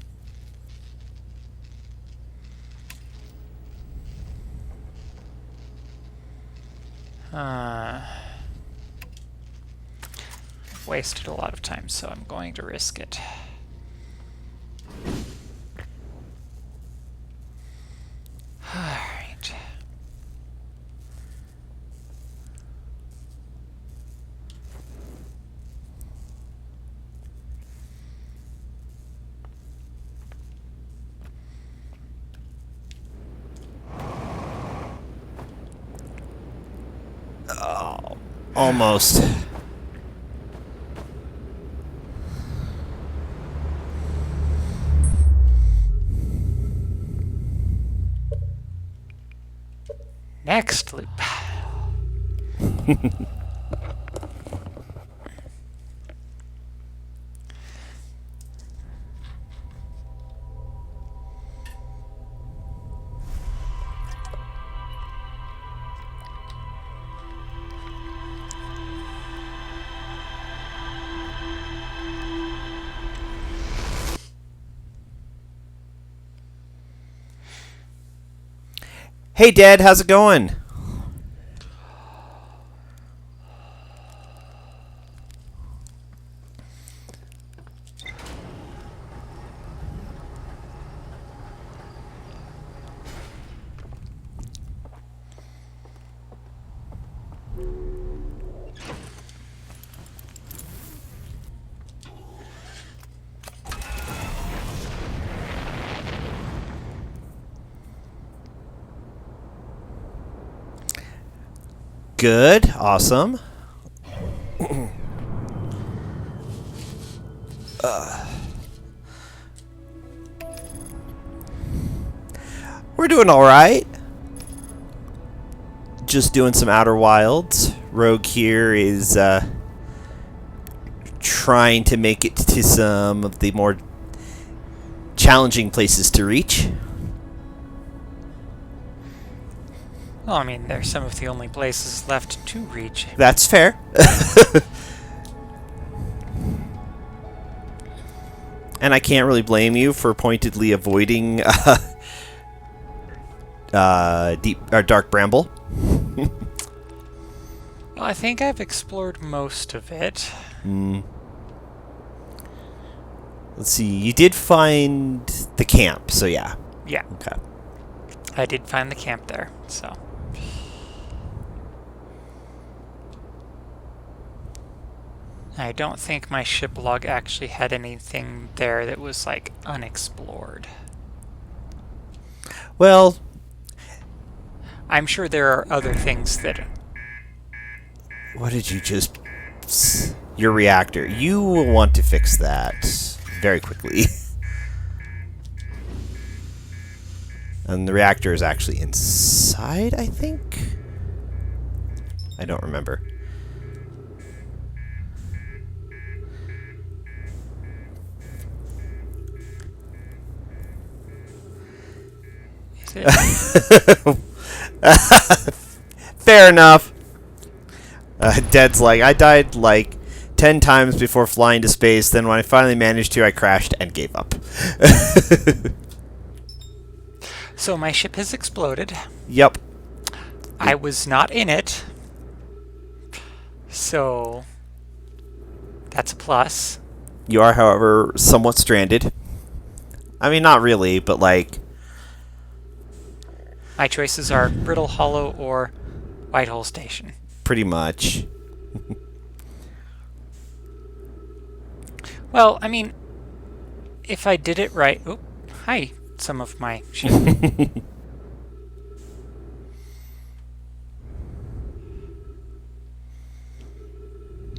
Wasted a lot of time, so I'm going to risk it. Alright. Oh, almost. Next loop. Hey, Dad, how's it going? good. Awesome. We're doing all right. Just doing some Outer Wilds. Rogue here is trying to make it to some of the more challenging places to reach. Well, I mean, they're some of the only places left to reach. That's fair. And I can't really blame you for pointedly avoiding deep or dark bramble. Well, I think I've explored most of it. Let's see. You did find the camp, so yeah. Yeah, Okay. I did find the camp there, so. I don't think my ship log actually had anything there that was, like, unexplored. Well, I'm sure there are other things that... what did you just... Your reactor. You will want to fix that very quickly. And the reactor is actually inside, I think? I don't remember. Fair enough. Dead's like, I died like 10 times before flying to space, then when I finally managed to, I crashed and gave up. So my ship has exploded. Yep. I was not in it. So that's a plus. You are, however, somewhat stranded. I mean, not really, but like... My choices are Brittle Hollow or Whitehole Station. Pretty much. Well, I mean, if I did it right... Oh, hi, some of my ship.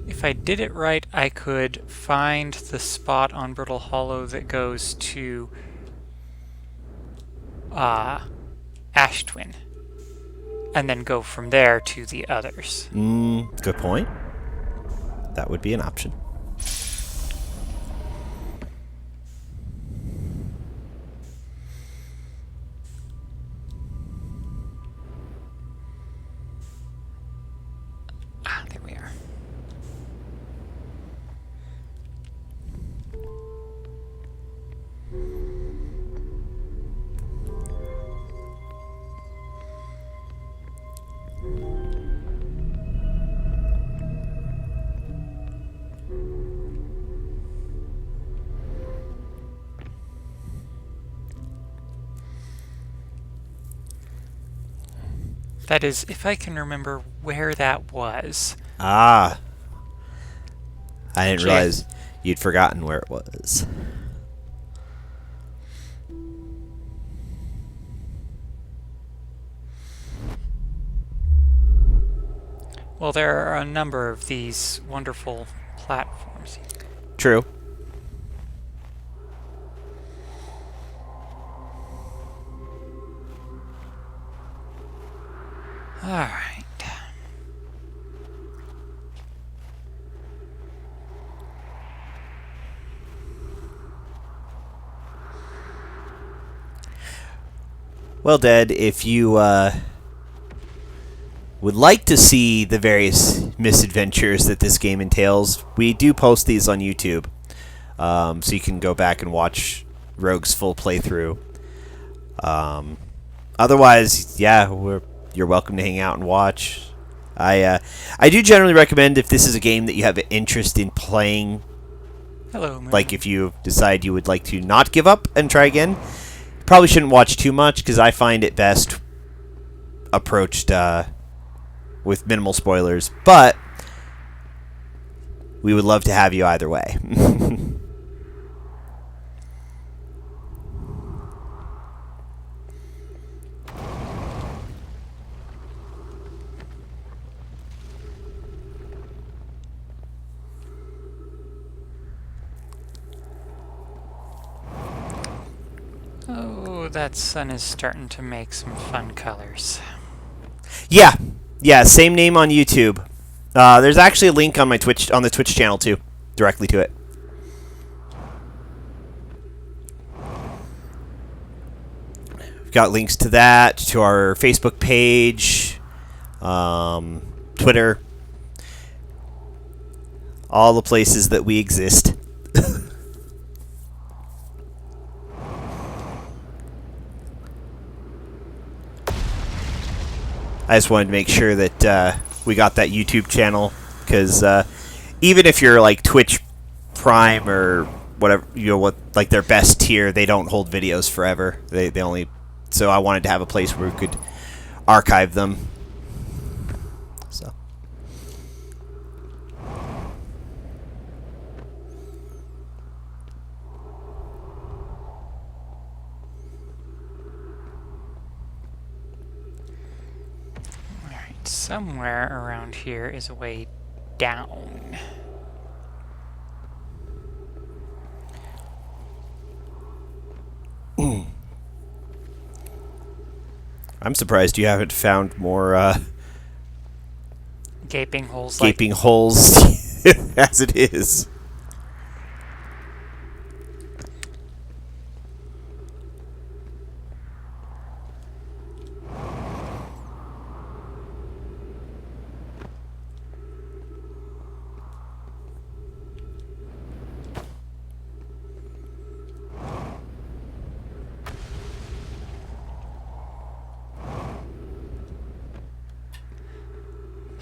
If I did it right, I could find the spot on Brittle Hollow that goes to Ash Twin, and then go from there to the others. Good point. That would be an option. There we are. That is, if I can remember where that was. Ah. I didn't Actually, realize you'd forgotten where it was. Well, there are a number of these wonderful platforms. True. Alright. Well, Dad, if you would like to see the various misadventures that this game entails, we do post these on YouTube. So you can go back and watch Rogue's full playthrough. Otherwise, yeah, you're welcome to hang out and watch. I do generally recommend, if this is a game that you have an interest in playing, Hello, Moon. like if you decide you would like to not give up and try again, you probably shouldn't watch too much, because I find it best approached with minimal spoilers, but we would love to have you either way. Oh, that sun is starting to make some fun colors. Yeah, yeah, same name on YouTube. There's actually a link on my Twitch on the Twitch channel too, directly to it. We've got links to that, to our Facebook page, Twitter, all the places that we exist. I just wanted to make sure that we got that YouTube channel, because even if you're like Twitch Prime or whatever, you know what, like their best tier, they don't hold videos forever. They only. So I wanted to have a place where we could archive them. So. Alright, somewhere around here is a way down. I'm surprised you haven't found more Gaping holes gaping holes as it is.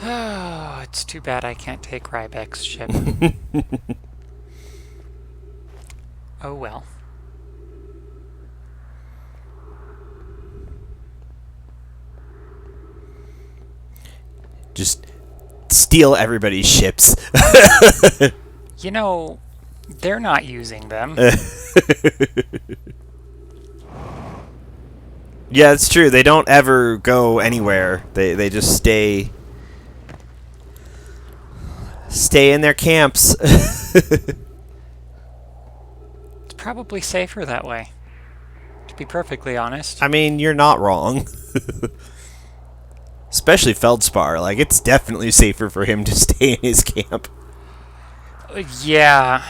Oh, it's too bad I can't take Riebeck's ship. Oh well. Just steal everybody's ships. You know, they're not using them. Yeah, it's true. They don't ever go anywhere. They just stay in their camps. It's probably safer that way, to be perfectly honest. I mean, you're not wrong. Especially Feldspar. Like, it's definitely safer for him to stay in his camp. Yeah.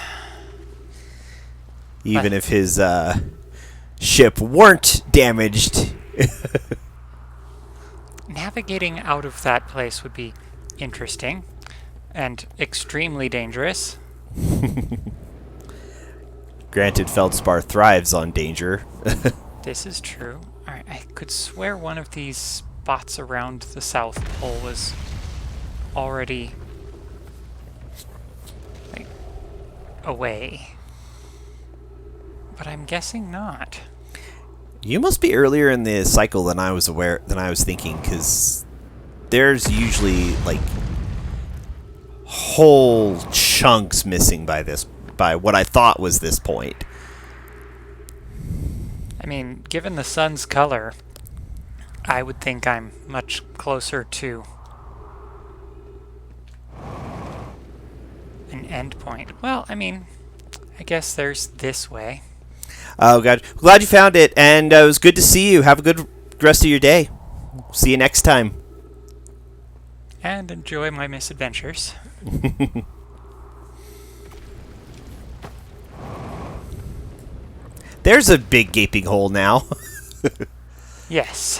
Even if his ship weren't damaged. Navigating out of that place would be interesting and extremely dangerous. Granted, Feldspar thrives on danger. This is true. Alright, I could swear one of these spots around the South Pole was already like away. But I'm guessing not. You must be earlier in the cycle than I was thinking, because there's usually like whole chunks missing by what I thought was this point. I mean, given the sun's color, I would think I'm much closer to an end point. Well, I mean, I guess there's this way. Oh, God. Glad you found it, and it was good to see you. Have a good rest of your day. See you next time. And enjoy my misadventures. There's a big gaping hole now. Yes.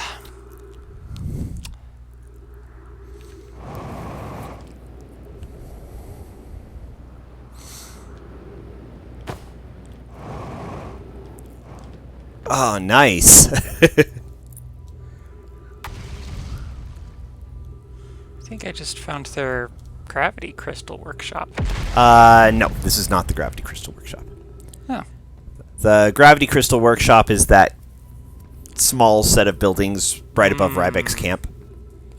Oh, nice. I think I just found their gravity crystal workshop. No, this is not the Gravity Crystal Workshop. Oh. The Gravity Crystal Workshop is that small set of buildings right above Reibeck's camp.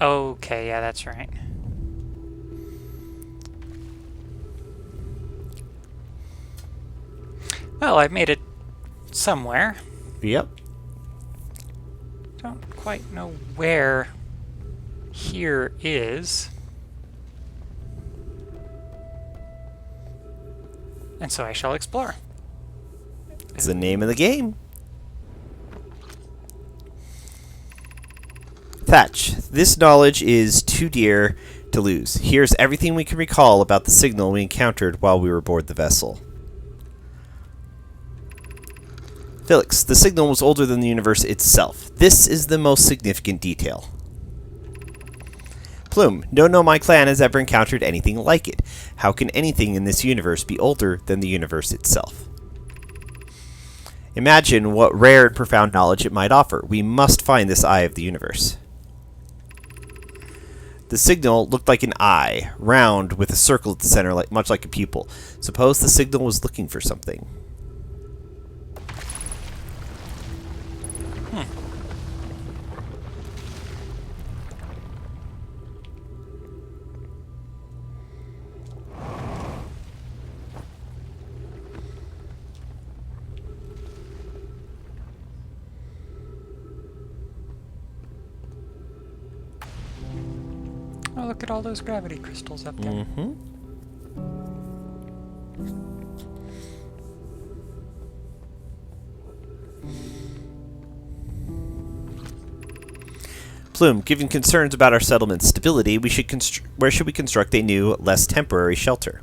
Okay, yeah, that's right. Well, I've made it somewhere. Yep. Don't quite know where here is. And so I shall explore. It's the name of the game. Thatch, this knowledge is too dear to lose. Here's everything we can recall about the signal we encountered while we were aboard the vessel. Felix, the signal was older than the universe itself. This is the most significant detail. Plume, no my clan has ever encountered anything like it. How can anything in this universe be older than the universe itself? Imagine what rare and profound knowledge it might offer. We must find this eye of the universe. The signal looked like an eye, round with a circle at the center, much like a pupil. Suppose the signal was looking for something. Oh, look at all those gravity crystals up there. Mm-hmm. Plume, given concerns about our settlement's stability, where should we construct a new, less temporary shelter?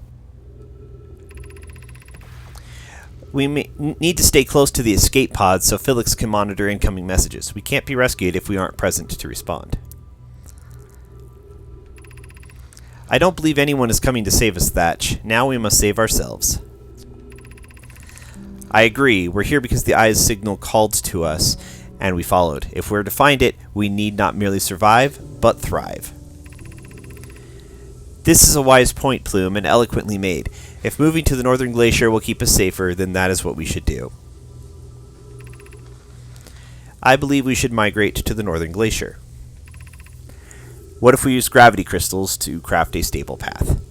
We need to stay close to the escape pods so Felix can monitor incoming messages. We can't be rescued if we aren't present to respond. I don't believe anyone is coming to save us, Thatch. Now we must save ourselves. I agree. We're here because the Eye's signal called to us, and we followed. If we're to find it, we need not merely survive, but thrive. This is a wise point, Plume, and eloquently made. If moving to the northern glacier will keep us safer, then that is what we should do. I believe we should migrate to the northern glacier. What if we use gravity crystals to craft a stable path?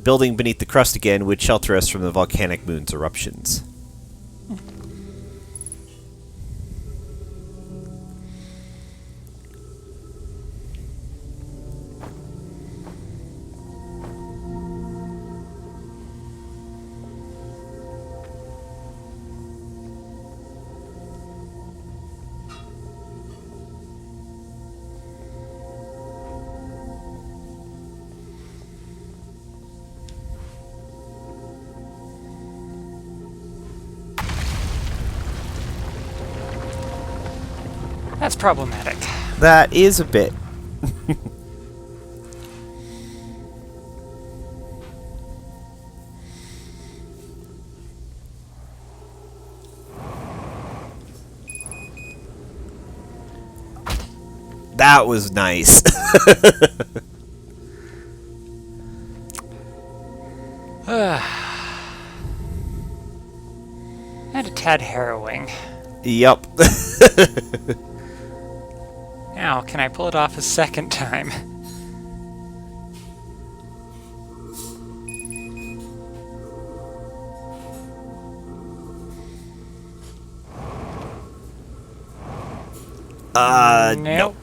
Building beneath the crust again would shelter us from the volcanic moon's eruptions. That's problematic. That is a bit. That was nice. And a tad harrowing. Yup. Now, can I pull it off a second time? Nope.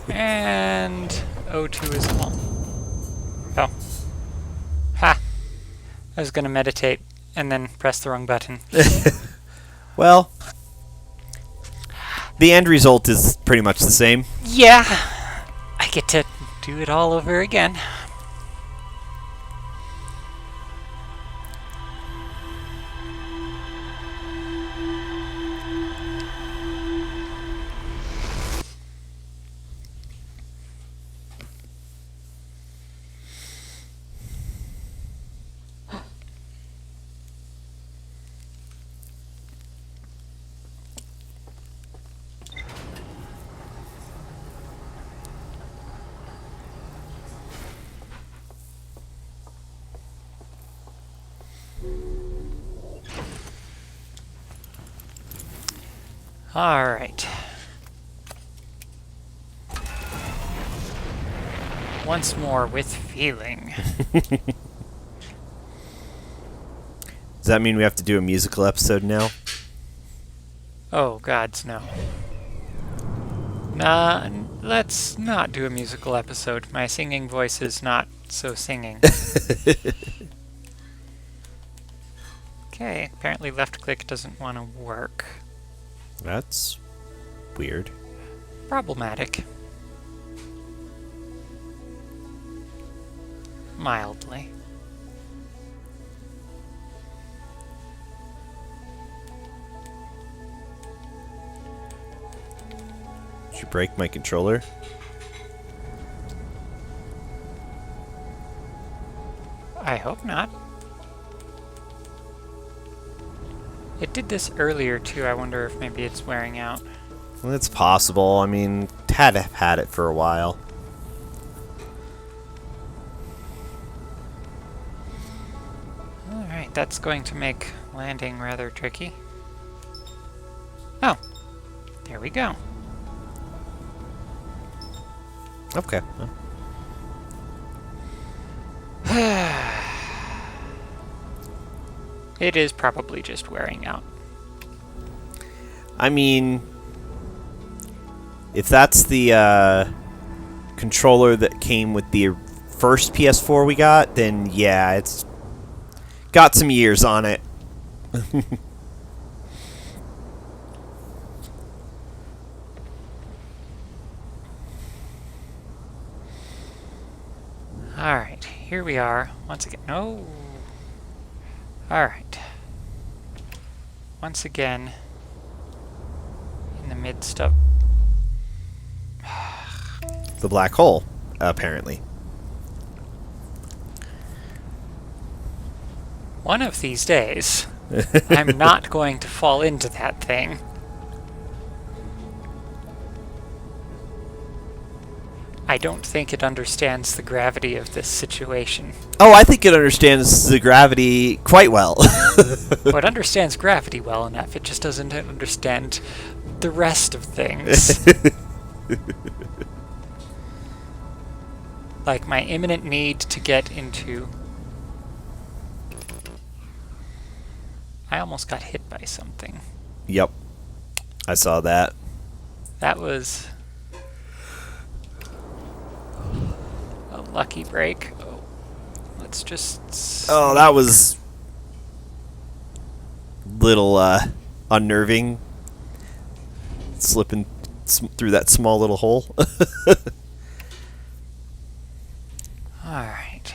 And O2 is long. Oh. Ha! I was gonna meditate and then press the wrong button. Well, the end result is pretty much the same. Yeah! I get to do it all over again. Alright. Once more with feeling. Does that mean we have to do a musical episode now? Oh, gods, no. Nah, let's not do a musical episode. My singing voice is not so singing. Okay, apparently left click doesn't want to work. That's weird. Problematic. Mildly. Did you break my controller? I hope not. It did this earlier too. I wonder if maybe it's wearing out. Well, it's possible. I mean, had it for a while. Alright, that's going to make landing rather tricky. Oh, there we go. Okay. Well, It is probably just wearing out. I mean, if that's the controller that came with the first PS4 we got, then yeah, it's got some years on it. Alright, here we are. Once again. No. Alright. Once again, in the midst of... The black hole, apparently. One of these days, I'm not going to fall into that thing. I don't think it understands the gravity of this situation. Oh, I think it understands the gravity quite well. Well, it understands gravity well enough, it just doesn't understand the rest of things. Like my imminent need to get into... I almost got hit by something. Yep. I saw that. That was a lucky break. Oh, let's just... Oh, that was little unnerving. Slipping through that small little hole. Alright.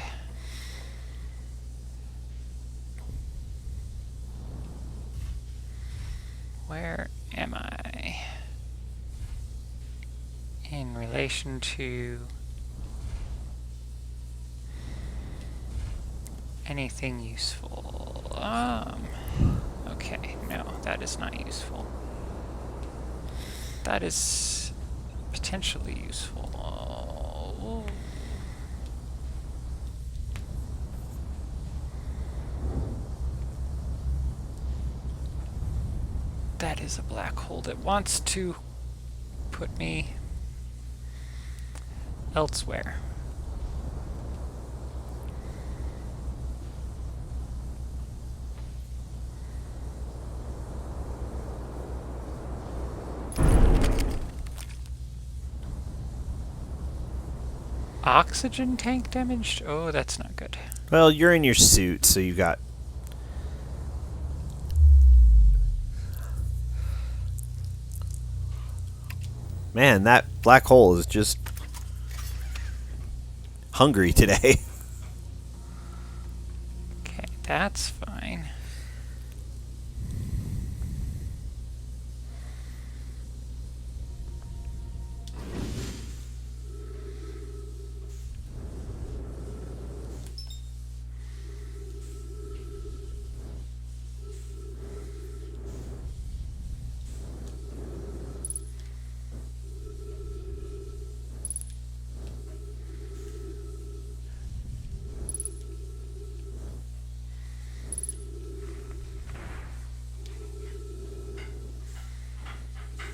Where am I in relation to anything useful? Okay, no, that is not useful. That is potentially useful. That is a black hole that wants to put me elsewhere. Oxygen tank damaged? Oh, that's not good. Well, you're in your suit, so you got... Man, that black hole is just hungry today. Okay, that's fine.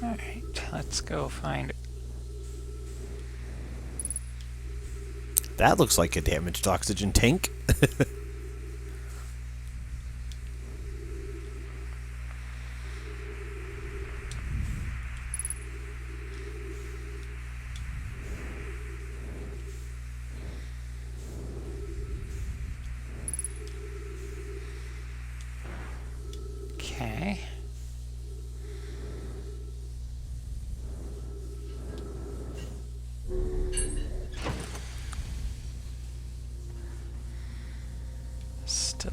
Alright, let's go find... That looks like a damaged oxygen tank. Okay.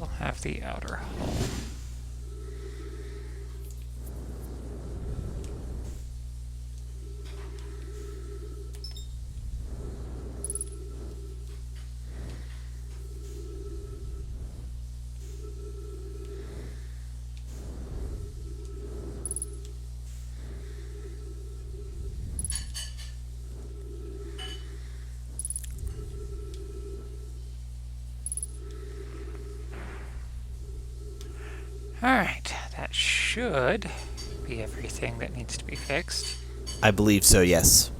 still have the outer hull. Alright, that should be everything that needs to be fixed. I believe so, yes.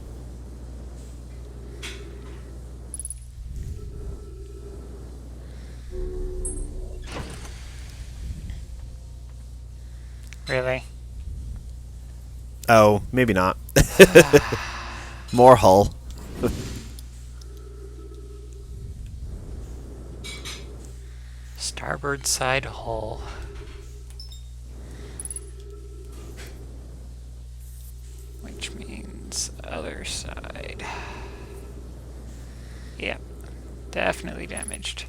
Really? Oh, maybe not. More hull. Starboard side hull. Which means other side. Yep, definitely damaged.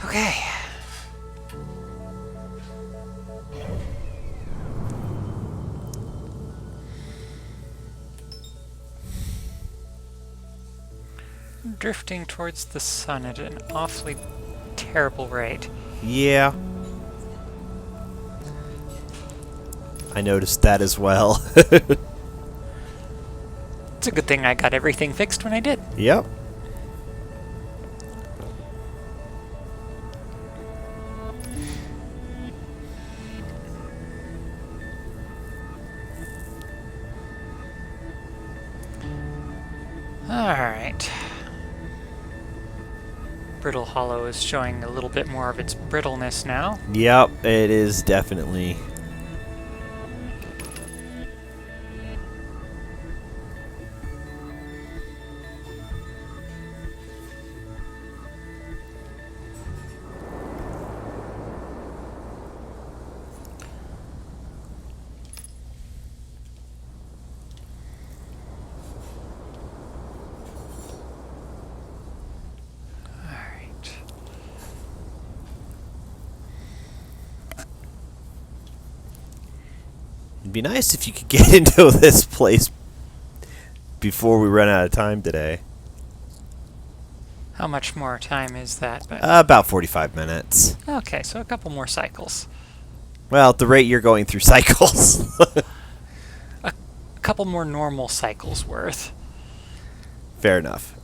Okay. Drifting towards the sun at an awfully terrible rate. Yeah. I noticed that as well. It's a good thing I got everything fixed when I did. Yep. Alright. Brittle Hollow is showing a little bit more of its brittleness now. Yep, it is definitely. Alright. It'd be nice if you could get into this place before we run out of time today. How much more time is that? But About 45 minutes. okay, so a couple more cycles. Well, at the rate you're going through cycles. A couple more normal cycles worth. Fair enough.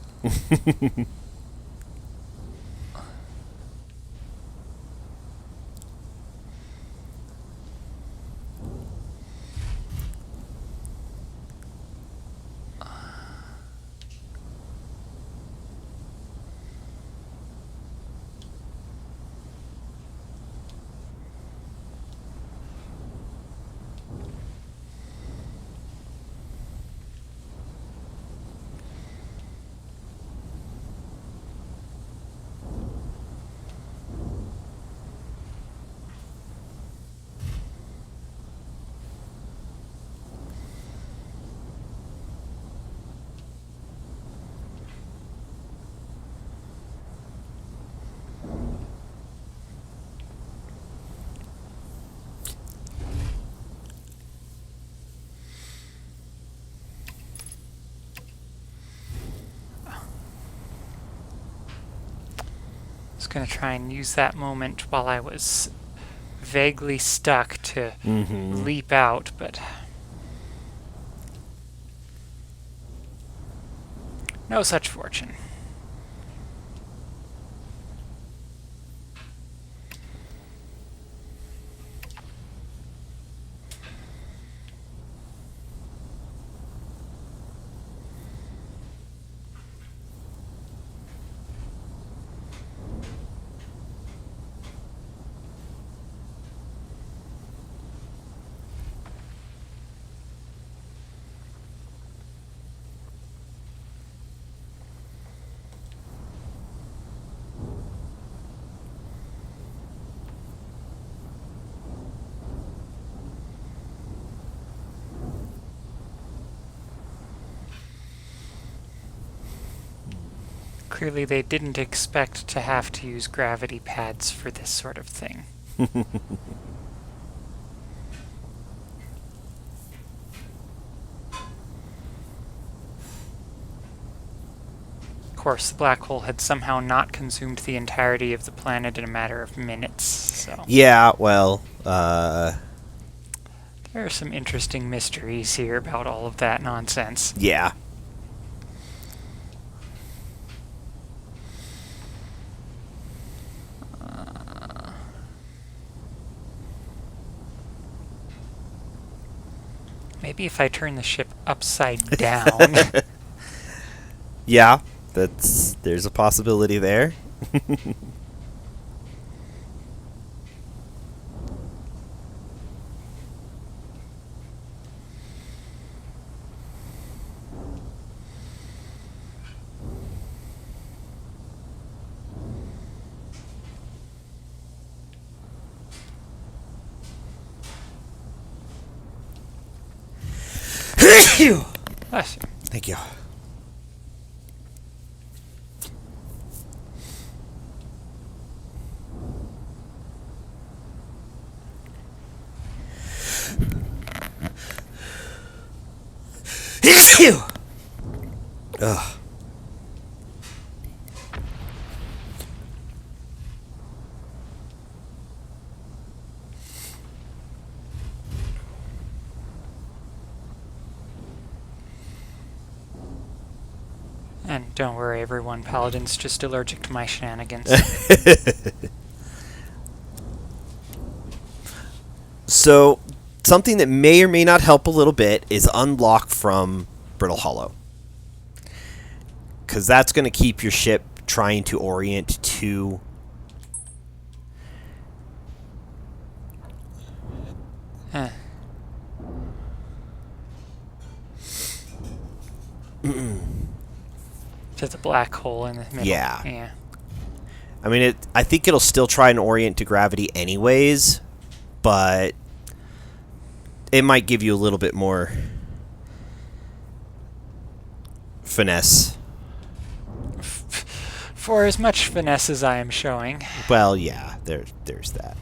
I was going to try and use that moment while I was vaguely stuck to leap out, but no such fortune. Clearly, they didn't expect to have to use gravity pads for this sort of thing. Of course, the black hole had somehow not consumed the entirety of the planet in a matter of minutes, so Yeah, well, there are some interesting mysteries here about all of that nonsense. yeah. Maybe if I turn the ship upside down. Yeah, there's a possibility there. Bless you. Thank you. Ugh. And don't worry, everyone, Paladin's just allergic to my shenanigans. So, something that may or may not help a little bit is unlock from Brittle Hollow. Because that's going to keep your ship trying to orient to... Huh. To the black hole in the middle. Yeah. Yeah. I mean, I think it'll still try and orient to gravity anyways, but it might give you a little bit more finesse. For as much finesse as I am showing. Well, yeah, there's that.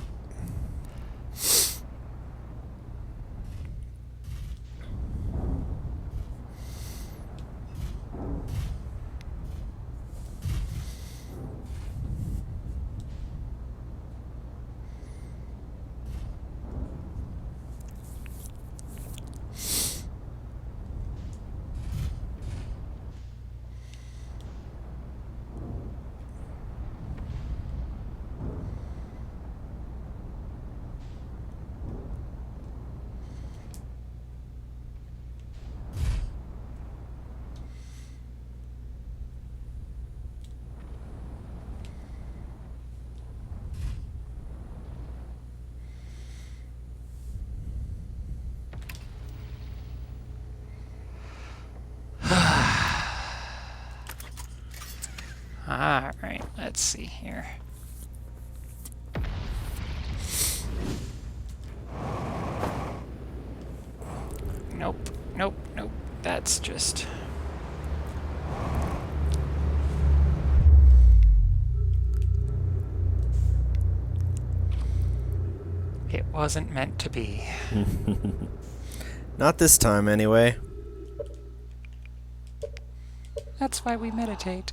Alright, let's see here. Nope, nope, nope. That's just... It wasn't meant to be. Not this time, anyway. That's why we meditate.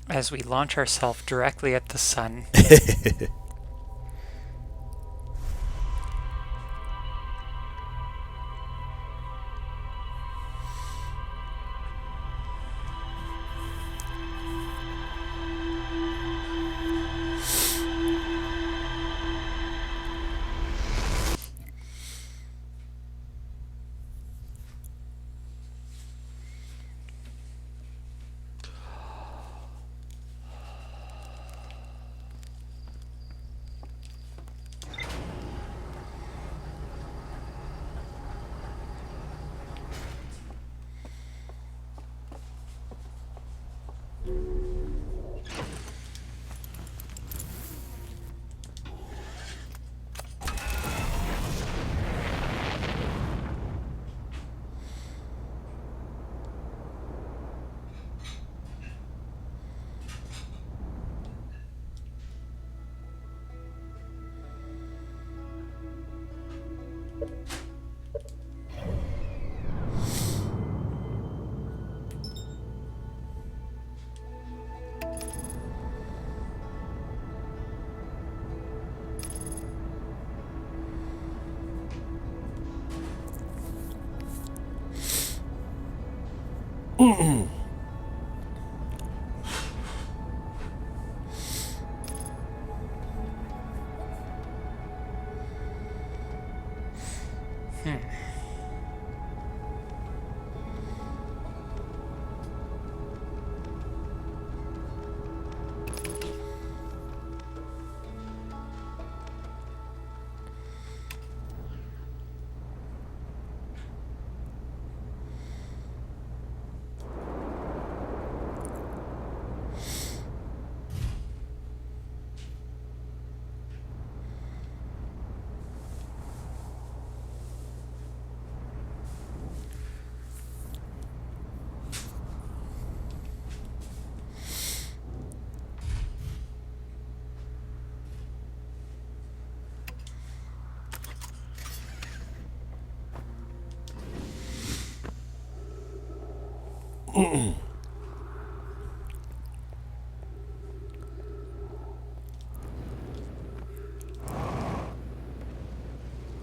As we launch ourselves directly at the sun.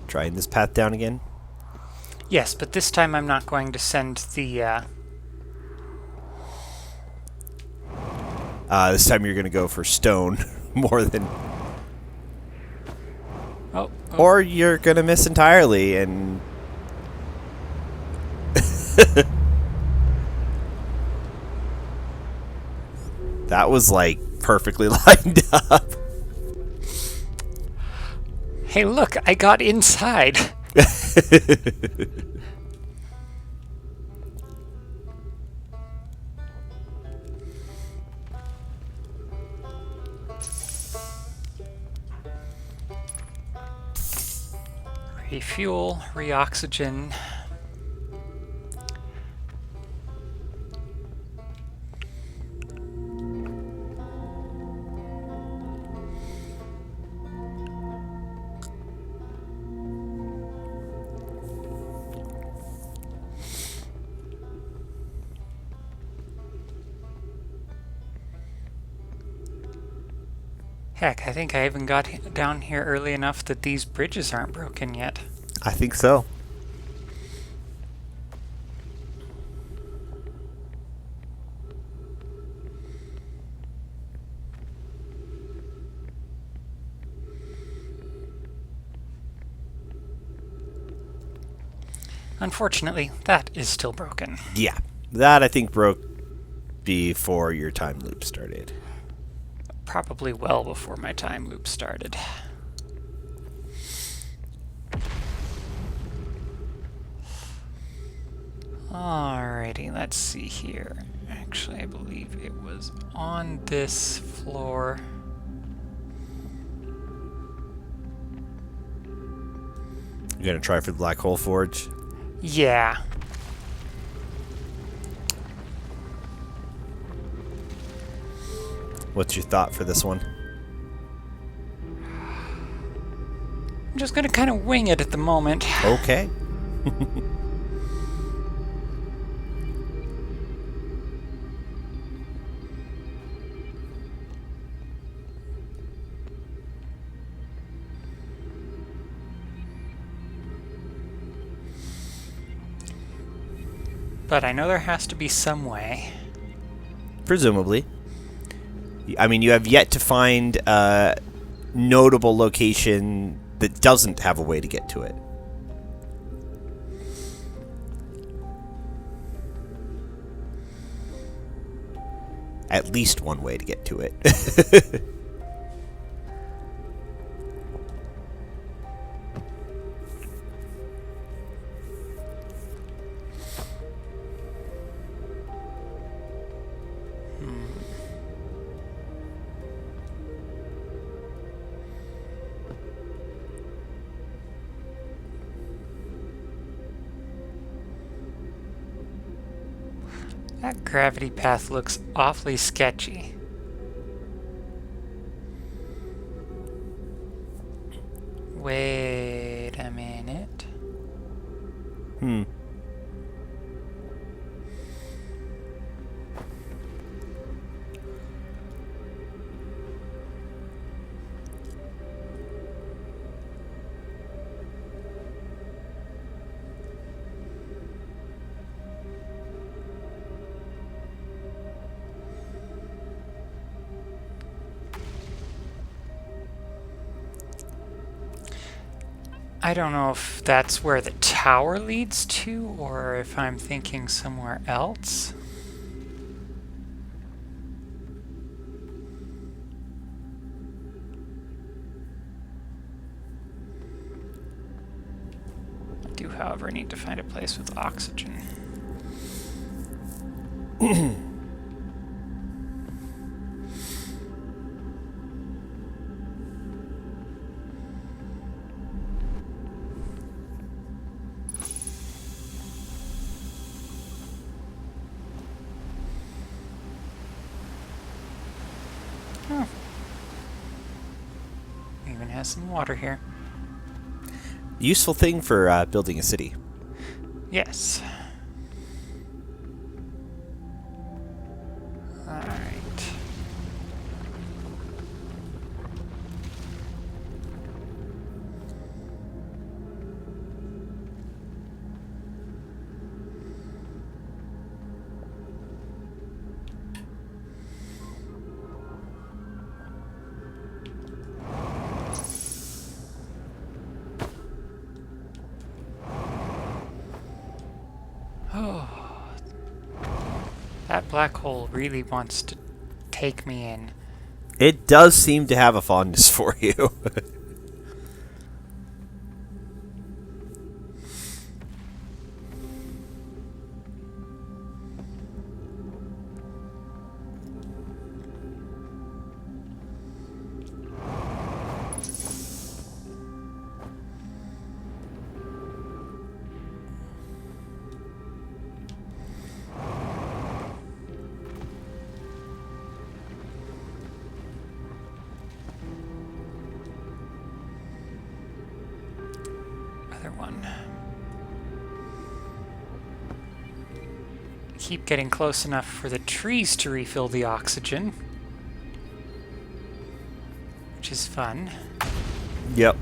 Trying this path down again. Yes, but this time I'm not going to send the, This time you're going to go for stone more than... Oh. Or you're going to miss entirely and... That was, like, perfectly lined up. Hey, look, I got inside. Refuel, reoxygen. Heck, I think I even got down here early enough that these bridges aren't broken yet. I think so. Unfortunately, that is still broken. Yeah. That, I think, broke before your time loop started. Probably well before my time loop started. Alrighty, let's see here. Actually, I believe it was on this floor. You're going to try for the Black Hole Forge? Yeah. What's your thought for this one? I'm just gonna kind of wing it at the moment. Okay. But I know there has to be some way. Presumably. I mean, you have yet to find a notable location that doesn't have a way to get to it. At least one way to get to it. That gravity path looks awfully sketchy. Wait a minute. Hmm. I don't know if that's where the tower leads to, or if I'm thinking somewhere else. I do, however, need to find a place with oxygen. Oh. Even has some water here. Useful thing for building a city. Yes. Alright. Oh, that black hole really wants to take me in. It does seem to have a fondness for you. Other one. Keep getting close enough for the trees to refill the oxygen, which is fun. Yep.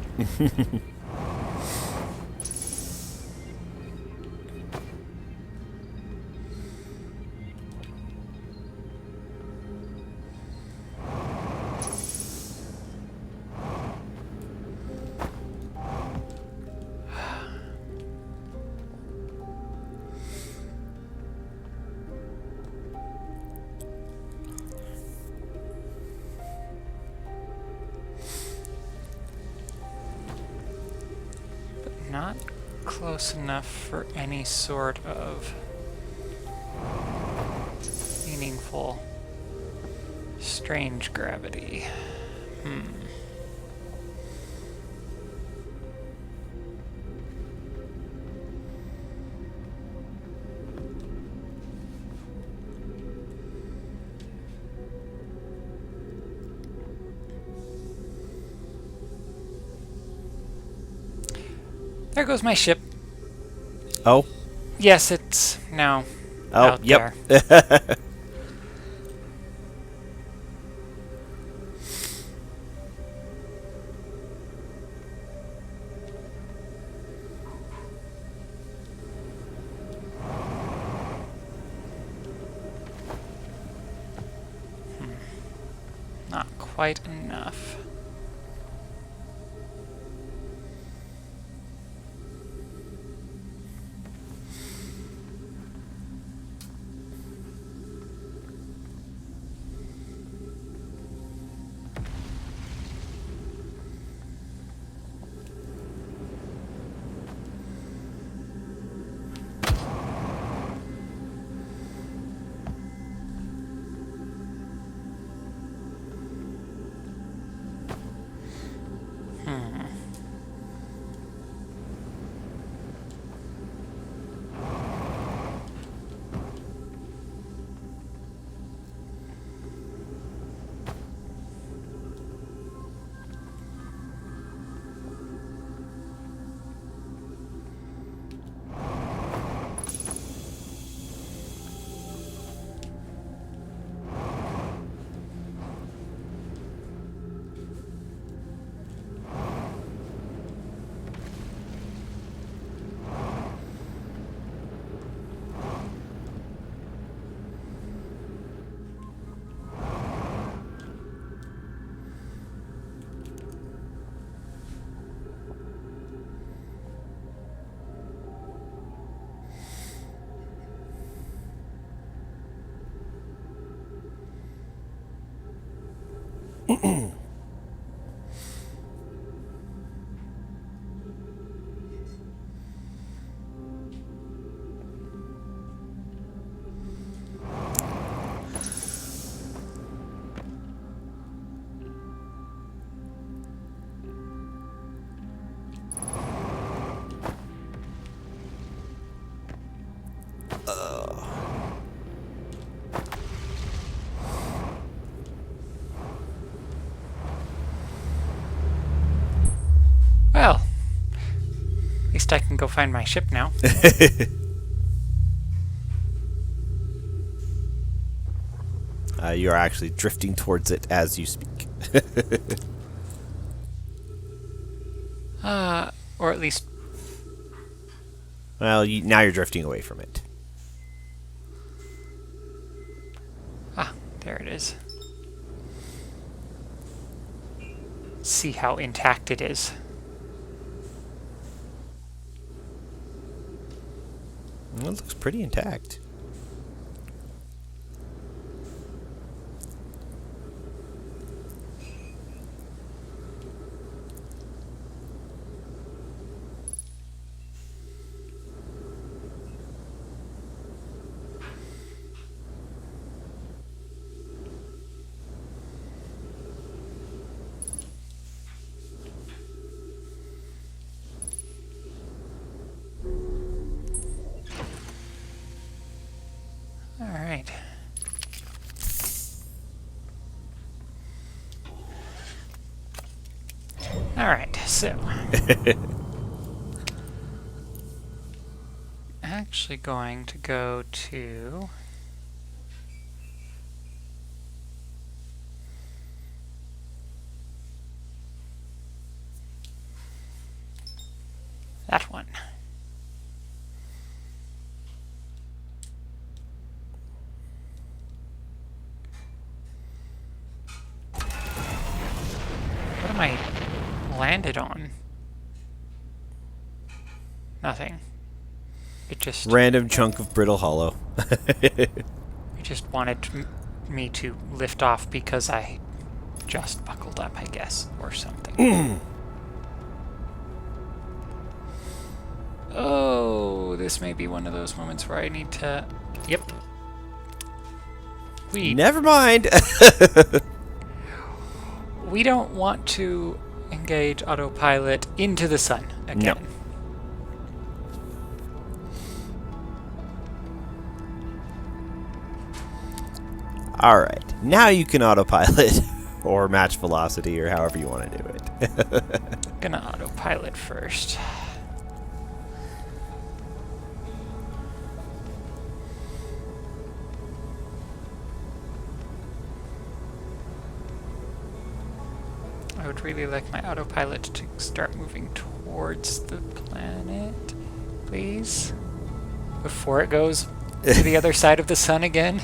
Not close enough for any sort of meaningful strange gravity. There goes my ship. Oh. Yes, it's now Oh. out Yep. there. Not quite enough. Well, at least I can go find my ship now. You are actually drifting towards it as you speak. Or at least, Well, now you're drifting away from it. there it is. See how intact it is. Well, it looks pretty intact. Alright. Alright, so. Actually going to go to... that one. What am I landed on? Nothing. It just... Random chunk of brittle hollow. it just wanted me to lift off because I just buckled up, I guess, or something. Oh, this may be one of those moments where I need to... Yep. Never mind. We don't want to engage autopilot into the sun again. No. Alright, now you can autopilot, or match velocity, or however you want to do it. Gonna autopilot first. I would really like my autopilot to start moving towards the planet, please. Before it goes to the other side of the sun again.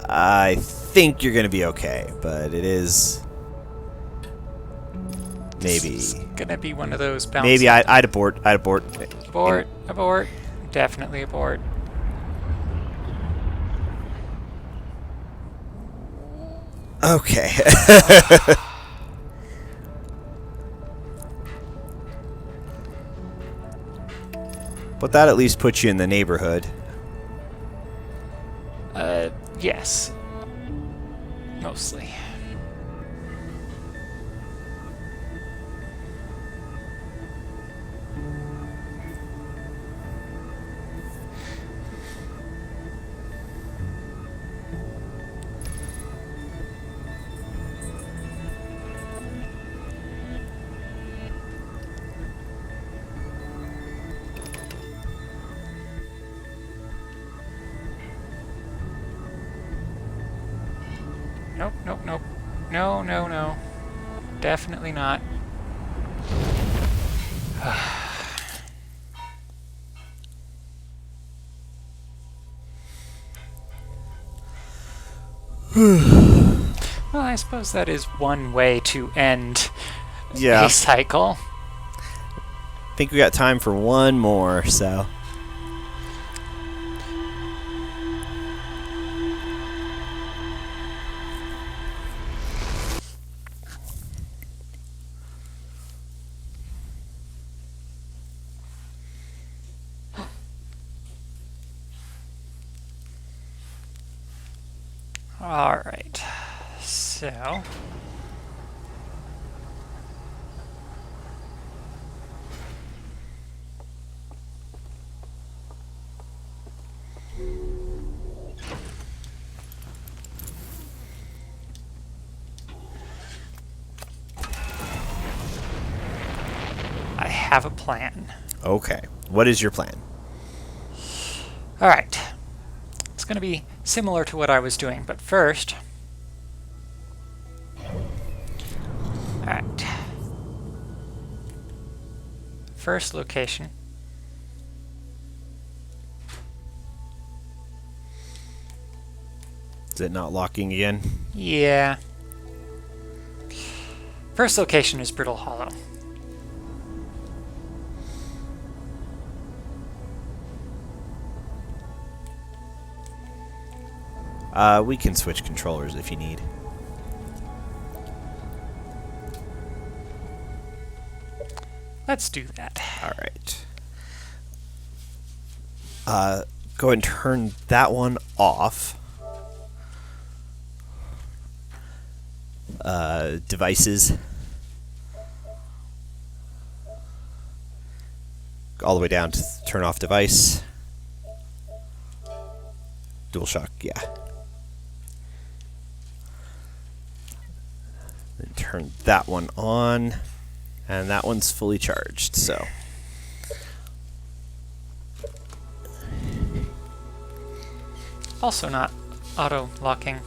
I think you're going to be okay, but it is... Maybe. This is gonna be one of those bouncy. Maybe I'd abort. I'd abort. Abort. Abort. Definitely abort. Okay. But that at least puts you in the neighborhood. Yes. Mostly. Nope, nope, nope. No, no, no. Definitely not. Well, I suppose that is one way to end Yeah. a cycle. I think we got time for one more, so. All right. So, I have a plan. Okay. What is your plan? All right. It's going to be similar to what I was doing, but first. All right. First location. Is it not locking again? Yeah. First location is Brittle Hollow. We can switch controllers if you need. Let's do that. All right. Go ahead and turn that one off. Devices. All the way down to turn off device. DualShock, yeah. Then turn that one on. And that one's fully charged, so. Also not auto-locking.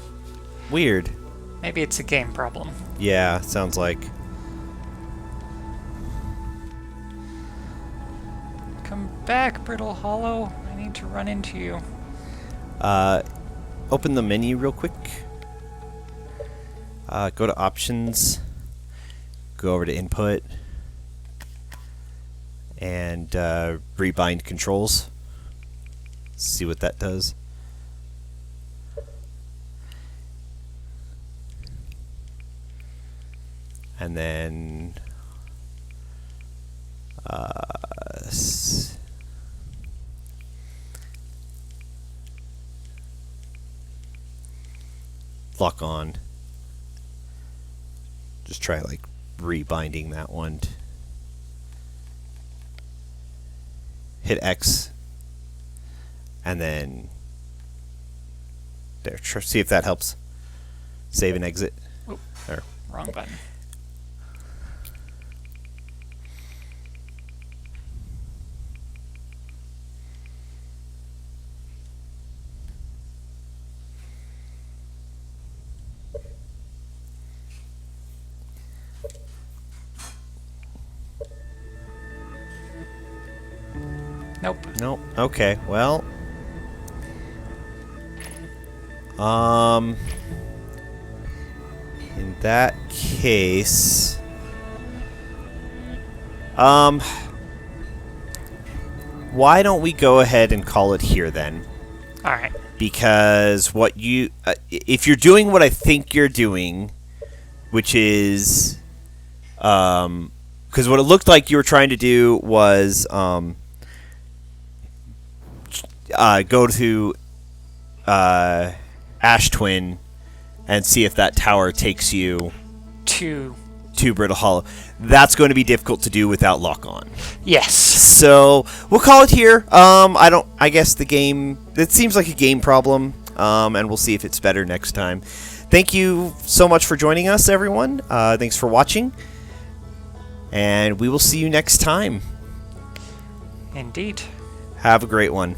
Weird. Maybe it's a game problem. Yeah, sounds like. Come back, Brittle Hollow. I need to run into you. Open the menu real quick. Go to options. Go over to input. And rebind controls. See what that does. And then lock on. Just try like rebinding that one. Hit X, and then there. See if that helps. Save and exit. Oop, Or wrong button. Nope. nope. Okay. Well. In that case, why don't we go ahead and call it here then? All right. Because what you, if you're doing what I think you're doing, which is, because what it looked like you were trying to do was, go to Ash Twin and see if that tower takes you To to Brittle Hollow. That's going to be difficult to do without lock on. yes. So we'll call it here. I guess the game. It seems like a game problem. And we'll see if it's better next time. Thank you so much for joining us, everyone. Thanks for watching, and we will see you next time. Indeed. Have a great one.